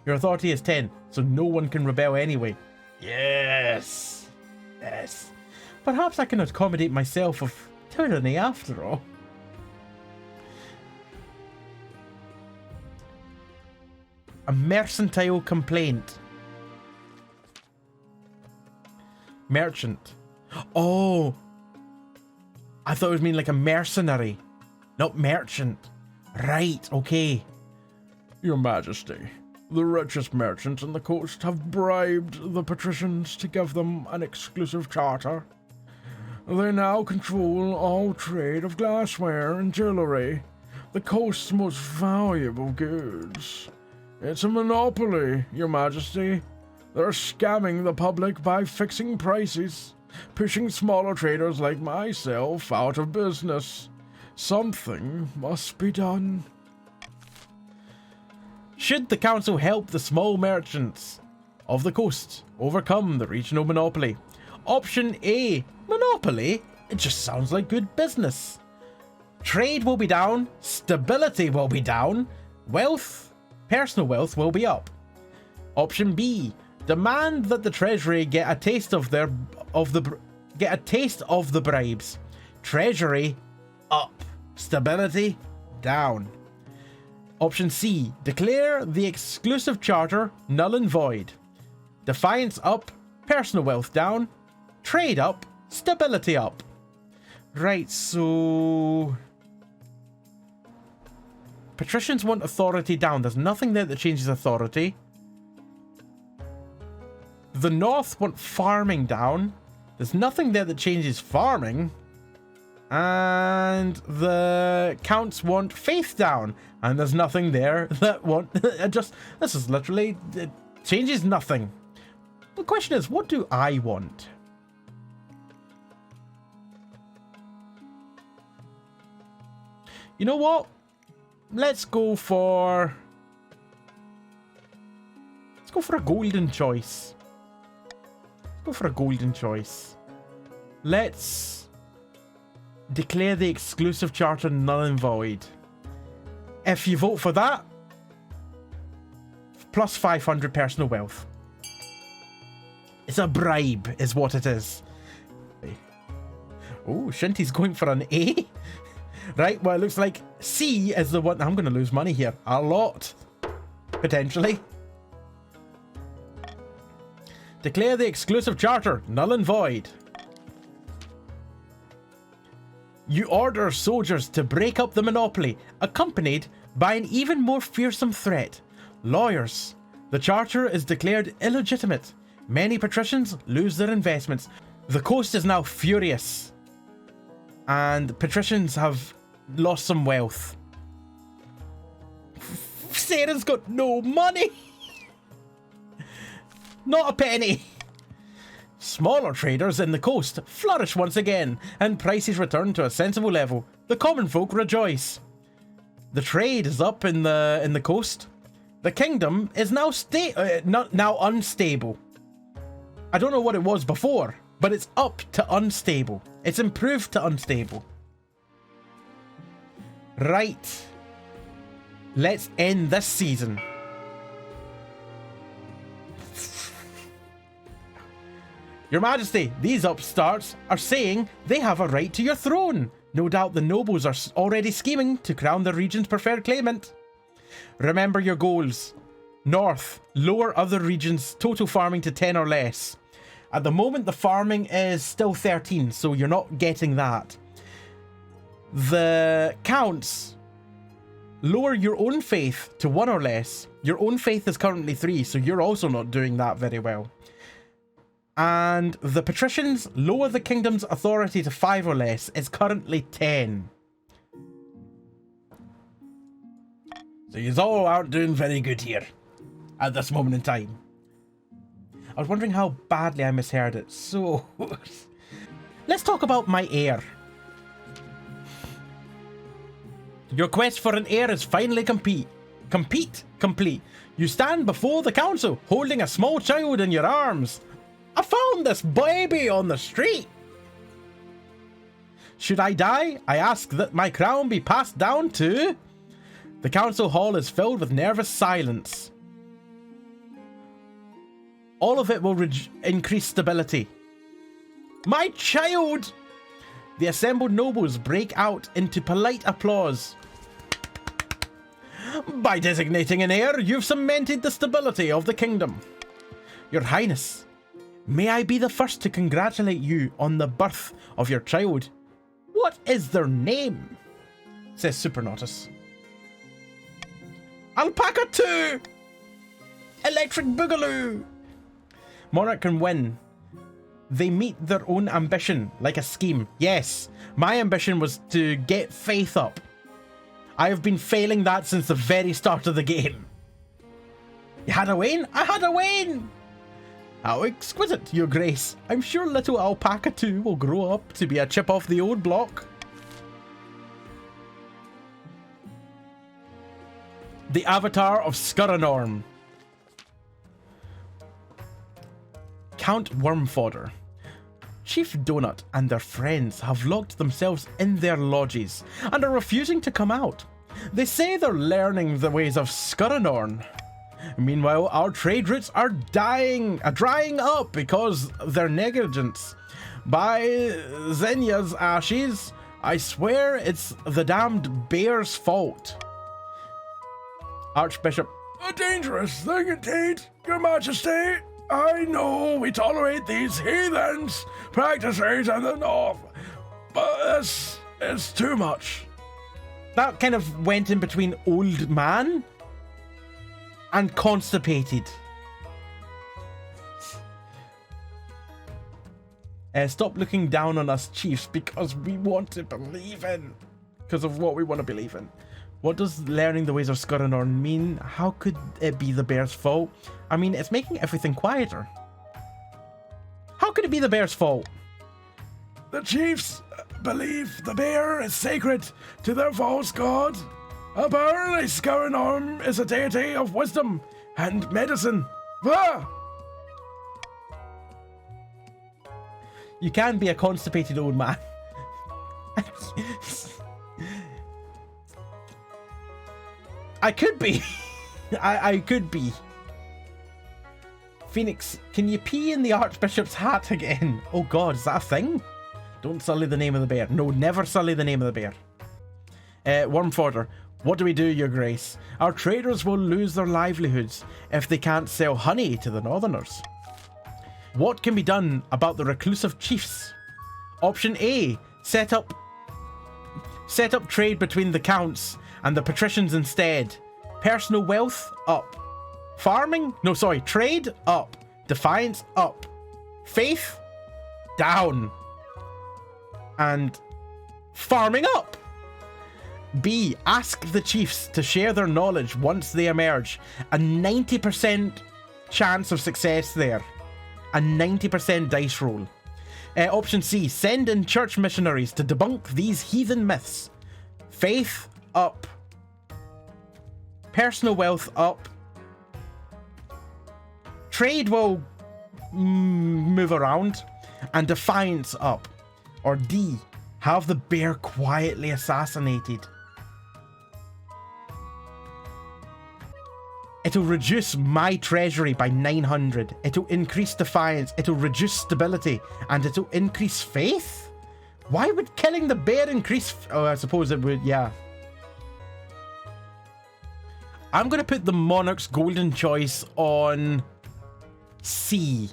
Your authority is 10, so no one can rebel anyway. Yes. Yes. Perhaps I can accommodate myself of tyranny after all. A mercantile complaint. Merchant. Oh. I thought it was mean like a mercenary. Not merchant. Right, okay. Your Majesty, the richest merchants on the coast have bribed the patricians to give them an exclusive charter. They now control all trade of glassware and jewellery, the coast's most valuable goods. It's a monopoly, Your Majesty. They're scamming the public by fixing prices, pushing smaller traders like myself out of business. Something must be done. Should the council help the small merchants of the coast overcome the regional monopoly? Option A, monopoly? It just sounds like good business. Trade will be down, stability will be down, wealth, personal wealth will be up. Option B, demand that the treasury get a taste of the bribes. Treasury up, stability down. Option C, declare the exclusive charter null and void. Defiance up, personal wealth down, trade up, stability up. Right, so... patricians want authority down. There's nothing there that changes authority. The North want farming down. There's nothing there that changes farming. And the counts want faith down. And there's nothing there that want... this is literally... it changes nothing. The question is, what do I want? You know what? Let's go for a golden choice. Go for a golden choice. Let's declare the exclusive charter null and void. If you vote for that, plus 500 personal wealth. It's a bribe, is what it is. Oh, Shinty's going for an A. Right, well, it looks like C is the one. I'm going to lose money here. A lot. Potentially. Declare the exclusive charter null and void. You order soldiers to break up the monopoly, accompanied by an even more fearsome threat. Lawyers. The charter is declared illegitimate. Many patricians lose their investments. The coast is now furious. And patricians have lost some wealth. Sarah's got no money. Not a penny. Smaller traders in the coast flourish once again, and prices return to a sensible level. The common folk rejoice. The trade is up in the coast. The kingdom is now now unstable. I don't know what it was before, but it's up to unstable. It's improved to unstable. Right. Let's end this season. Your Majesty, these upstarts are saying they have a right to your throne. No doubt the nobles are already scheming to crown the region's preferred claimant. Remember your goals. North, lower other regions' total farming to 10 or less. At the moment, the farming is still 13, so you're not getting that. The counts, lower your own faith to 1 or less. Your own faith is currently 3, so you're also not doing that very well. And the patricians, lower the kingdom's authority to 5 or less. It's currently 10. So you all aren't doing very good here at this moment in time. I was wondering how badly I misheard it. So, let's talk about my heir. Your quest for an heir is finally complete. You stand before the council, holding a small child in your arms. I found this baby on the street. Should I die, I ask that my crown be passed down to... The council hall is filled with nervous silence. All of it will increase stability. My child! The assembled nobles break out into polite applause. By designating an heir, you've cemented the stability of the kingdom. Your Highness, may I be the first to congratulate you on the birth of your child. What is their name? Says Supernatus. Alpaca 2! Electric Boogaloo! Monarch can win. They meet their own ambition, like a scheme. Yes, my ambition was to get faith up. I have been failing that since the very start of the game. You had a win? I had a win! How exquisite, Your Grace. I'm sure little Alpaca 2 will grow up to be a chip off the old block. The Avatar of Scuranorm. Count Wormfodder. Chief Donut and their friends have locked themselves in their lodges and are refusing to come out. They say they're learning the ways of Scuranorn. Meanwhile, our trade routes are drying up because of their negligence. By Xenia's ashes, I swear it's the damned bear's fault. Archbishop. A dangerous thing indeed, Your Majesty. I know we tolerate these heathens practices in the north, but this is too much. That kind of went in between old man and constipated. Stop looking down on us chiefs because we want to believe in. Because of what we want to believe in. What does learning the ways of Scuranorn mean? How could it be the bear's fault? I mean, it's making everything quieter. How could it be the bear's fault? The chiefs believe the bear is sacred to their false god. Apparently, Scuranorm is a deity of wisdom and medicine. Ah! You can be a constipated old man. I could be. I could be. Phoenix, can you pee in the Archbishop's hat again? Oh god, is that a thing? Don't sully the name of the bear. No, never sully the name of the bear. Wormfodder, what do we do, Your Grace? Our traders will lose their livelihoods if they can't sell honey to the Northerners. What can be done about the reclusive chiefs? Option A, set up trade between the counts and the patricians instead. Personal wealth, up. Farming? No, sorry. Trade, up. Defiance, up. Faith, down. And farming, up. B, ask the chiefs to share their knowledge once they emerge. A 90% chance of success there. A 90% dice roll. Option C, send in church missionaries to debunk these heathen myths. Faith, up. Personal wealth, up. Trade will move around. And defiance, up. Or D, have the bear quietly assassinated. It'll reduce my treasury by 900. It'll increase defiance. It'll reduce stability. And it'll increase faith? Why would killing the bear increase... Oh, I suppose it would, yeah. I'm going to put the Monarch's golden choice on C.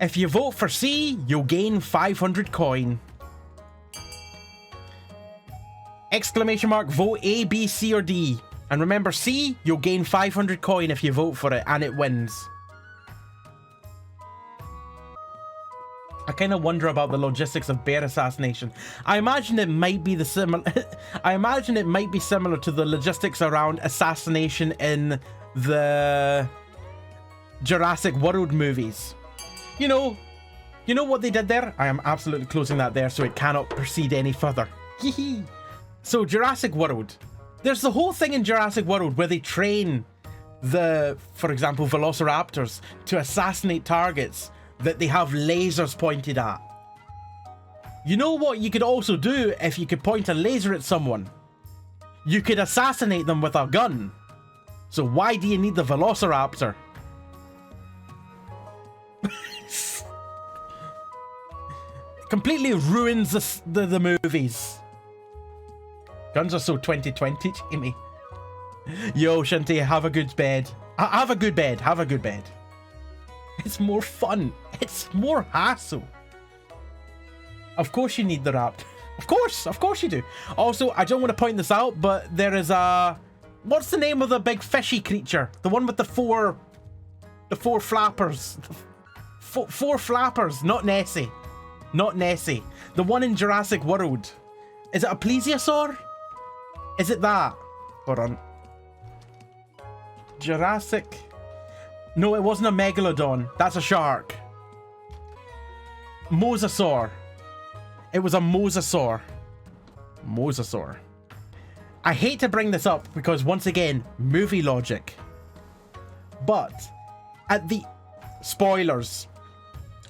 If you vote for C, you'll gain 500 coin. Exclamation mark, vote A, B, C, or D. And remember, C, you'll gain 500 coin if you vote for it, and it wins. I kind of wonder about the logistics of bear assassination. I imagine it might be similar to the logistics around assassination in the Jurassic World movies. You know what they did there? I am absolutely closing that there so it cannot proceed any further. So Jurassic World. There's the whole thing in Jurassic World where they train for example, velociraptors to assassinate targets that they have lasers pointed at. You know what you could also do if you could point a laser at someone? You could assassinate them with a gun. So why do you need the Velociraptor? Completely ruins the movies. Guns are so 2020, Jamie. Yo, Shantae, have a good bed. Have a good bed. Have a good bed. It's more fun. It's more hassle. Of course you need the raptor. Of course you do. Also, I don't want to point this out, but there is a... What's the name of the big fishy creature? The one with the four flappers. Four flappers, not Nessie. Not Nessie. The one in Jurassic World. Is it a plesiosaur? Is it that? Hold on. Jurassic... No, it wasn't a megalodon. That's a shark. Mosasaur. It was a mosasaur. Mosasaur. I hate to bring this up because, once again, movie logic. But at the... Spoilers.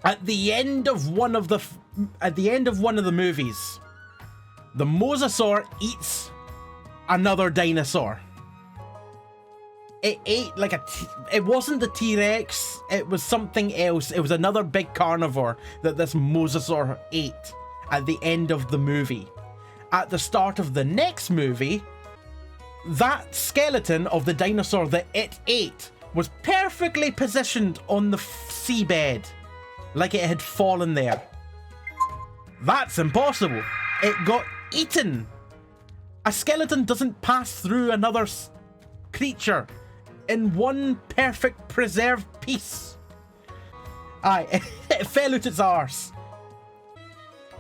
At the end of one of the movies, the mosasaur eats another dinosaur. It ate like it wasn't the T-Rex, it was something else. It was another big carnivore that this mosasaur ate at the end of the movie. At the start of the next movie, that skeleton of the dinosaur that it ate was perfectly positioned on the seabed, like it had fallen there. That's impossible. It got eaten. A skeleton doesn't pass through another creature in one perfect preserved piece. Aye, it fell out its arse.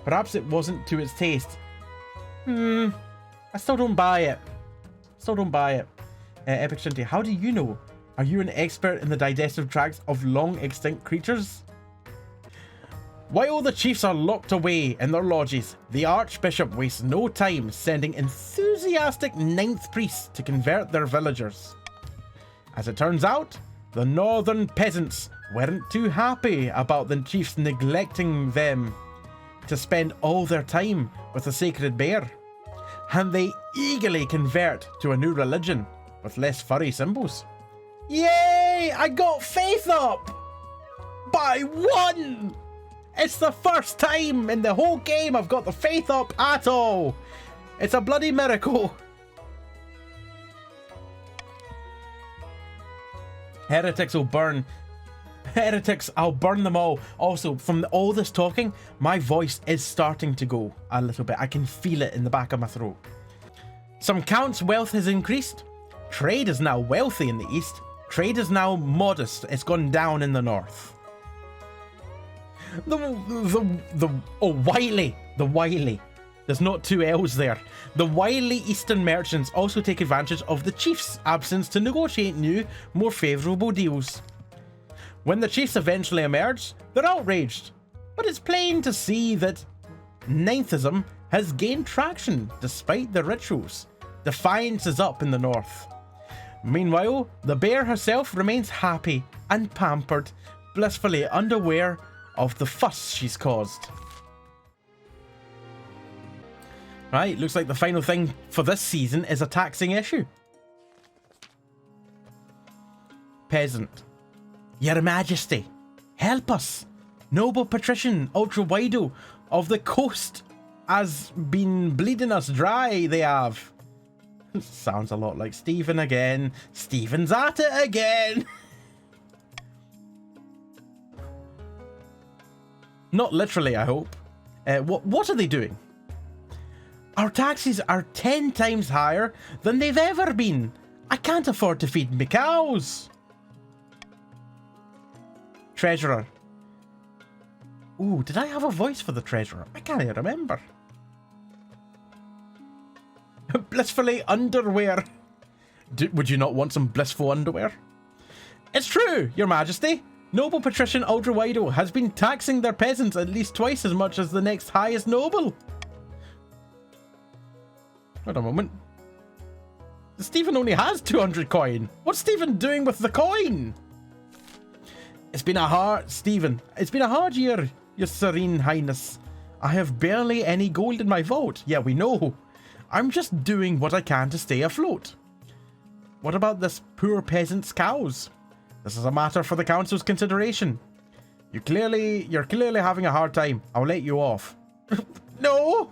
Perhaps it wasn't to its taste. I still don't buy it. Epic Shinty, how do you know? Are you an expert in the digestive tracts of long extinct creatures? While the chiefs are locked away in their lodges, the Archbishop wastes no time sending enthusiastic ninth priests to convert their villagers. As it turns out, the northern peasants weren't too happy about the chiefs neglecting them to spend all their time with the sacred bear, and they eagerly convert to a new religion with less furry symbols. Yay! I got faith up! By 1! It's the first time in the whole game I've got the faith up at all. It's a bloody miracle. Heretics will burn. Heretics, I'll burn them all. Also, from all this talking, my voice is starting to go a little bit. I can feel it in the back of my throat. Some counts' wealth has increased. Trade is now wealthy in the east. Trade is now modest. It's gone down in the north. The wily. There's not two L's there. The wily eastern merchants also take advantage of the chiefs' absence to negotiate new, more favourable deals. When the chiefs eventually emerge, they're outraged. But it's plain to see that Ninethism has gained traction despite the rituals. Defiance is up in the north. Meanwhile, the bear herself remains happy and pampered, blissfully unaware of the fuss she's caused. Right, looks like the final thing for this season is a taxing issue. Peasant. Your Majesty, help us. Noble patrician Ultra-Wido of the coast has been bleeding us dry, they have. Sounds a lot like Stephen again. Stephen's at it again. Not literally, I hope. What are they doing? Our taxes are 10 times higher than they've ever been. I can't afford to feed my cows. Treasurer. Ooh, did I have a voice for the treasurer? I can't remember. Blissfully underwear. Would you not want some blissful underwear? It's true, Your Majesty. Noble patrician Ultra-Wido has been taxing their peasants at least twice as much as the next highest noble. Wait a moment. Stephen only has 200 coin. What's Stephen doing with the coin? It's been a hard... Stephen, it's been a hard year, Your Serene Highness. I have barely any gold in my vault. Yeah, we know. I'm just doing what I can to stay afloat. What about this poor peasant's cows? This is a matter for the council's consideration. You're clearly having a hard time. I'll let you off. No!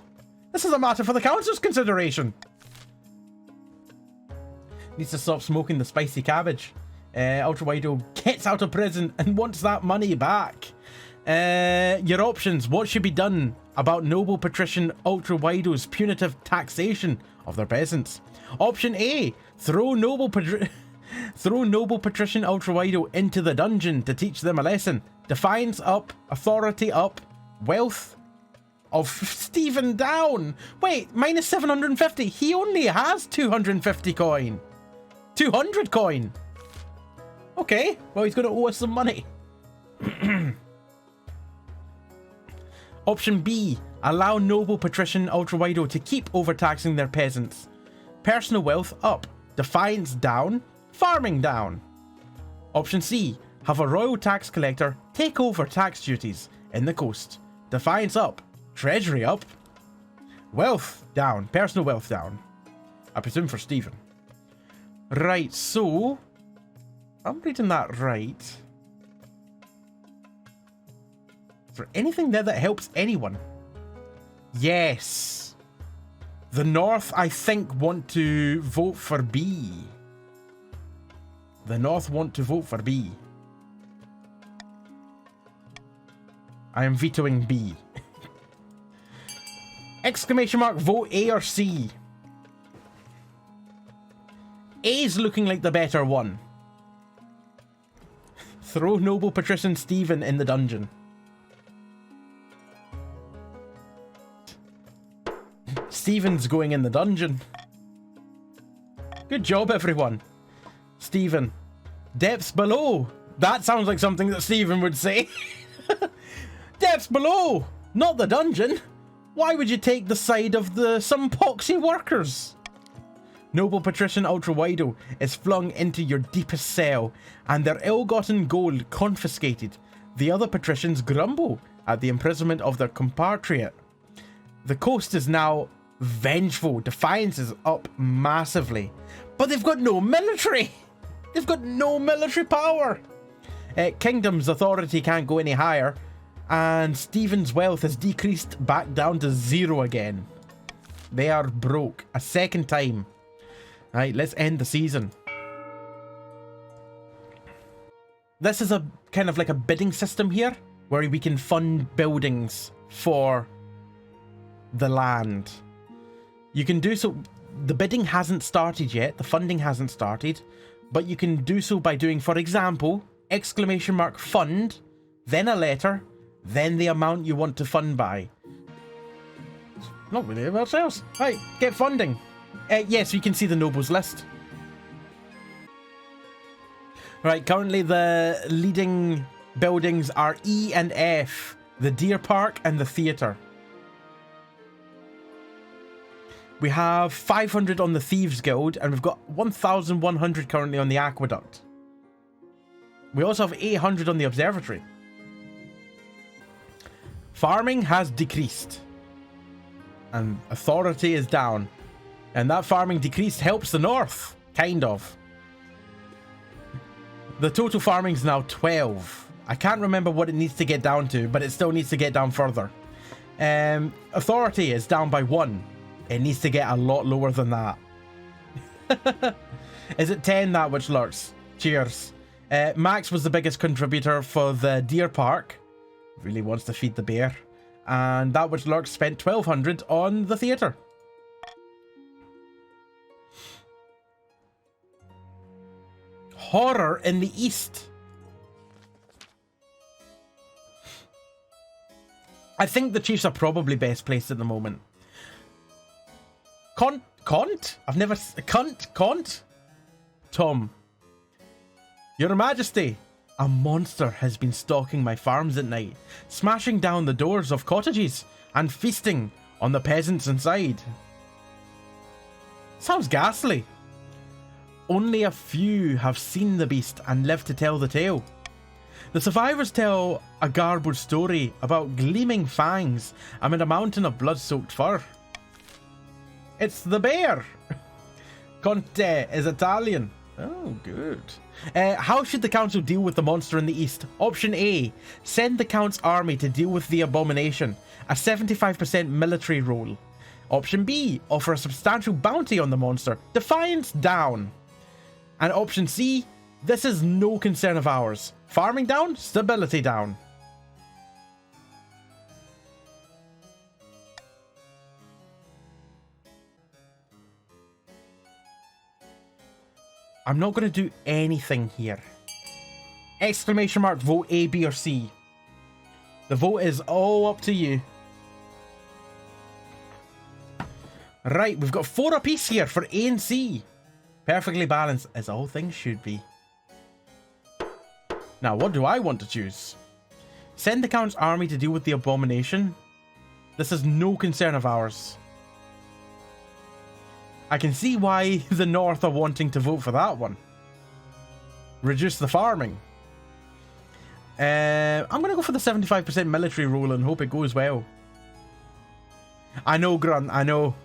This is a matter for the council's consideration. Needs to stop smoking the spicy cabbage. Ultra Wido gets out of prison and wants that money back. Your options. What should be done about noble patrician Ultra Wido's punitive taxation of their peasants? Option A. Throw noble patrician Ultra Wido into the dungeon to teach them a lesson. Defiance up. Authority up. Wealth of Stephen down. Wait, minus 750. He only has 250 coin. 200 coin. Okay, well, he's going to owe us some money. Option B. Allow noble patrician Ultra Wido to keep overtaxing their peasants. Personal wealth up. Defiance down. Farming down. Option C. Have a royal tax collector take over tax duties in the coast. Defiance up. Treasury up. Wealth down. Personal wealth down. I presume for Stephen. Right, so... I'm reading that right. Is there anything there that helps anyone? Yes. The North, I think, want to vote for B. The North want to vote for B. I am vetoing B. Exclamation mark, vote A or C. A's looking like the better one. Throw noble patrician Stephen in the dungeon. Stephen's going in the dungeon. Good job, everyone. Stephen. Depths below. That sounds like something that Stephen would say. Depths below. Not the dungeon. Why would you take the side of some poxy workers? Noble patrician Ultra Wido is flung into your deepest cell and their ill-gotten gold confiscated. The other patricians grumble at the imprisonment of their compatriot. The coast is now vengeful. Defiance is up massively. But they've got no military. They've got no military power. Kingdom's authority can't go any higher. And Stephen's wealth has decreased back down to 0 again. They are broke a second time. Right, let's end the season. This is a kind of like a bidding system here, where we can fund buildings for the land. You can do so. The bidding hasn't started yet. The funding hasn't started, but you can do so by doing, for example, exclamation mark fund, then a letter, then the amount you want to fund by. Not really much else. Right, get funding. Yes, you can see the nobles list. Right, currently the leading buildings are E and F, the Deer Park and the theatre. We have 500 on the Thieves Guild, and we've got 1,100 currently on the Aqueduct. We also have 800 on the Observatory. Farming has decreased, and authority is down. And that farming decrease helps the North, kind of. The total farming is now 12. I can't remember what it needs to get down to, but it still needs to get down further. Authority is down by 1. It needs to get a lot lower than that. Is it 10 that which lurks? Cheers. Max was the biggest contributor for the Deer Park. Really wants to feed the bear. And that which lurks spent 1,200 on the theatre. Horror in the East. I think the Chiefs are probably best placed at the moment. Cont? I've never... Cont? Tom. Your Majesty, a monster has been stalking my farms at night, smashing down the doors of cottages and feasting on the peasants inside. Sounds ghastly. Only a few have seen the beast and lived to tell the tale. The survivors tell a garbled story about gleaming fangs amid a mountain of blood-soaked fur. It's the bear! Conte is Italian. Oh, good. How should the council deal with the monster in the east? Option A, send the count's army to deal with the abomination. A 75% military role. Option B, offer a substantial bounty on the monster. Defiance down. And option C, this is no concern of ours. Farming down, stability down. I'm not going to do anything here. Exclamation mark, vote A, B, or C. The vote is all up to you. Right, we've got 4 apiece here for A and C. Perfectly balanced, as all things should be. Now, what do I want to choose? Send the Count's army to deal with the abomination. This is no concern of ours. I can see why the North are wanting to vote for that one. Reduce the farming. I'm going to go for the 75% military rule and hope it goes well. I know, Grunt, I know.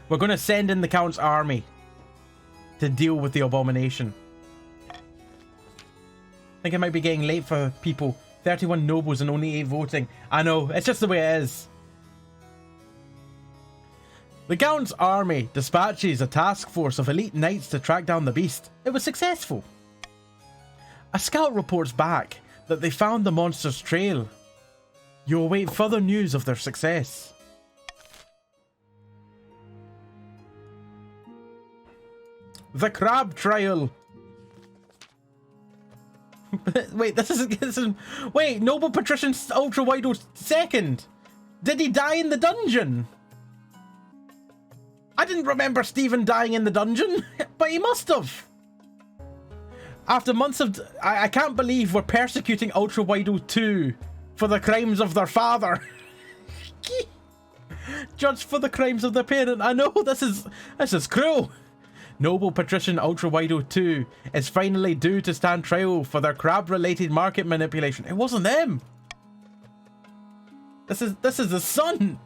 We're going to send in the Count's army to deal with the abomination. I think it might be getting late for people. 31 nobles and only 8 voting. I know, it's just the way it is. The Count's army dispatches a task force of elite knights to track down the beast. It was successful. A scout reports back that they found the monster's trail. You await further news of their success. The crab trial. Wait, this is wait, Noble Patrician Ultra Wido second. Did he die in the dungeon? I didn't remember Stephen dying in the dungeon, but he must have. After months of... I can't believe we're persecuting Ultra Wido 2 for the crimes of their father. Judged for the crimes of their parent. I know, this is cruel. Noble Patrician Ultra Wido 2 is finally due to stand trial for their crab-related market manipulation. It wasn't them. This is the son.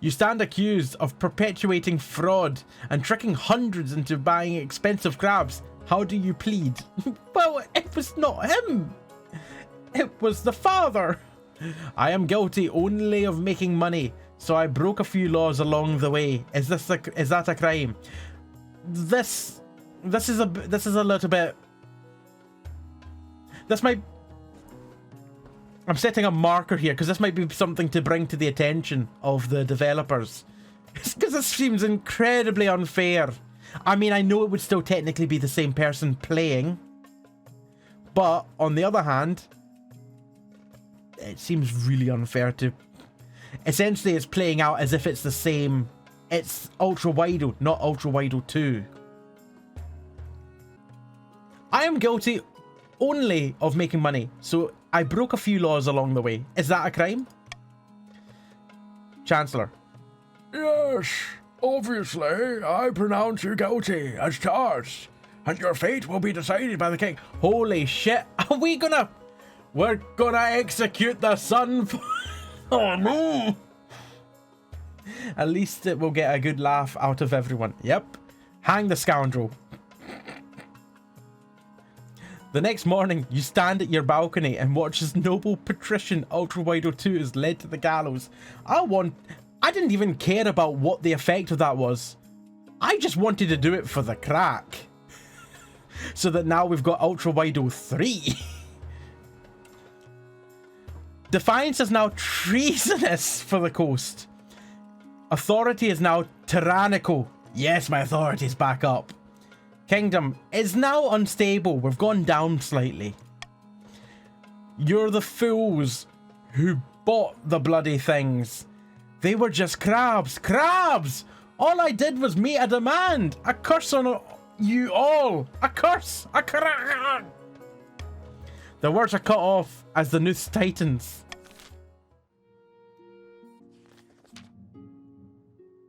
You stand accused of perpetuating fraud and tricking hundreds into buying expensive crabs. How do you plead? Well, it was not him. It was the father. I am guilty only of making money, so I broke a few laws along the way. Is that a crime? This is a little bit. This might. I'm setting a marker here because this might be something to bring to the attention of the developers. Because this seems incredibly unfair. I mean, I know it would still technically be the same person playing, but on the other hand, it seems really unfair to. Essentially, it's playing out as if it's the same. It's Ultra Wido, not Ultra Wido 2. I am guilty only of making money, so I broke a few laws along the way. Is that a crime? Chancellor. Yes, obviously, I pronounce you guilty as charged, and your fate will be decided by the king. Holy shit, we're gonna execute the son. Oh no. At least it will get a good laugh out of everyone. Yep. Hang the scoundrel. The next morning, you stand at your balcony and watch as Noble Patrician Ultra Wido 2 is led to the gallows. I didn't even care about what the effect of that was. I just wanted to do it for the crack. So that now we've got Ultra Wido 3. Defiance is now treasonous for the coast. Authority is now tyrannical. Yes, my authority is back up. Kingdom is now unstable. We've gone down slightly. You're the fools who bought the bloody things. They were just crabs. Crabs! All I did was meet a demand. A curse on you all. A curse. A curse. The words are cut off as the noose tightens.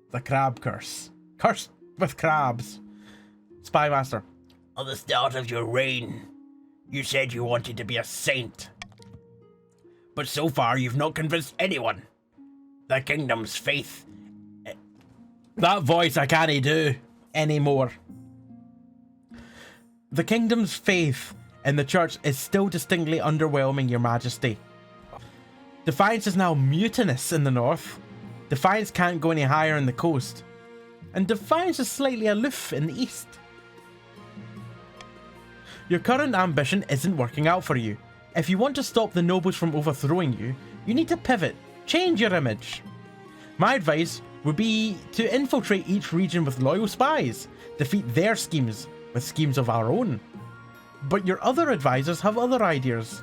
The crab curse. Cursed with crabs. Spymaster. At the start of your reign, you said you wanted to be a saint. But so far, you've not convinced anyone. The kingdom's faith. That voice I can't do anymore. The kingdom's faith in the church is still distinctly underwhelming, Your Majesty. Defiance is now mutinous in the north. Defiance can't go any higher in the coast. And Defiance is slightly aloof in the east. Your current ambition isn't working out for you. If you want to stop the nobles from overthrowing you, you need to pivot, change your image. My advice would be to infiltrate each region with loyal spies, defeat their schemes with schemes of our own. But your other advisors have other ideas.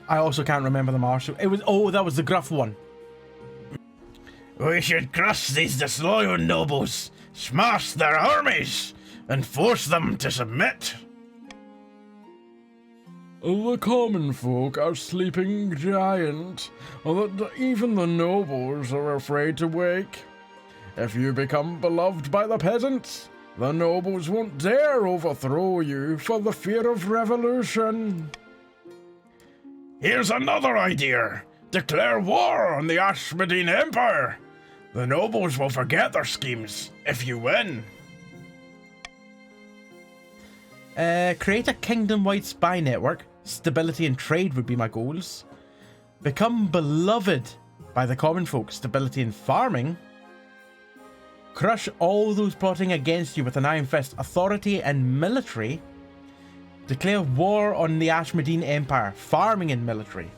I also can't remember the marshal. That was the gruff one. We should crush these disloyal nobles, smash their armies, and force them to submit. The common folk are sleeping giant, that even the nobles are afraid to wake. If you become beloved by the peasants, the nobles won't dare overthrow you for the fear of revolution. Here's another idea. Declare war on the Ashmedine Empire. The nobles will forget their schemes if you win. Create a kingdom-wide spy network. Stability and trade would be my goals. Become beloved by the common folk. Stability and farming. Crush all those plotting against you with an iron fist. Authority and military. Declare war on the Ashmedine Empire. Farming and military.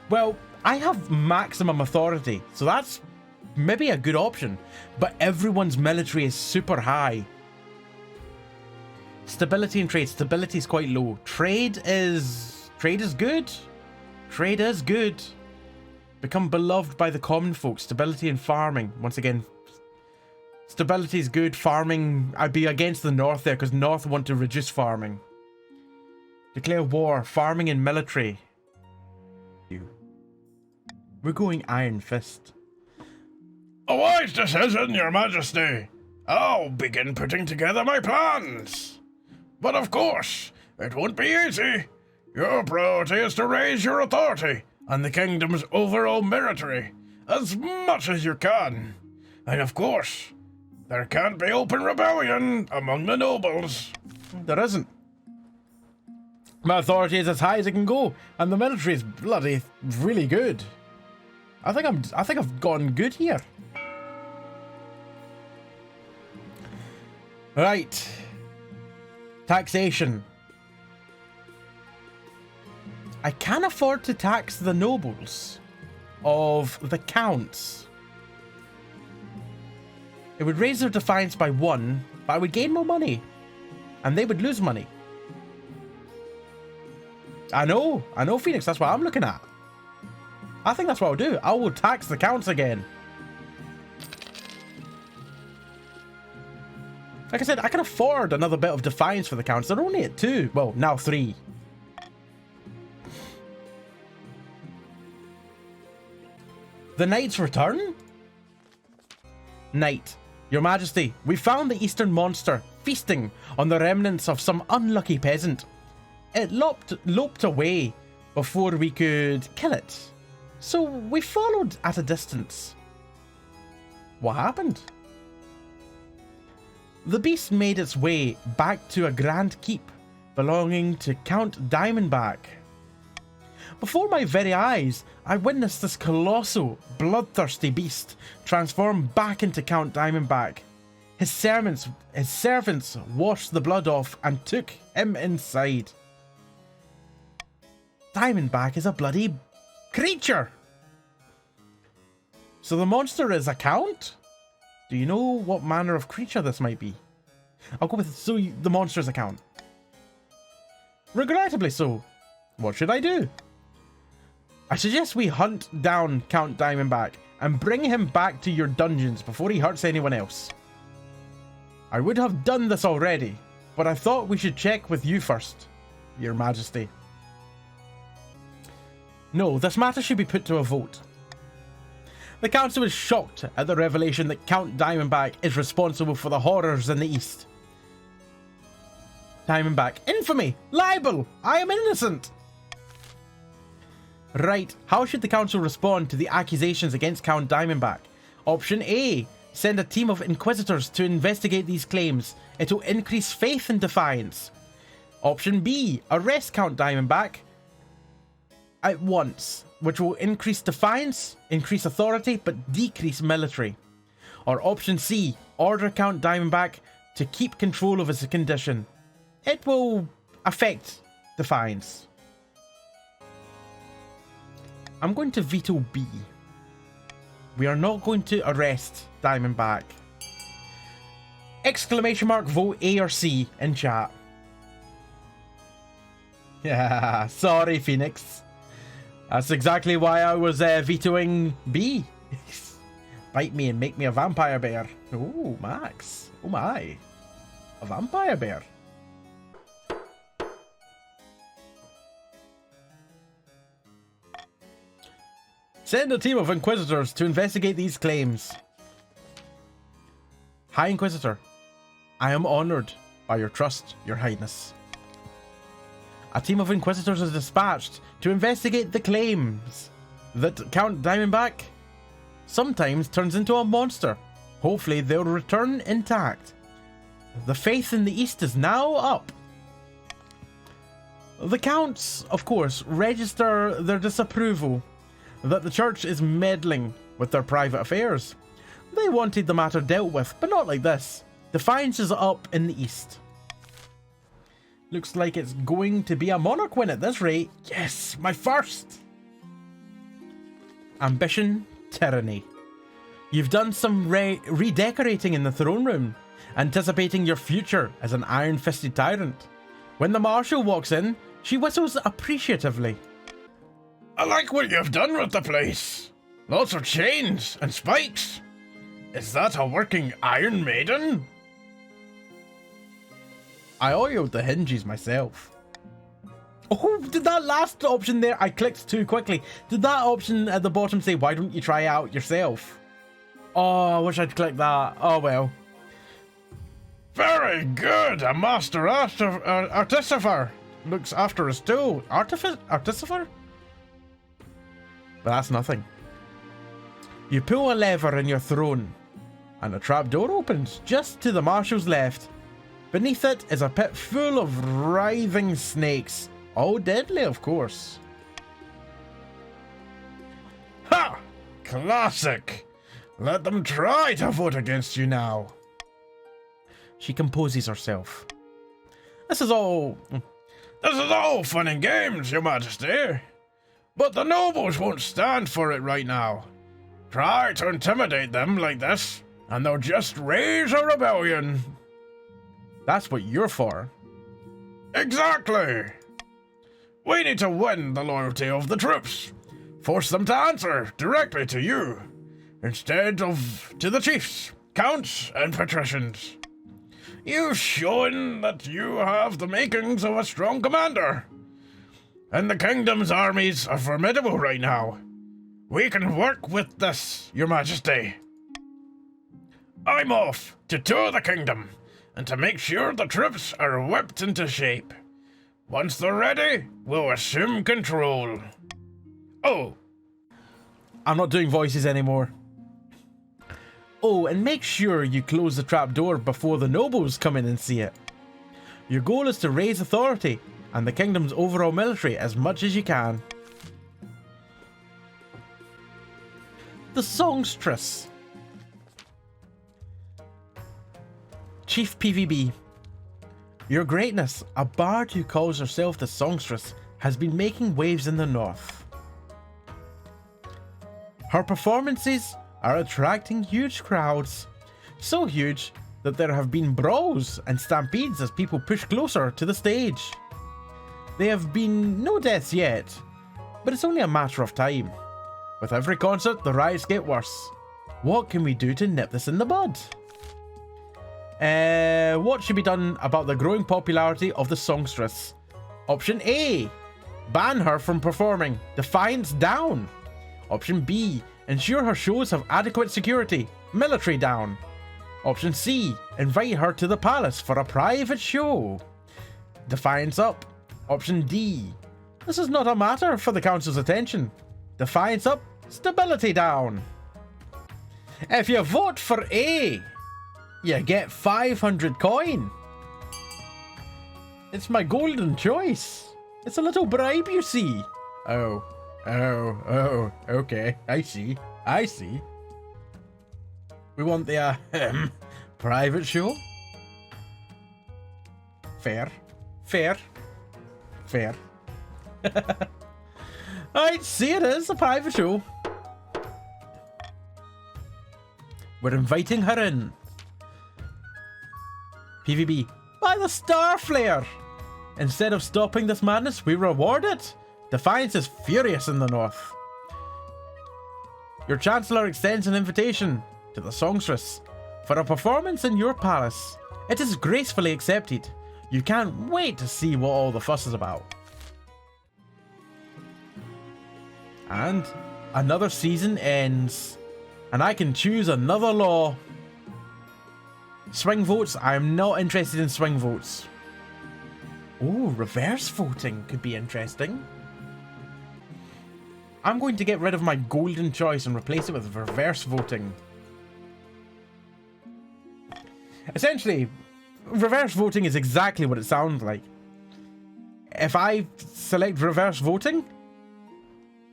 Well, I have maximum authority, so that's maybe a good option. But everyone's military is super high. Stability and trade. Stability is quite low. Trade is good. Trade is good. Become beloved by the common folk. Stability and farming. Once again, stability is good. Farming, I'd be against the north there because north want to reduce farming. Declare war. Farming and military. We're going Iron Fist. A wise decision, Your Majesty. I'll begin putting together my plans. But of course, it won't be easy. Your priority is to raise your authority and the kingdom's overall military as much as you can. And of course, there can't be open rebellion among the nobles. There isn't. My authority is as high as it can go, and the military is bloody really good. I think I've gone good here. Right. Taxation. I can afford to tax the nobles of the counts. It would raise their defiance by 1, but I would gain more money. And they would lose money. I know, Phoenix, that's what I'm looking at. I think that's what I'll do. I will tax the counts again. Like I said, I can afford another bit of defiance for the counts. They're only at 2. Well, now 3. The Knight's return? Knight, Your Majesty, we found the Eastern monster feasting on the remnants of some unlucky peasant. It loped away before we could kill it. So we followed at a distance. What happened? The beast made its way back to a grand keep belonging to Count Diamondback. Before my very eyes, I witnessed this colossal, bloodthirsty beast transform back into Count Diamondback. His servants washed the blood off and took him inside. Diamondback is a bloody creature. So the monster is a count? Do you know what manner of creature this might be? I'll go with the monster is a count. Regrettably so. What should I do? I suggest we hunt down Count Diamondback and bring him back to your dungeons before he hurts anyone else. I would have done this already, but I thought we should check with you first, Your Majesty. No, this matter should be put to a vote. The council is shocked at the revelation that Count Diamondback is responsible for the horrors in the East. Diamondback, infamy, libel, I am innocent. Right, how should the council respond to the accusations against Count Diamondback? Option A, send a team of inquisitors to investigate these claims. It will increase faith in Defiance. Option B, arrest Count Diamondback at once, which will increase Defiance, increase authority, but decrease military. Or option C, order Count Diamondback to keep control of his condition. It will affect Defiance. I'm going to veto B. We are not going to arrest Diamondback. Exclamation mark vote A or C in chat. Yeah, sorry Phoenix. That's exactly why I was vetoing B. Bite me and make me a vampire bear. Oh, Max. Oh my. A vampire bear. Send a team of Inquisitors to investigate these claims. High Inquisitor, I am honored by your trust, Your Highness. A team of Inquisitors is dispatched to investigate the claims that Count Diamondback sometimes turns into a monster. Hopefully they'll return intact. The faith in the East is now up. The Counts, of course, register their disapproval that the church is meddling with their private affairs. They wanted the matter dealt with, but not like this. Defiance is up in the East. Looks like it's going to be a Monarch win at this rate. Yes, my first! Ambition, tyranny. You've done some redecorating in the throne room, anticipating your future as an iron-fisted tyrant. When the Marshal walks in, she whistles appreciatively. I like what you've done with the place. Lots of chains and spikes. Is that a working Iron Maiden? I oiled the hinges myself. Oh, did that last option there? I clicked too quickly. Did that option at the bottom say, why don't you try it out yourself? Oh, I wish I'd clicked that. Oh, well. Very good. A master artificer looks after his tool. Artificer? But that's nothing. You pull a lever in your throne, and a trapdoor opens just to the Marshal's left. Beneath it is a pit full of writhing snakes, all deadly, of course. Ha! Classic! Let them try to vote against you now. She composes herself. This is all fun and games, Your Majesty. But the nobles won't stand for it right now. Try to intimidate them like this, and they'll just raise a rebellion. That's what you're for. Exactly. We need to win the loyalty of the troops. Force them to answer directly to you, instead of to the chiefs, counts, and patricians. You've shown that you have the makings of a strong commander. And the kingdom's armies are formidable right now. We can work with this, Your Majesty. I'm off to tour the kingdom and to make sure the troops are whipped into shape. Once they're ready, we'll assume control. Oh. I'm not doing voices anymore. Oh, and make sure you close the trapdoor before the nobles come in and see it. Your goal is to raise authority and the kingdom's overall military as much as you can. The Songstress. Chief PVB. Your Greatness, a bard who calls herself the Songstress, has been making waves in the north. Her performances are attracting huge crowds. So huge that there have been brawls and stampedes as people push closer to the stage. There have been no deaths yet, but it's only a matter of time. With every concert, the riots get worse. What can we do to nip this in the bud? What should be done about the growing popularity of the Songstress? Option A, ban her from performing. Defiance down. Option B, ensure her shows have adequate security. Military down. Option C, invite her to the palace for a private show. Defiance up. Option D, this is not a matter for the council's attention. Defiance up, stability down. If you vote for A, you get 500 coin. It's my golden choice. It's a little bribe, you see. Oh, okay. I see. We want the private show. Fair. I'd see it is a private show. We're inviting her in. PvB. By the Star Flare! Instead of stopping this madness, we reward it. Defiance is furious in the north. Your Chancellor extends an invitation to the songstress for a performance in your palace. It is gracefully accepted. You can't wait to see what all the fuss is about. And another season ends, and I can choose another law. Swing votes. I am not interested in swing votes. Oh, reverse voting could be interesting. I'm going to get rid of my golden choice and replace it with reverse voting. Essentially, reverse voting is exactly what it sounds like. If I select reverse voting,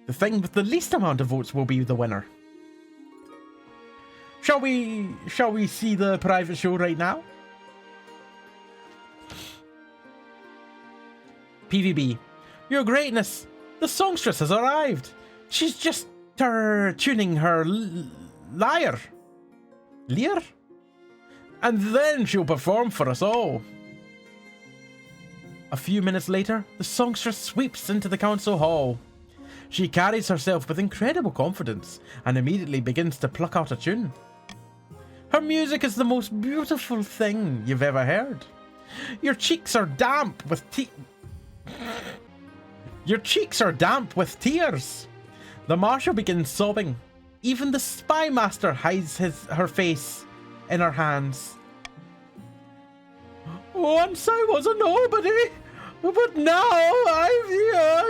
the thing with the least amount of votes will be the winner. Shall we see the private show right now? PvB. Your Greatness, the songstress has arrived. She's just tuning her lyre. Lyre? And then she'll perform for us all. A few minutes later, the songstress sweeps into the council hall. She carries herself with incredible confidence and immediately begins to pluck out a tune. Her music is the most beautiful thing you've ever heard. Your cheeks are damp with tears. The marshal begins sobbing. Even the spy master hides her face in her hands. Once I was a nobody, but now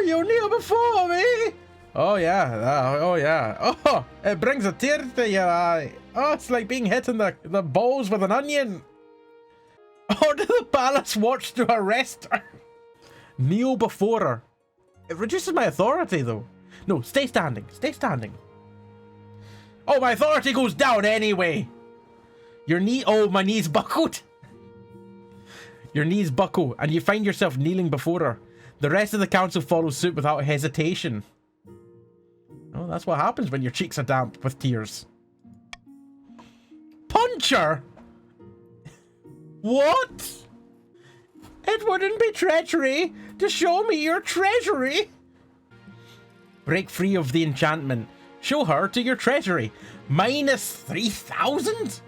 you're near before me. Oh yeah. Oh, it brings a tear to your eye. Oh, it's like being hit in the balls with an onion. Order the palace watch to arrest her. Kneel before her. It reduces my authority though. No, stay standing. Oh, my authority goes down anyway. My knees buckled. Your knees buckle and you find yourself kneeling before her. The rest of the council follows suit without hesitation. Oh, that's what happens when your cheeks are damp with tears. Punch her? What? It wouldn't be treachery to show me your treasury. Break free of the enchantment. Show her to your treasury. Minus 3,000?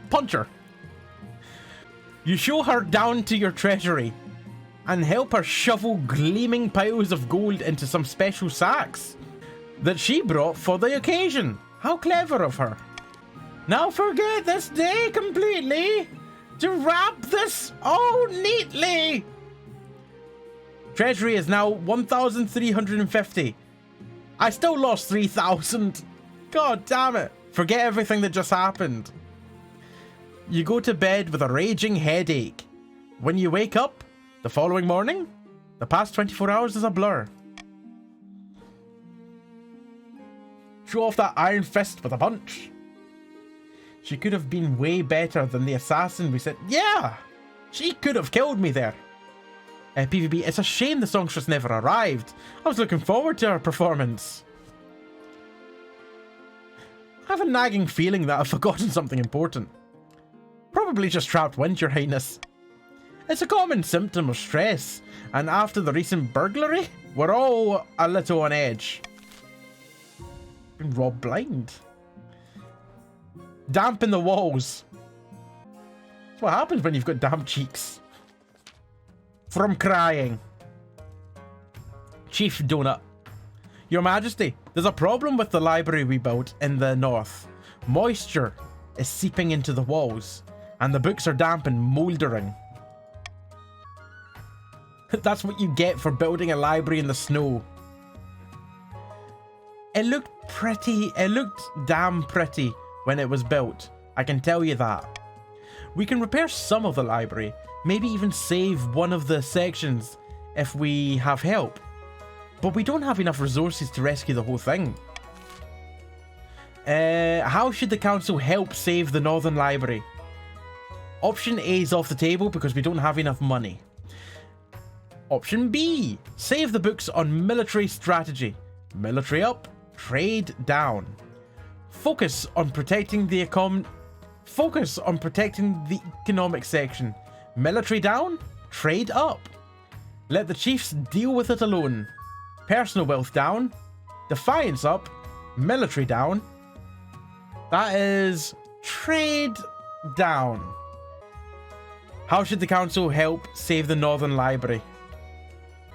Punch her. You show her down to your treasury and help her shovel gleaming piles of gold into some special sacks that she brought for the occasion. How clever of her. Now forget this day completely to wrap this all neatly. Treasury is now 1,350. I still lost 3,000. God damn it. Forget everything that just happened. You go to bed with a raging headache. When you wake up the following morning, the past 24 hours is a blur. Show off that iron fist with a punch. She could have been way better than the assassin we said. Yeah, she could have killed me there. PvB, it's a shame the songstress never arrived. I was looking forward to her performance. I have a nagging feeling that I've forgotten something important. Probably just trapped wind, Your Highness. It's a common symptom of stress, and after the recent burglary, we're all a little on edge. Been robbed blind. Damp in the walls. That's what happens when you've got damp cheeks. From crying. Chief Donut. Your Majesty, there's a problem with the library we built in the north. Moisture is seeping into the walls, and the books are damp and mouldering. That's what you get for building a library in the snow. It looked pretty, it looked damn pretty when it was built. I can tell you that. We can repair some of the library, maybe even save one of the sections if we have help. But we don't have enough resources to rescue the whole thing. How should the council help save the Northern Library? Option A is off the table because we don't have enough money. Option B, save the books on military strategy. Military up, trade down. Focus on protecting the economic section. Military down, trade up. Let the chiefs deal with it alone. Personal wealth down, defiance up, military down. That is trade down. How should the council help save the Northern Library?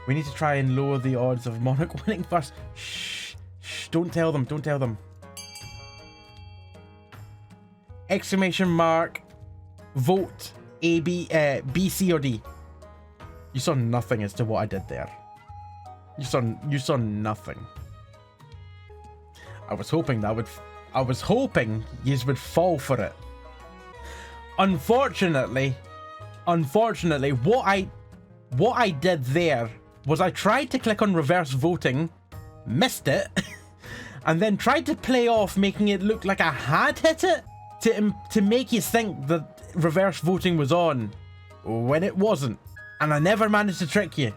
We need to try and lower the odds of Monarch winning first. Shh, shh, don't tell them, don't tell them. Exclamation mark, vote A, B, C or D. You saw nothing as to what I did there. You saw nothing. I was hoping yous would fall for it. Unfortunately, what I did there was I tried to click on reverse voting, missed it, and then tried to play off making it look like I had hit it to make you think that reverse voting was on when it wasn't, and I never managed to trick you.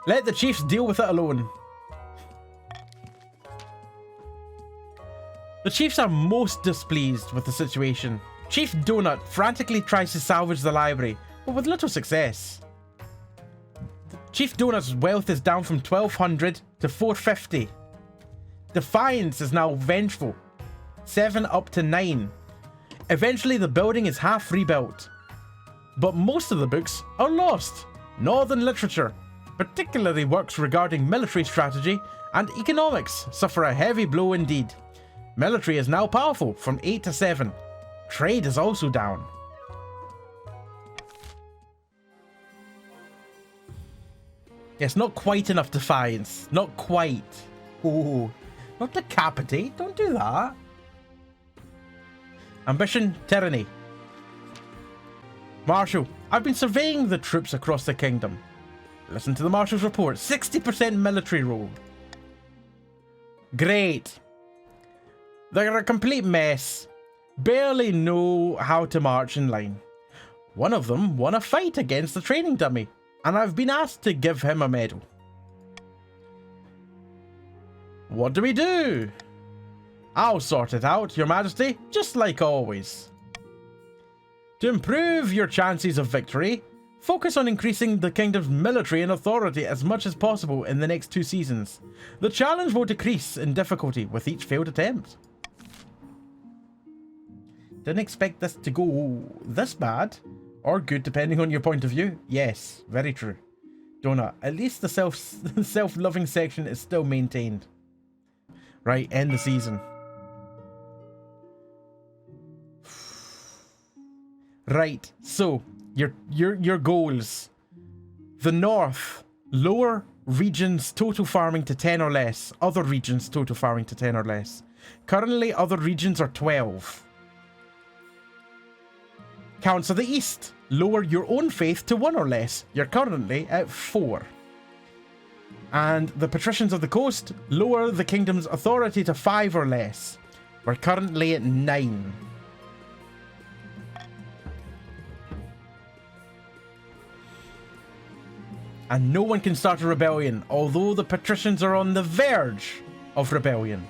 Let the chiefs deal with it alone. The chiefs are most displeased with the situation. Chief Donut frantically tries to salvage the library, but with little success. Chief Donut's wealth is down from 1200 to 450. Defiance is now vengeful. 7 up to 9. Eventually the building is half rebuilt. But most of the books are lost. Northern literature, particularly works regarding military strategy and economics, suffer a heavy blow indeed. Military is now powerful from 8 to 7. Trade is also down. Yes, not quite enough defiance. Not quite. Oh, not decapitate. Don't do that. Ambition, tyranny. Marshal, I've been surveying the troops across the kingdom. Listen to the Marshal's report. 60% military role. Great. They're a complete mess. Barely know how to march in line. One of them won a fight against the training dummy, and I've been asked to give him a medal. What do we do? I'll sort it out, Your Majesty, just like always. To improve your chances of victory, focus on increasing the kingdom's military and authority as much as possible in the next 2 seasons. The challenge will decrease in difficulty with each failed attempt. Didn't expect this to go this bad, or good depending on your point of view. Yes, very true. Donut, at least the self-loving section is still maintained. Right, end the season. Right, so your goals. The north, lower regions total farming to 10 or less. Other regions total farming to 10 or less. Currently, other regions are 12. Council of the East, lower your own faith to 1 or less. You're currently at 4. And the Patricians of the Coast, lower the kingdom's authority to 5 or less. We're currently at 9. And no one can start a rebellion, although the Patricians are on the verge of rebellion.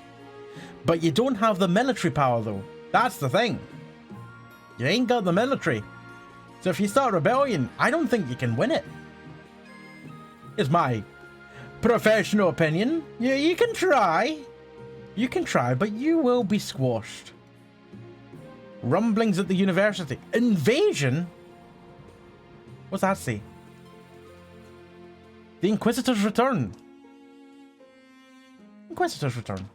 But you don't have the military power though. That's the thing. You ain't got the military. So if you start a rebellion, I don't think you can win it. It's my professional opinion. You can try. You can try, but you will be squashed. Rumblings at the university. Invasion? What's that say? The Inquisitors return. Inquisitors return.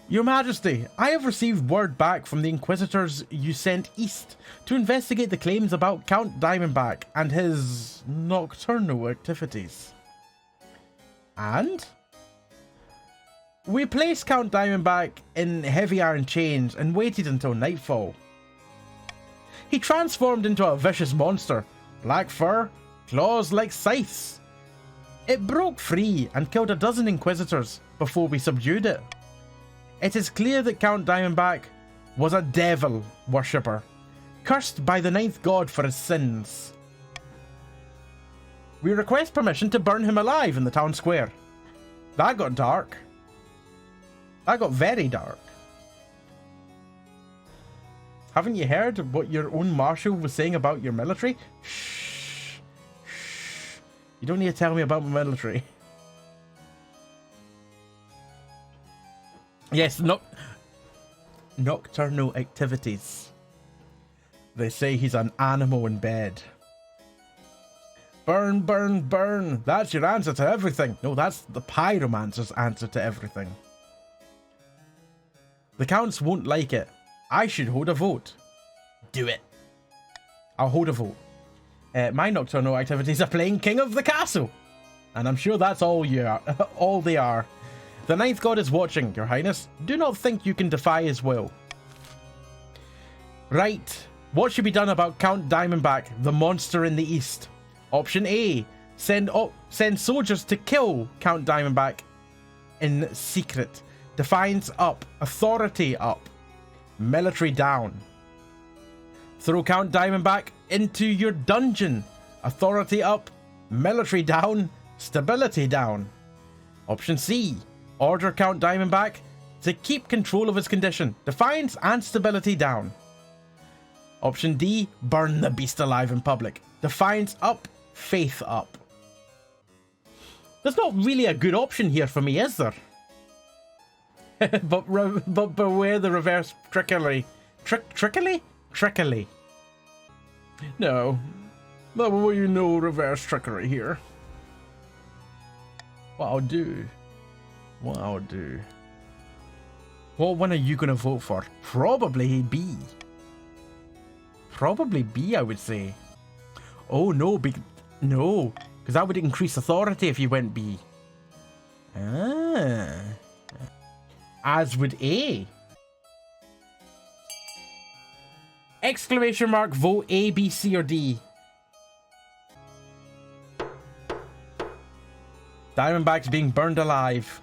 Your Majesty, I have received word back from the Inquisitors you sent east to investigate the claims about Count Diamondback and his nocturnal activities. And? We placed Count Diamondback in heavy iron chains and waited until nightfall. He transformed into a vicious monster, black fur, claws like scythes. It broke free and killed a dozen Inquisitors before we subdued it. It is clear that Count Diamondback was a devil worshipper, cursed by the ninth god for his sins. We request permission to burn him alive in the town square. That got dark. That got very dark. Haven't you heard what your own marshal was saying about your military? Shh. Shh. You don't need to tell me about my military. Yes, nocturnal activities. They say he's an animal in bed. Burn, burn, burn. That's your answer to everything. No, that's the pyromancer's answer to everything. The counts won't like it. I should hold a vote. Do it. I'll hold a vote. My nocturnal activities are playing King of the Castle. And I'm sure that's all they are. The ninth god is watching, Your Highness. Do not think you can defy his will. Right. What should be done about Count Diamondback, the monster in the east? Option A. Send soldiers to kill Count Diamondback in secret. Defiance up. Authority up. Military down. Throw Count Diamondback into your dungeon. Authority up. Military down. Stability down. Option C. Order Count Diamondback to keep control of his condition. Defiance and stability down. Option D. Burn the beast alive in public. Defiance up. Faith up. There's not really a good option here for me, is there? but beware the reverse trickery. Trickery? No. There will be no reverse trickery here. What I'll do. What one are you going to vote for? Probably B. Probably B, I would say. Oh, no. No. Because that would increase authority if you went B. Ah. As would A. Exclamation mark, vote A, B, C, or D. Diamondback's being burned alive.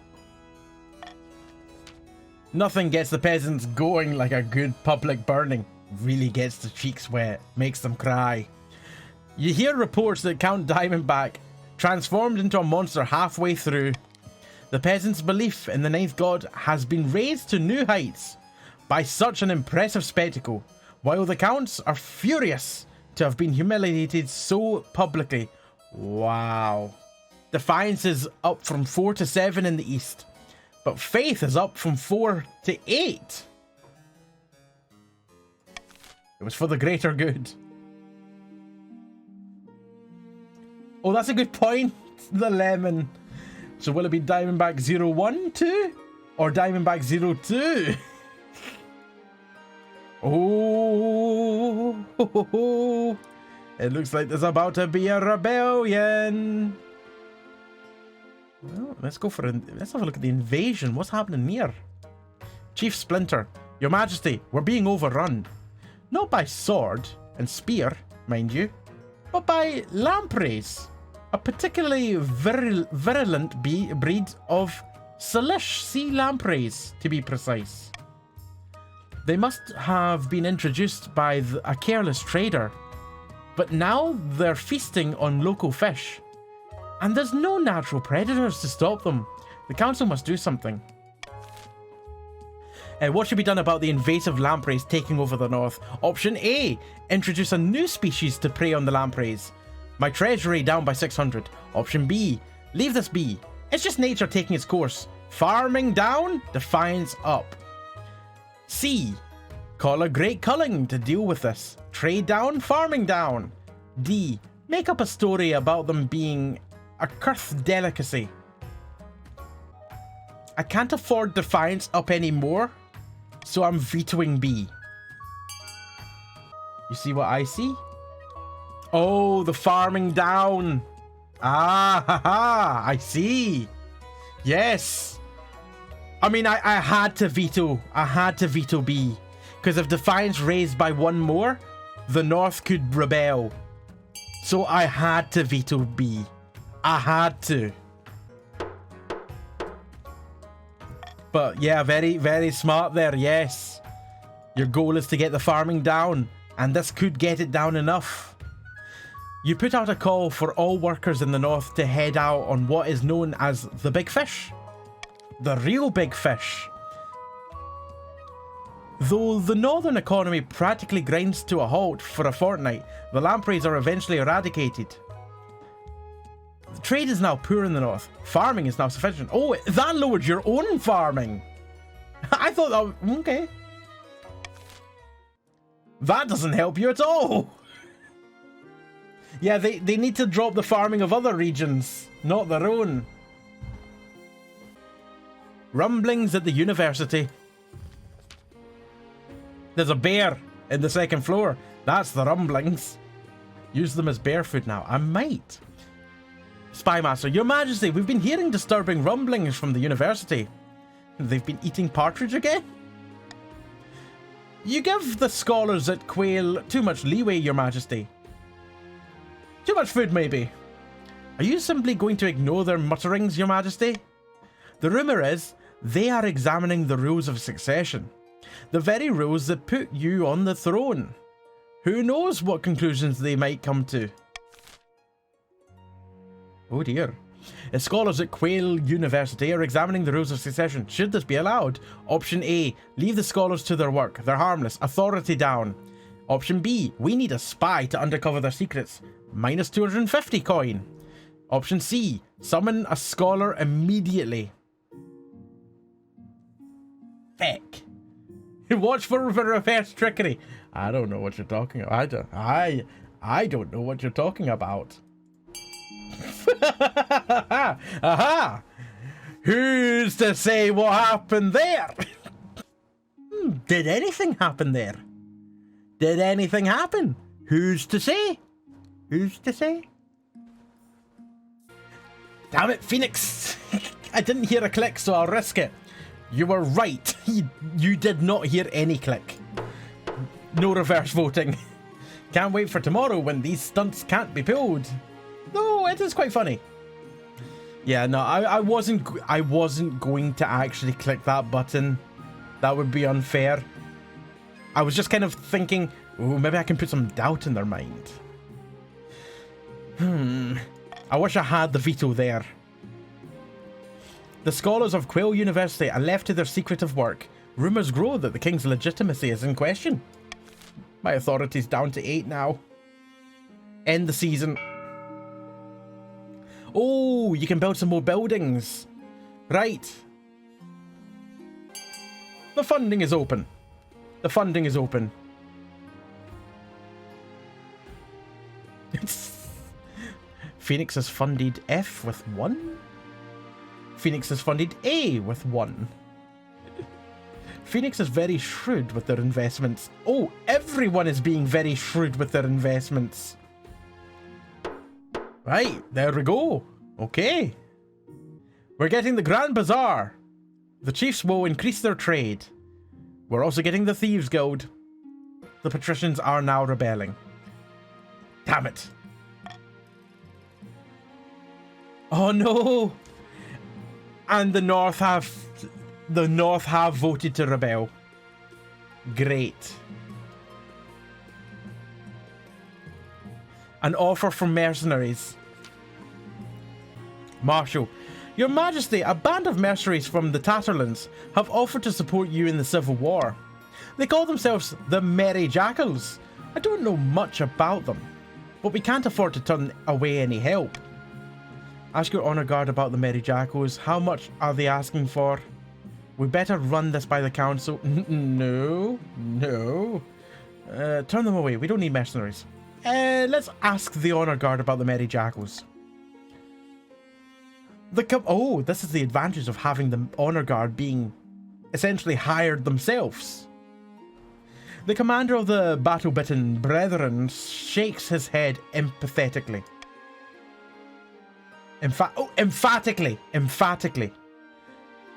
Nothing gets the peasants going like a good public burning. Really gets the cheeks wet, makes them cry. You hear reports that Count Diamondback transformed into a monster halfway through. The peasants' belief in the ninth god has been raised to new heights by such an impressive spectacle, while the counts are furious to have been humiliated so publicly. Wow. Defiance is up from 4 to 7 in the east, but faith is up from 4 to 8. It was for the greater good. Oh, that's a good point. The lemon. So will it be Diamondback 012 or Diamondback 02? Oh, it looks like there's about to be a rebellion. Well, let's have a look at the invasion. What's happening here? Chief Splinter, Your Majesty, we're being overrun. Not by sword and spear, mind you, but by lampreys. A particularly virulent breed of Salish sea lampreys, to be precise. They must have been introduced by a careless trader, but now they're feasting on local fish. And there's no natural predators to stop them. The council must do something. What should be done about the invasive lampreys taking over the north? Option A, introduce a new species to prey on the lampreys. My treasury down by 600. Option B, leave this be. It's just nature taking its course. Farming down, defiance up. C, call a great culling to deal with this. Trade down, farming down. D, Make up a story about them being a cursed delicacy. I can't afford Defiance up anymore, so I'm vetoing B. You see what I see? Oh, the farming down. Ah, haha, I see. Yes. I mean, I had to veto. I had to veto B. Because if Defiance raised by one more, the North could rebel. So I had to veto B. I had to. But yeah, very, very smart there, yes. Your goal is to get the farming down, and this could get it down enough. You put out a call for all workers in the north to head out on what is known as the Big Fish. The real Big Fish. Though the northern economy practically grinds to a halt for a fortnight, the lampreys are eventually eradicated. The trade is now poor in the north. Farming is now sufficient. Oh, that lowered your own farming. I thought that was... Okay. That doesn't help you at all. Yeah, they need to drop the farming of other regions, not their own. Rumblings at the university. There's a bear in the second floor. That's the rumblings. Use them as bear food now. I might. Spymaster, Your Majesty, we've been hearing disturbing rumblings from the university. They've been eating partridge again? You give the scholars at Quail too much leeway, Your Majesty. Too much food, maybe. Are you simply going to ignore their mutterings, Your Majesty? The rumour is they are examining the rules of succession. The very rules that put you on the throne. Who knows what conclusions they might come to? Oh dear. Scholars at Quail University are examining the rules of succession. Should this be allowed? Option A, leave the scholars to their work. They're harmless. Authority down. Option B, we need a spy to uncover their secrets. Minus 250 coin. Option C, summon a scholar immediately. Heck. Watch for reverse trickery. I don't know what you're talking about. I don't know what you're talking about. Aha! Who's to say what happened there? Did anything happen there? Did anything happen? Who's to say? Who's to say? Damn it, Phoenix! I didn't hear a click, so I'll risk it. You were right. You did not hear any click. No reverse voting. Can't wait for tomorrow when these stunts can't be pulled. No, it is quite funny. Yeah, no, I wasn't going to actually click that button. That would be unfair. I was just kind of thinking, oh, maybe I can put some doubt in their mind. I wish I had the veto there. The scholars of Quail University are left to their secretive work. Rumours grow that the king's legitimacy is in question. My authority's down to 8 now. End the season. Oh, you can build some more buildings. Right. The funding is open. The funding is open. Phoenix has funded F with 1. Phoenix has funded A with 1. Phoenix is very shrewd with their investments. Oh, everyone is being very shrewd with their investments. Right, there we go. Okay. We're getting the Grand Bazaar. The chiefs will increase their trade. We're also getting the Thieves Guild. The patricians are now rebelling. Damn it. Oh no. And the North have voted to rebel. Great. An offer from mercenaries. Marshal, Your Majesty, a band of mercenaries from the Tatterlands have offered to support you in the Civil War. They call themselves the Merry Jackals. I don't know much about them, but we can't afford to turn away any help. Ask your Honour Guard about the Merry Jackals. How much are they asking for? We better run this by the council. No. Turn them away. We don't need mercenaries. Let's ask the honor guard about the Merry Jackals. This is the advantage of having the honor guard being essentially hired themselves. The commander of the battle-bitten brethren shakes his head emphatically. Emphatically.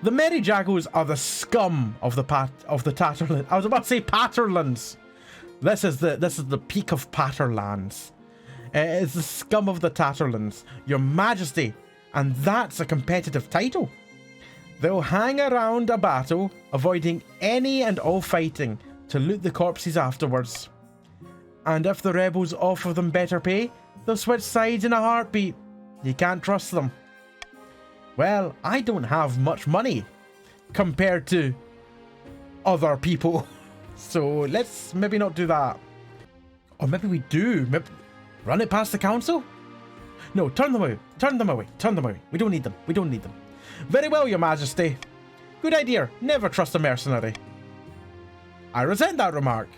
The Merry Jackals are the scum of the Tatterlands. I was about to say Patterlands. This is the peak of Patterlands. It's the scum of the Tatterlands, Your Majesty, and that's a competitive title. They'll hang around a battle, avoiding any and all fighting, to loot the corpses afterwards. And if the rebels offer them better pay, they'll switch sides in a heartbeat. You can't trust them. Well, I don't have much money compared to other people. So let's maybe not do that. Or maybe we do. Maybe run it past the council? No, turn them away. Turn them away. Turn them away. We don't need them. We don't need them. Very well, Your Majesty. Good idea. Never trust a mercenary. I resent that remark.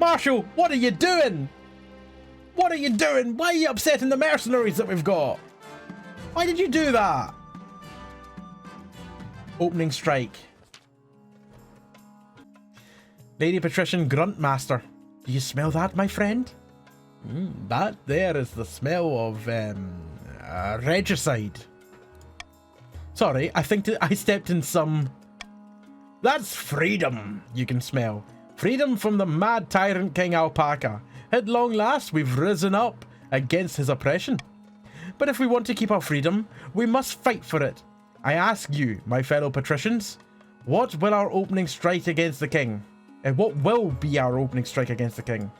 Marshal, what are you doing? What are you doing? Why are you upsetting the mercenaries that we've got? Why did you do that? Opening strike. Lady Patrician Gruntmaster. Do you smell that, my friend? That there is the smell of regicide. Sorry, I think I stepped in some... That's freedom you can smell. Freedom from the mad tyrant King Alpaca. At long last, we've risen up against his oppression. But if we want to keep our freedom, we must fight for it. I ask you, my fellow patricians, what will our opening strike against the king? And what will be our opening strike against the king?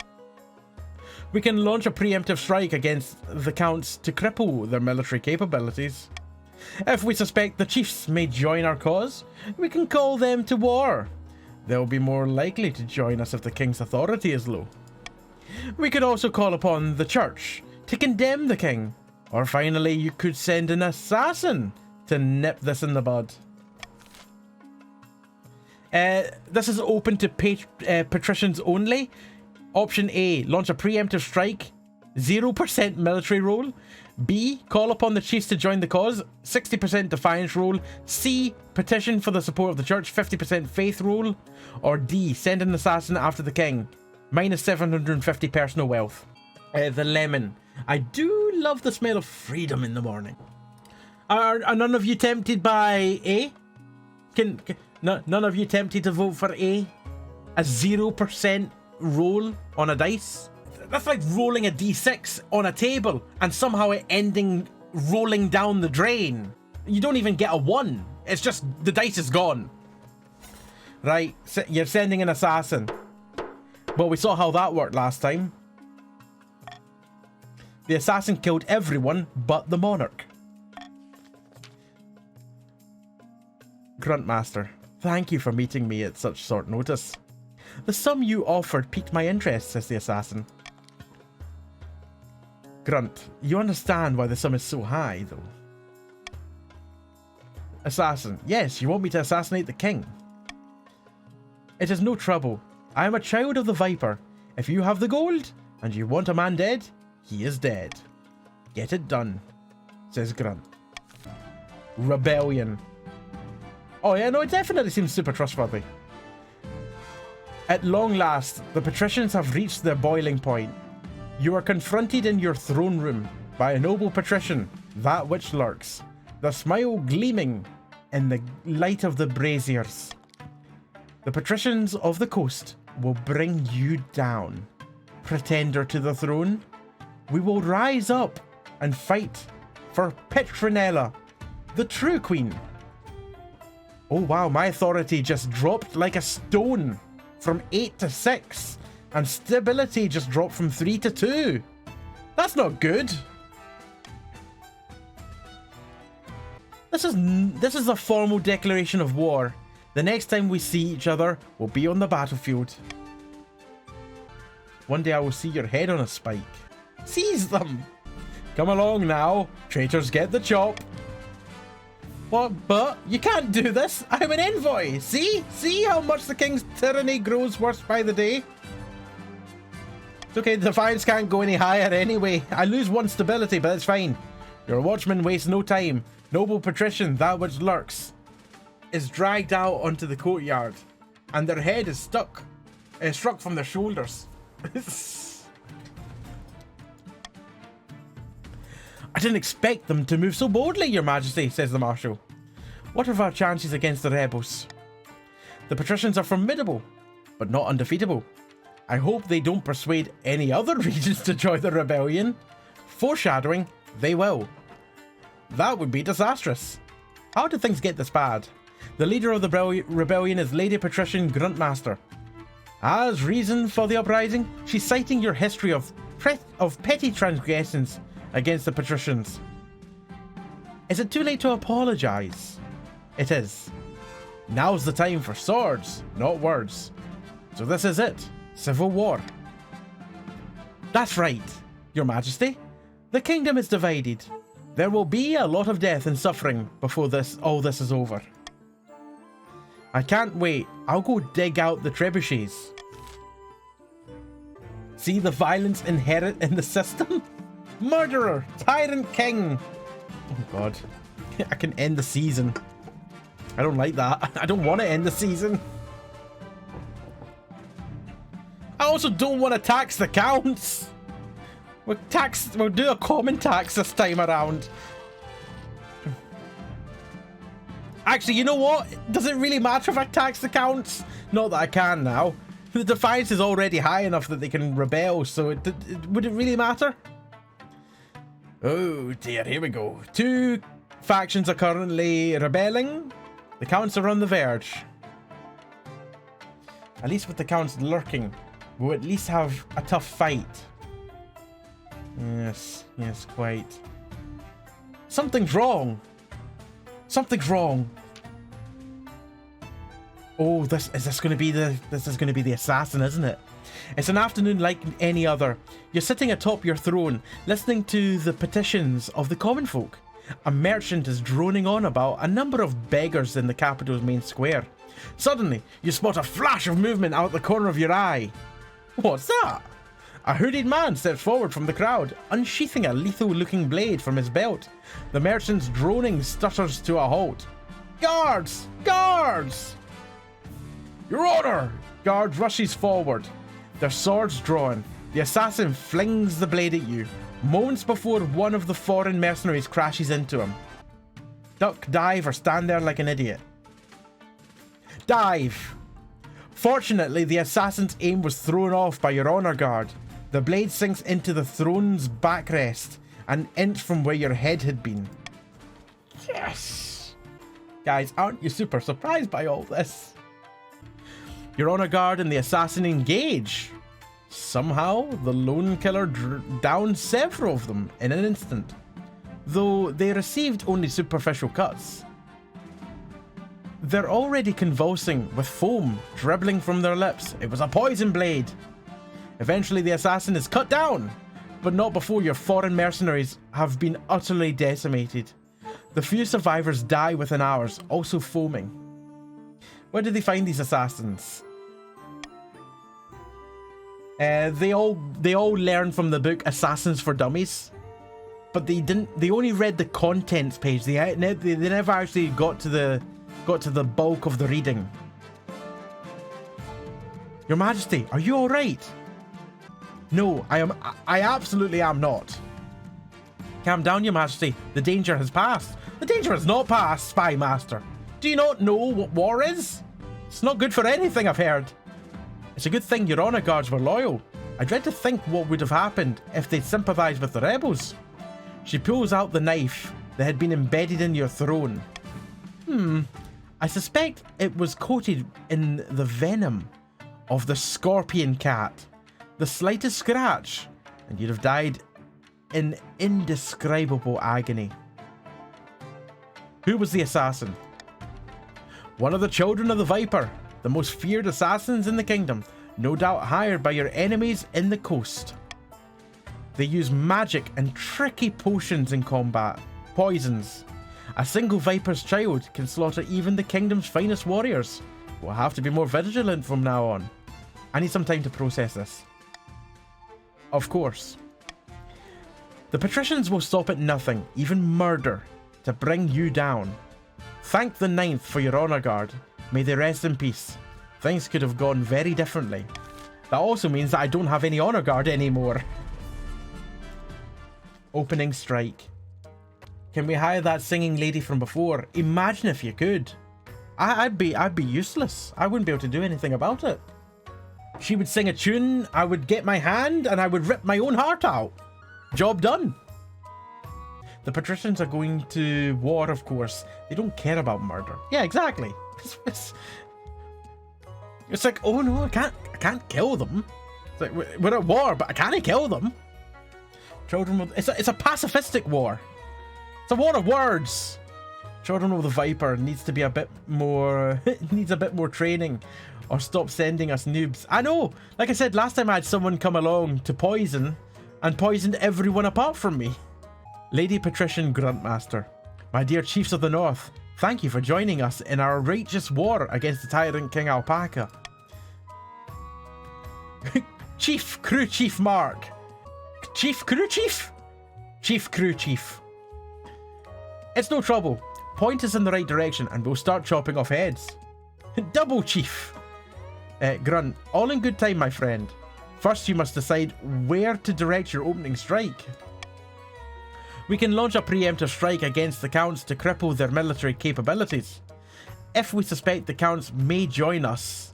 We can launch a preemptive strike against the counts to cripple their military capabilities. If we suspect the chiefs may join our cause, we can call them to war. They'll be more likely to join us if the king's authority is low. We could also call upon the church to condemn the king. Or finally, you could send an assassin to nip this in the bud. This is open to patricians only. Option A, launch a preemptive strike, 0% military roll. B, call upon the chiefs to join the cause, 60% defiance roll. C, petition for the support of the church, 50% faith roll. Or D, send an assassin after the king, minus 750 personal wealth. The lemon. I do love the smell of freedom in the morning. Are none of you tempted by A? None of you tempted to vote for A? A 0% roll on a dice? That's like rolling a d6 on a table and somehow it ending rolling down the drain. You don't even get a 1. It's just the dice is gone. Right, you're sending an assassin. Well, we saw how that worked last time. The assassin killed everyone but the monarch. Gruntmaster, thank you for meeting me at such short notice. The sum you offered piqued my interest, says the assassin. Grunt, you understand why the sum is so high, though. Assassin, yes, you want me to assassinate the king. It is no trouble. I am a child of the Viper. If you have the gold, and you want a man dead, he is dead. Get it done, says Grunt. Rebellion. Oh yeah, no, it definitely seems super trustworthy. At long last, the patricians have reached their boiling point. You are confronted in your throne room by a noble patrician, that which lurks, the smile gleaming in the light of the braziers. The patricians of the coast will bring you down, pretender to the throne. We will rise up and fight for Petronella, the true queen. Oh wow, my authority just dropped like a stone from 8 to 6, and stability just dropped from 3 to 2. That's not good. This is a formal declaration of war. The next time we see each other, we'll be on the battlefield. One day I will see your head on a spike. Seize them! Come along now, traitors get the chop. What? But you can't do this. I'm an envoy. See how much the king's tyranny grows worse by the day. It's okay, the Defiance can't go any higher anyway. I lose 1 stability, but it's fine. Your watchman wastes no time. Noble patrician, that which lurks, is dragged out onto the courtyard, and their head is struck from their shoulders. I didn't expect them to move so boldly, Your Majesty, says the Marshal. What are our chances against the rebels? The patricians are formidable, but not undefeatable. I hope they don't persuade any other regions to join the rebellion. Foreshadowing, they will. That would be disastrous. How did things get this bad? The leader of the rebellion is Lady Patrician Gruntmaster. As reason for the uprising, she's citing your history of petty transgressions against the patricians. Is it too late to apologize? It is. Now's the time for swords, not words. So this is it. Civil war. That's right, Your Majesty. The kingdom is divided. There will be a lot of death and suffering before all this is over. I can't wait. I'll go dig out the trebuchets. See the violence inherent in the system? Murderer! Tyrant king! Oh god. I can end the season. I don't like that. I don't want to end the season. I also don't want to tax the counts. We'll do a common tax this time around. Actually, you know what? Does it really matter if I tax the counts? Not that I can now. The defiance is already high enough that they can rebel, so would it really matter? Oh dear, here we go. 2 factions are currently rebelling. The counts are on the verge. At least with the counts lurking, we'll at least have a tough fight. Yes, quite. Something's wrong. Something's wrong. Oh, this is going to be the assassin, isn't it? It's an afternoon like any other. You're sitting atop your throne, listening to the petitions of the common folk. A merchant is droning on about a number of beggars in the capital's main square. Suddenly, you spot a flash of movement out the corner of your eye. What's that? A hooded man steps forward from the crowd, unsheathing a lethal-looking blade from his belt. The merchant's droning stutters to a halt. Guards! Guards! Your Honor! Guard rushes forward, their swords drawn. The assassin flings the blade at you, moments before one of the foreign mercenaries crashes into him. Duck, dive, or stand there like an idiot. Dive! Fortunately, the assassin's aim was thrown off by your honor guard. The blade sinks into the throne's backrest, an inch from where your head had been. Yes! Guys, aren't you super surprised by all this? Your honor guard and the assassin engage. Somehow, the lone killer downs several of them in an instant, though they received only superficial cuts. They're already convulsing with foam dribbling from their lips. It was a poison blade. Eventually, the assassin is cut down, but not before your foreign mercenaries have been utterly decimated. The few survivors die within hours, also foaming. Where did they find these assassins? They all learned from the book Assassins for Dummies, but they only read the contents page. They never actually got to the bulk of the reading. Your Majesty, are you all right? No, I absolutely am not. Calm down, Your Majesty. The danger has passed. The danger has not passed, Spy Master. Do you not know what war is? It's not good for anything, I've heard. It's a good thing your honor guards were loyal. I dread to think what would have happened if they'd sympathized with the rebels. She pulls out the knife that had been embedded in your throne. I suspect it was coated in the venom of the scorpion cat. The slightest scratch, and you'd have died in indescribable agony. Who was the assassin? One of the children of the Viper, the most feared assassins in the kingdom, no doubt hired by your enemies in the coast. They use magic and tricky potions in combat, poisons. A single Viper's child can slaughter even the kingdom's finest warriors. We'll have to be more vigilant from now on. I need some time to process this. of course. The patricians will stop at nothing, even murder, to bring you down. Thank the 9th for your honor guard. May they rest in peace. Things could have gone very differently. That also means that I don't have any honor guard anymore. Opening strike. Can we hire that singing lady from before? Imagine if you could. I'd be useless. I wouldn't be able to do anything about it. She would sing a tune, I would get my hand, and I would rip my own heart out. Job done. The patricians are going to war, of course. They don't care about murder. Yeah, exactly. It's like, oh no, I can't kill them. It's like, we're at war, but I can't kill them. Children with, it's a pacifistic war. It's a war of words. Children of the Viper needs to be a bit more, needs a bit more training, or stop sending us noobs. I know, like I said last time, I had someone come along to poison, and poisoned everyone apart from me. Lady Patrician Gruntmaster, my dear chiefs of the North, thank you for joining us in our righteous war against the tyrant King Alpaca. Chief Crew Chief Mark. Chief Crew Chief? Chief Crew Chief. It's no trouble. Point us in the right direction and we'll start chopping off heads. Double Chief. Grunt, all in good time, my friend. First, you must decide where to direct your opening strike. We can launch a preemptive strike against the Counts to cripple their military capabilities. If we suspect the Counts may join us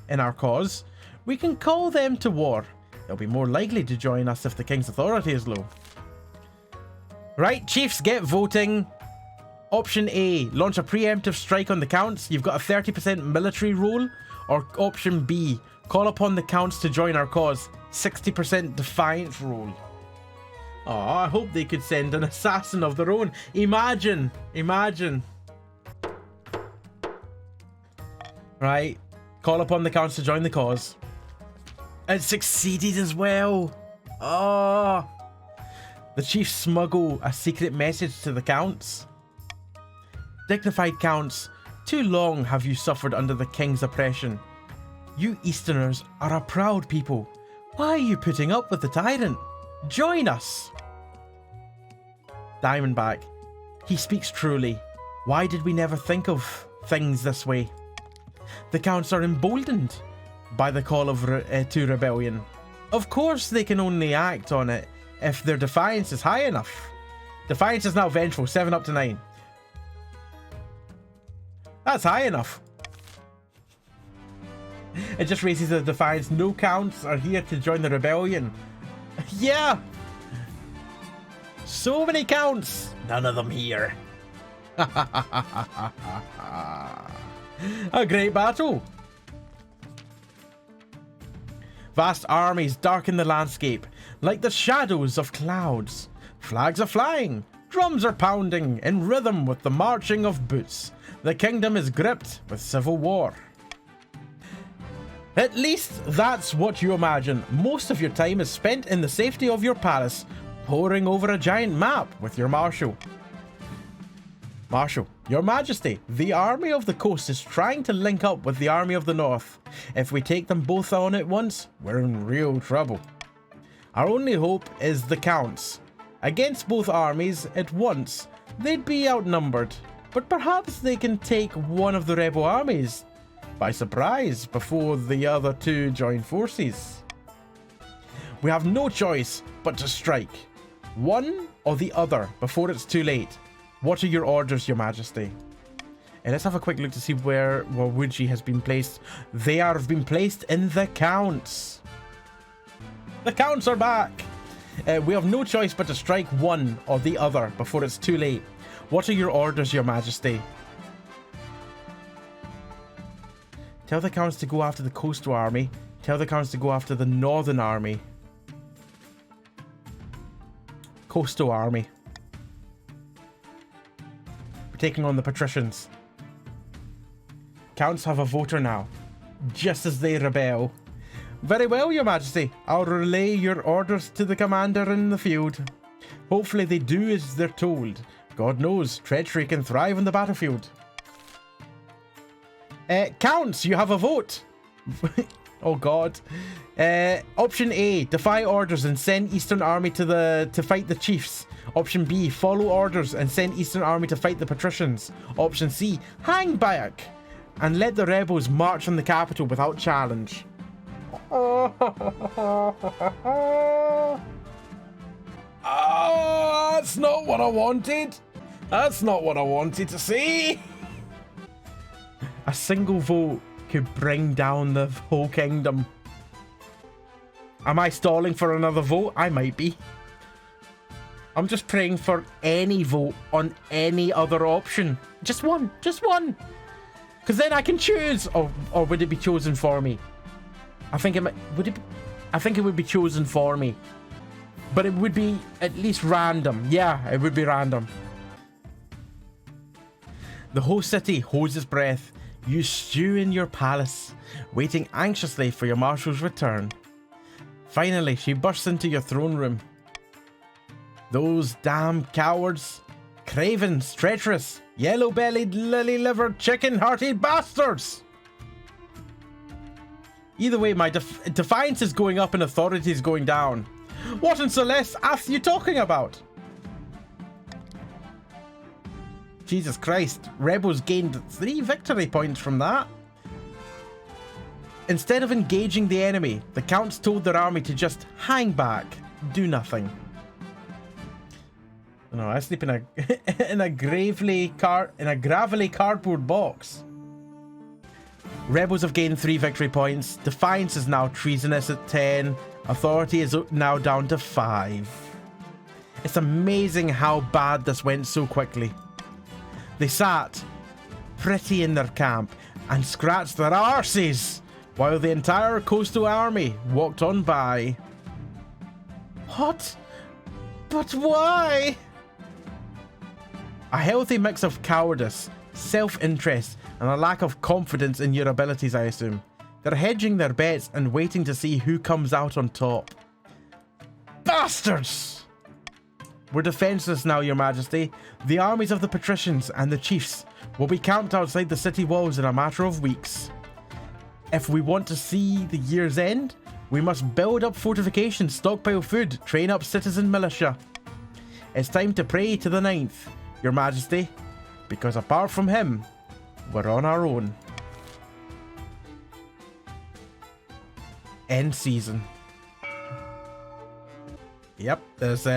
in our cause, we can call them to war. They'll be more likely to join us if the King's authority is low. Right, Chiefs, get voting. Option A, launch a preemptive strike on the Counts. You've got a 30% military roll. Or option B, call upon the Counts to join our cause. 60% defiance roll. Oh, I hope they could send an assassin of their own. Imagine. Right, call upon the Counts to join the cause. It succeeded as well. Oh. The Chiefs smuggle a secret message to the Counts. Dignified Counts, too long have you suffered under the King's oppression. You Easterners are a proud people. Why are you putting up with the tyrant? Join us! Diamondback, he speaks truly. Why did we never think of things this way? The Counts are emboldened by the call of to rebellion. Of course they can only act on it if their defiance is high enough. Defiance is now vengeful, 7 up to 9. That's high enough. It just raises the defiance. No Counts are here to join the rebellion. Yeah! So many Counts! None of them here. A great battle! Vast armies darken the landscape like the shadows of clouds. Flags are flying, drums are pounding in rhythm with the marching of boots. The kingdom is gripped with civil war. At least that's what you imagine. Most of your time is spent in the safety of your palace, poring over a giant map with your marshal. Marshal, your majesty, the army of the coast is trying to link up with the army of the north. If we take them both on at once, we're in real trouble. Our only hope is the Counts. Against both armies at once, they'd be outnumbered, but perhaps they can take one of the rebel armies by surprise before the other two join forces. We have no choice but to strike. One or the other before it's too late. What are your orders, your majesty? And let's have a quick look to see where Waluigi has been placed. They have been placed in the Counts. The Counts are back. We have no choice but to strike one or the other before it's too late. What are your orders, your majesty? Tell the Counts to go after the coastal army. Tell the Counts to go after the northern army. Coastal army. We're taking on the patricians. Counts have a voter now, just as they rebel. Very well, your majesty. I'll relay your orders to the commander in the field. Hopefully they do as they're told. God knows, treachery can thrive on the battlefield. Counts, you have a vote. Oh god. Option A, defy orders and send Eastern Army to fight the chiefs. Option B, follow orders and send Eastern Army to fight the patricians. Option C, hang back and let the rebels march on the capital without challenge. That's not what I wanted. That's not what I wanted to see. A single vote could bring down the whole kingdom. Am I stalling for another vote? I might be. I'm just praying for any vote on any other option. Just one. Just one. Because then I can choose. Or would it be chosen for me? I think it would be chosen for me. But it would be at least random. Yeah, it would be random. The whole city holds its breath. You stew in your palace, waiting anxiously for your marshal's return. Finally, she bursts into your throne room. Those damn cowards, cravens, treacherous, yellow-bellied, lily-livered, chicken-hearted bastards! Either way, my defiance is going up and authority is going down. What in Celeste are you talking about? Jesus Christ, rebels gained 3 victory points from that. Instead of engaging the enemy, the counts told their army to just hang back, do nothing. No, I sleep in a gravelly cardboard box. Rebels have gained 3 victory points. Defiance is now treasonous at 10. Authority is now down to 5. It's amazing how bad this went so quickly. They sat pretty in their camp and scratched their arses while the entire coastal army walked on by. What? But why? A healthy mix of cowardice, self-interest, and a lack of confidence in your abilities, I assume. They're hedging their bets and waiting to see who comes out on top. Bastards! We're defenseless now, Your Majesty. The armies of the patricians and the chiefs will be camped outside the city walls in a matter of weeks. If we want to see the year's end, we must build up fortifications, stockpile food, train up citizen militia. It's time to pray to the 9th, Your Majesty, because apart from him, we're on our own. End season. Yep, there's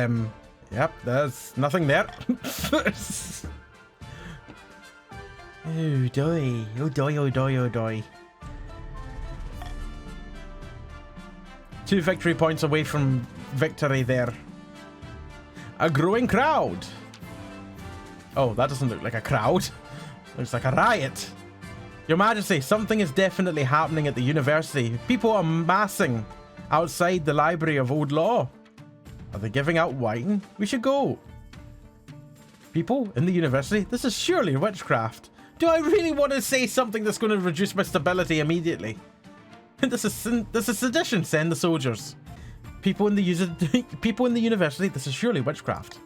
nothing there. Oh doy, oh doy, oh doy, oh doy. 2 victory points away from victory there. A growing crowd. Oh, that doesn't look like a crowd. Looks like a riot. Your Majesty, something is definitely happening at the university. People are massing outside the Library of Old Law. Are they giving out wine? We should go. People in the university? This is surely witchcraft. Do I really want to say something that's going to reduce my stability immediately? This is sedition. Send the soldiers. People in the university. This is surely witchcraft.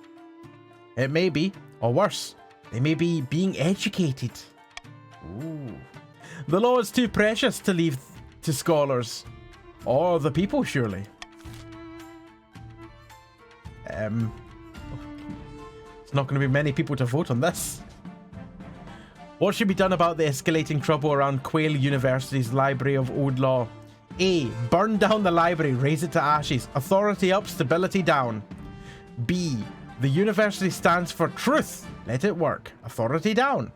It may be, or worse, they may be being educated. Ooh. The law is too precious to leave to scholars, or the people, surely. It's not going to be many people to vote on this. What should be done about the escalating trouble around Quail University's Library of Old Law? A. Burn down the library, raise it to ashes. Authority up, stability down. B. The university stands for truth. Let it work. Authority down.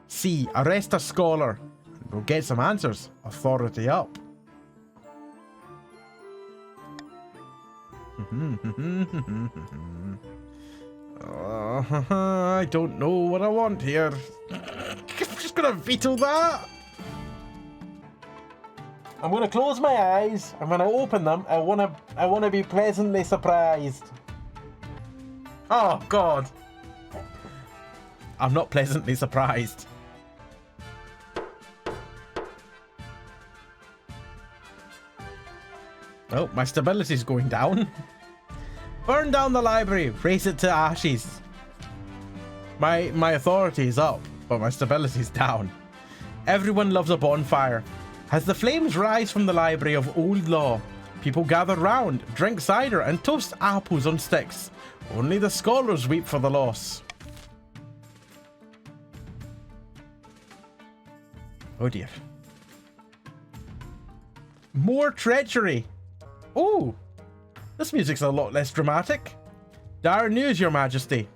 C. Arrest a scholar. We'll get some answers. Authority up. I don't know what I want here. I'm just gonna veto that. I'm gonna close my eyes. I'm gonna open them. I wanna be pleasantly surprised. Oh God. I'm not pleasantly surprised. Oh, my stability's going down. Burn down the library, raise it to ashes. My authority is up, but my stability's down. Everyone loves a bonfire, As the flames rise from the library of Old Law, people gather round, drink cider, and toast apples on sticks. Only the scholars weep for the loss. Oh dear. More treachery. Oh, this music's a lot less dramatic. Dire news, Your Majesty.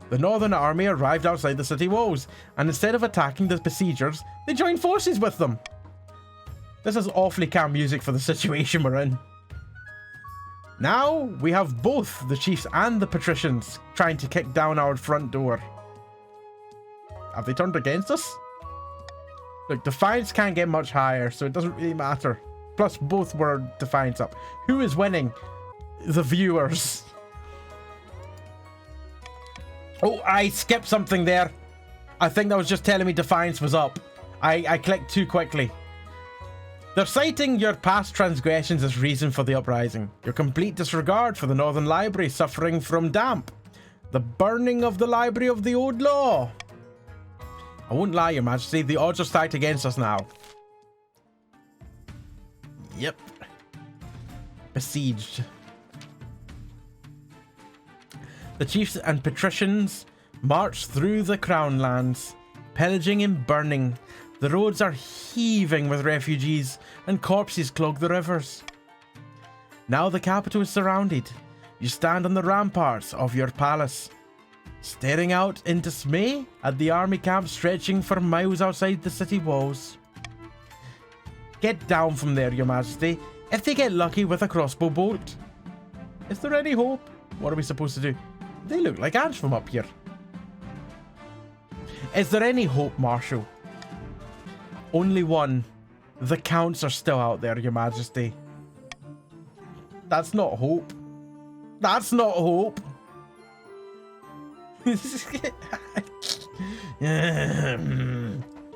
The Northern Army arrived outside the city walls, and instead of attacking the besiegers, they joined forces with them. This is awfully calm music for the situation we're in. Now, we have both the chiefs and the patricians trying to kick down our front door. Have they turned against us? Look, Defiance can't get much higher, so it doesn't really matter. Plus, both were Defiance up. Who is winning? The viewers. Oh, I skipped something there. I think that was just telling me Defiance was up. I clicked too quickly. They're citing your past transgressions as reason for the uprising. Your complete disregard for the Northern Library suffering from damp. The burning of the Library of the Old Law. I won't lie, Your Majesty, the odds are stacked against us now. Yep. Besieged. The chiefs and patricians march through the Crown lands, pillaging and burning. The roads are heaving with refugees, and corpses clog the rivers. Now the capital is surrounded. You stand on the ramparts of your palace, staring out in dismay at the army camp stretching for miles outside the city walls. Get down from there, Your Majesty, if they get lucky with a crossbow bolt. Is there any hope? What are we supposed to do? They look like ants from up here. Is there any hope, Marshal? Only one. The counts are still out there, Your Majesty. That's not hope. That's not hope.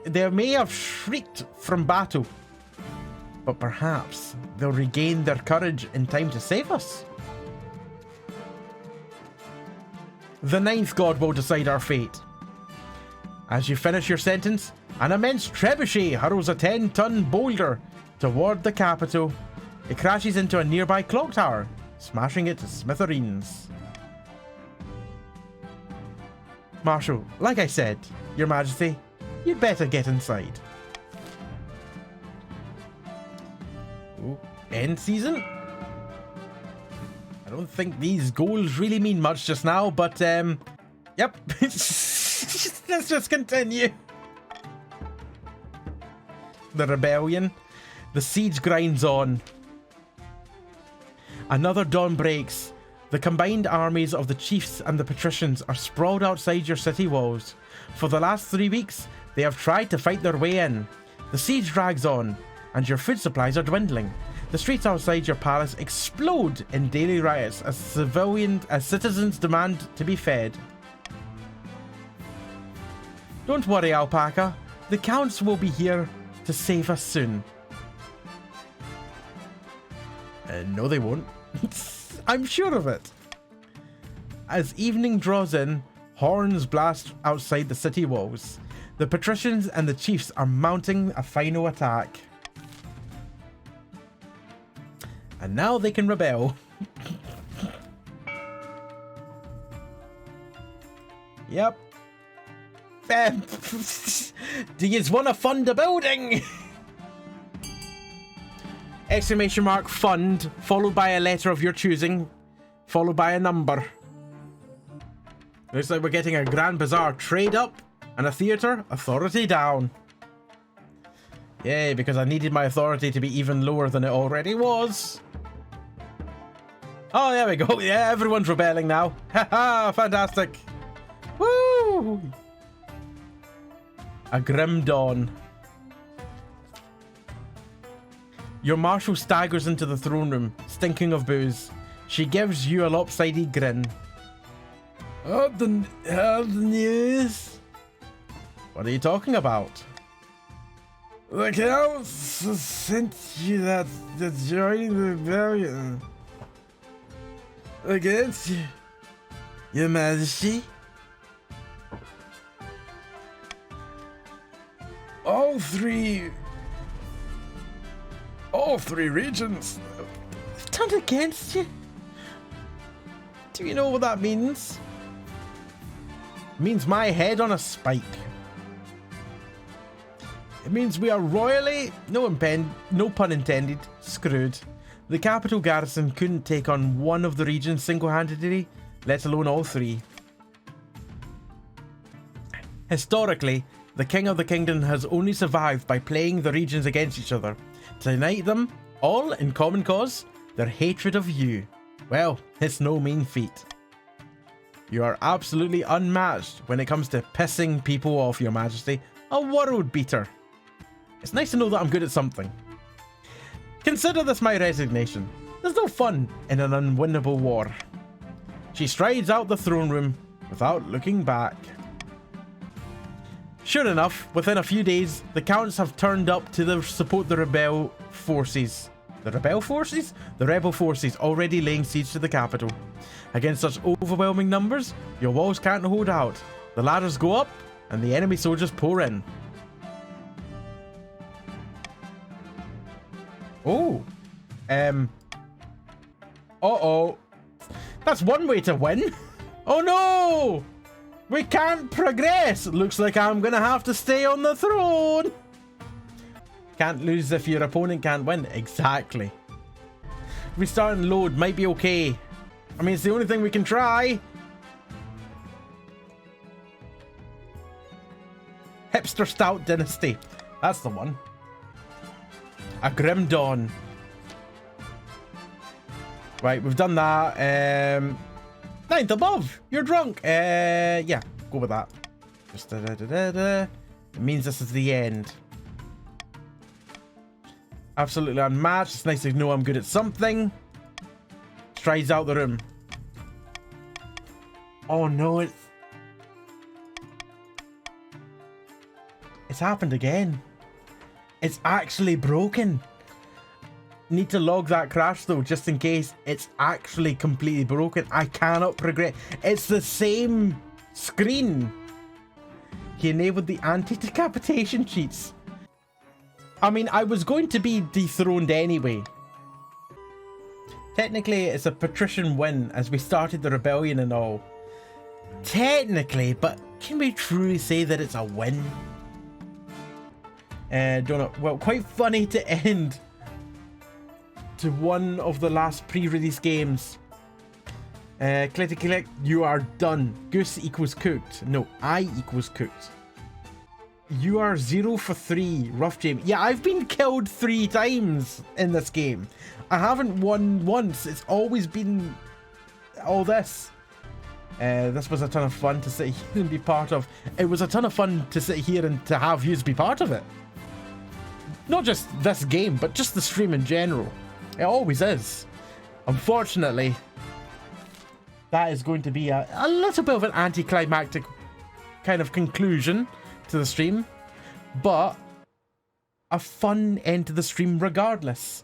They may have shrieked from battle, but perhaps they'll regain their courage in time to save us. The ninth god will decide our fate. As you finish your sentence, an immense trebuchet hurls a 10-ton boulder toward the capital. It crashes into a nearby clock tower, smashing it to smithereens. Marshal, like I said, Your Majesty, you'd better get inside. Oh, end season? I don't think these goals really mean much just now, but yep. Let's just continue. The rebellion. The siege grinds on. Another dawn breaks. The combined armies of the chiefs and the patricians are sprawled outside your city walls. For the last 3 weeks, they have tried to fight their way in. The siege drags on, and your food supplies are dwindling. The streets outside your palace explode in daily riots as citizens demand to be fed. Don't worry, Alpaca. The counts will be here to save us soon. No, they won't. I'm sure of it. As evening draws in, horns blast outside the city walls. The patricians and the chiefs are mounting a final attack. And now they can rebel. Yep. Do you want to fund a building? Exclamation mark fund, followed by a letter of your choosing, followed by a number. Looks like we're getting a Grand Bazaar trade up and a theatre authority down. Yay, because I needed my authority to be even lower than it already was. Oh, there we go. Yeah, everyone's rebelling now. Haha, fantastic. Woo! A grim dawn. Your marshal staggers into the throne room, stinking of booze. She gives you a lopsided grin. What the news? What are you talking about? The council sent you that joining the rebellion against you, Your Majesty. All three All 3 regions. Turned against you? Do you know what that means? It means my head on a spike. It means we are royally, no pun intended, screwed. The capital garrison couldn't take on one of the regions single-handedly, let alone all 3. Historically, the king of the kingdom has only survived by playing the regions against each other. To unite them, all in common cause, their hatred of you. Well, it's no mean feat. You are absolutely unmatched when it comes to pissing people off, Your Majesty. A world beater. It's nice to know that I'm good at something. Consider this my resignation. There's no fun in an unwinnable war. She strides out the throne room without looking back. Sure enough, within a few days, the counts have turned up to support the rebel forces. The rebel forces? The rebel forces already laying siege to the capital. Against such overwhelming numbers, your walls can't hold out. The ladders go up, and the enemy soldiers pour in. Oh. Uh-oh. That's one way to win. Oh no! We can't progress. Looks like I'm gonna have to stay on the throne. Can't lose if your opponent can't win. Exactly. Restart and load might be okay. I mean, it's the only thing we can try. Hipster Stout Dynasty. That's the one. A Grim Dawn. Right, we've done that. 9th above. You're drunk. Yeah, go with that. Just It means this is the end. Absolutely unmatched. It's nice to know I'm good at something. Strides out the room. Oh no, it's happened again. It's actually broken. Need to log that crash though, just in case it's actually completely broken. I cannot progress. It's the same screen. He enabled the anti-decapitation cheats. I mean, I was going to be dethroned anyway. Technically, it's a patrician win as we started the rebellion and all. Technically, but can we truly say that it's a win? Don't know. Well, quite funny to end to one of the last pre-release games. Click, you are done. Goose equals cooked. No, I equals cooked. You are 0 for 3. Rough Jamie. Yeah, I've been killed 3 times in this game. I haven't won once. It's always been all this. This was a ton of fun to sit here and be part of. It was a ton of fun to sit here and to have you be part of it. Not just this game, but just the stream in general. It always is. Unfortunately, that is going to be a little bit of an anticlimactic kind of conclusion to the stream, but a fun end to the stream regardless.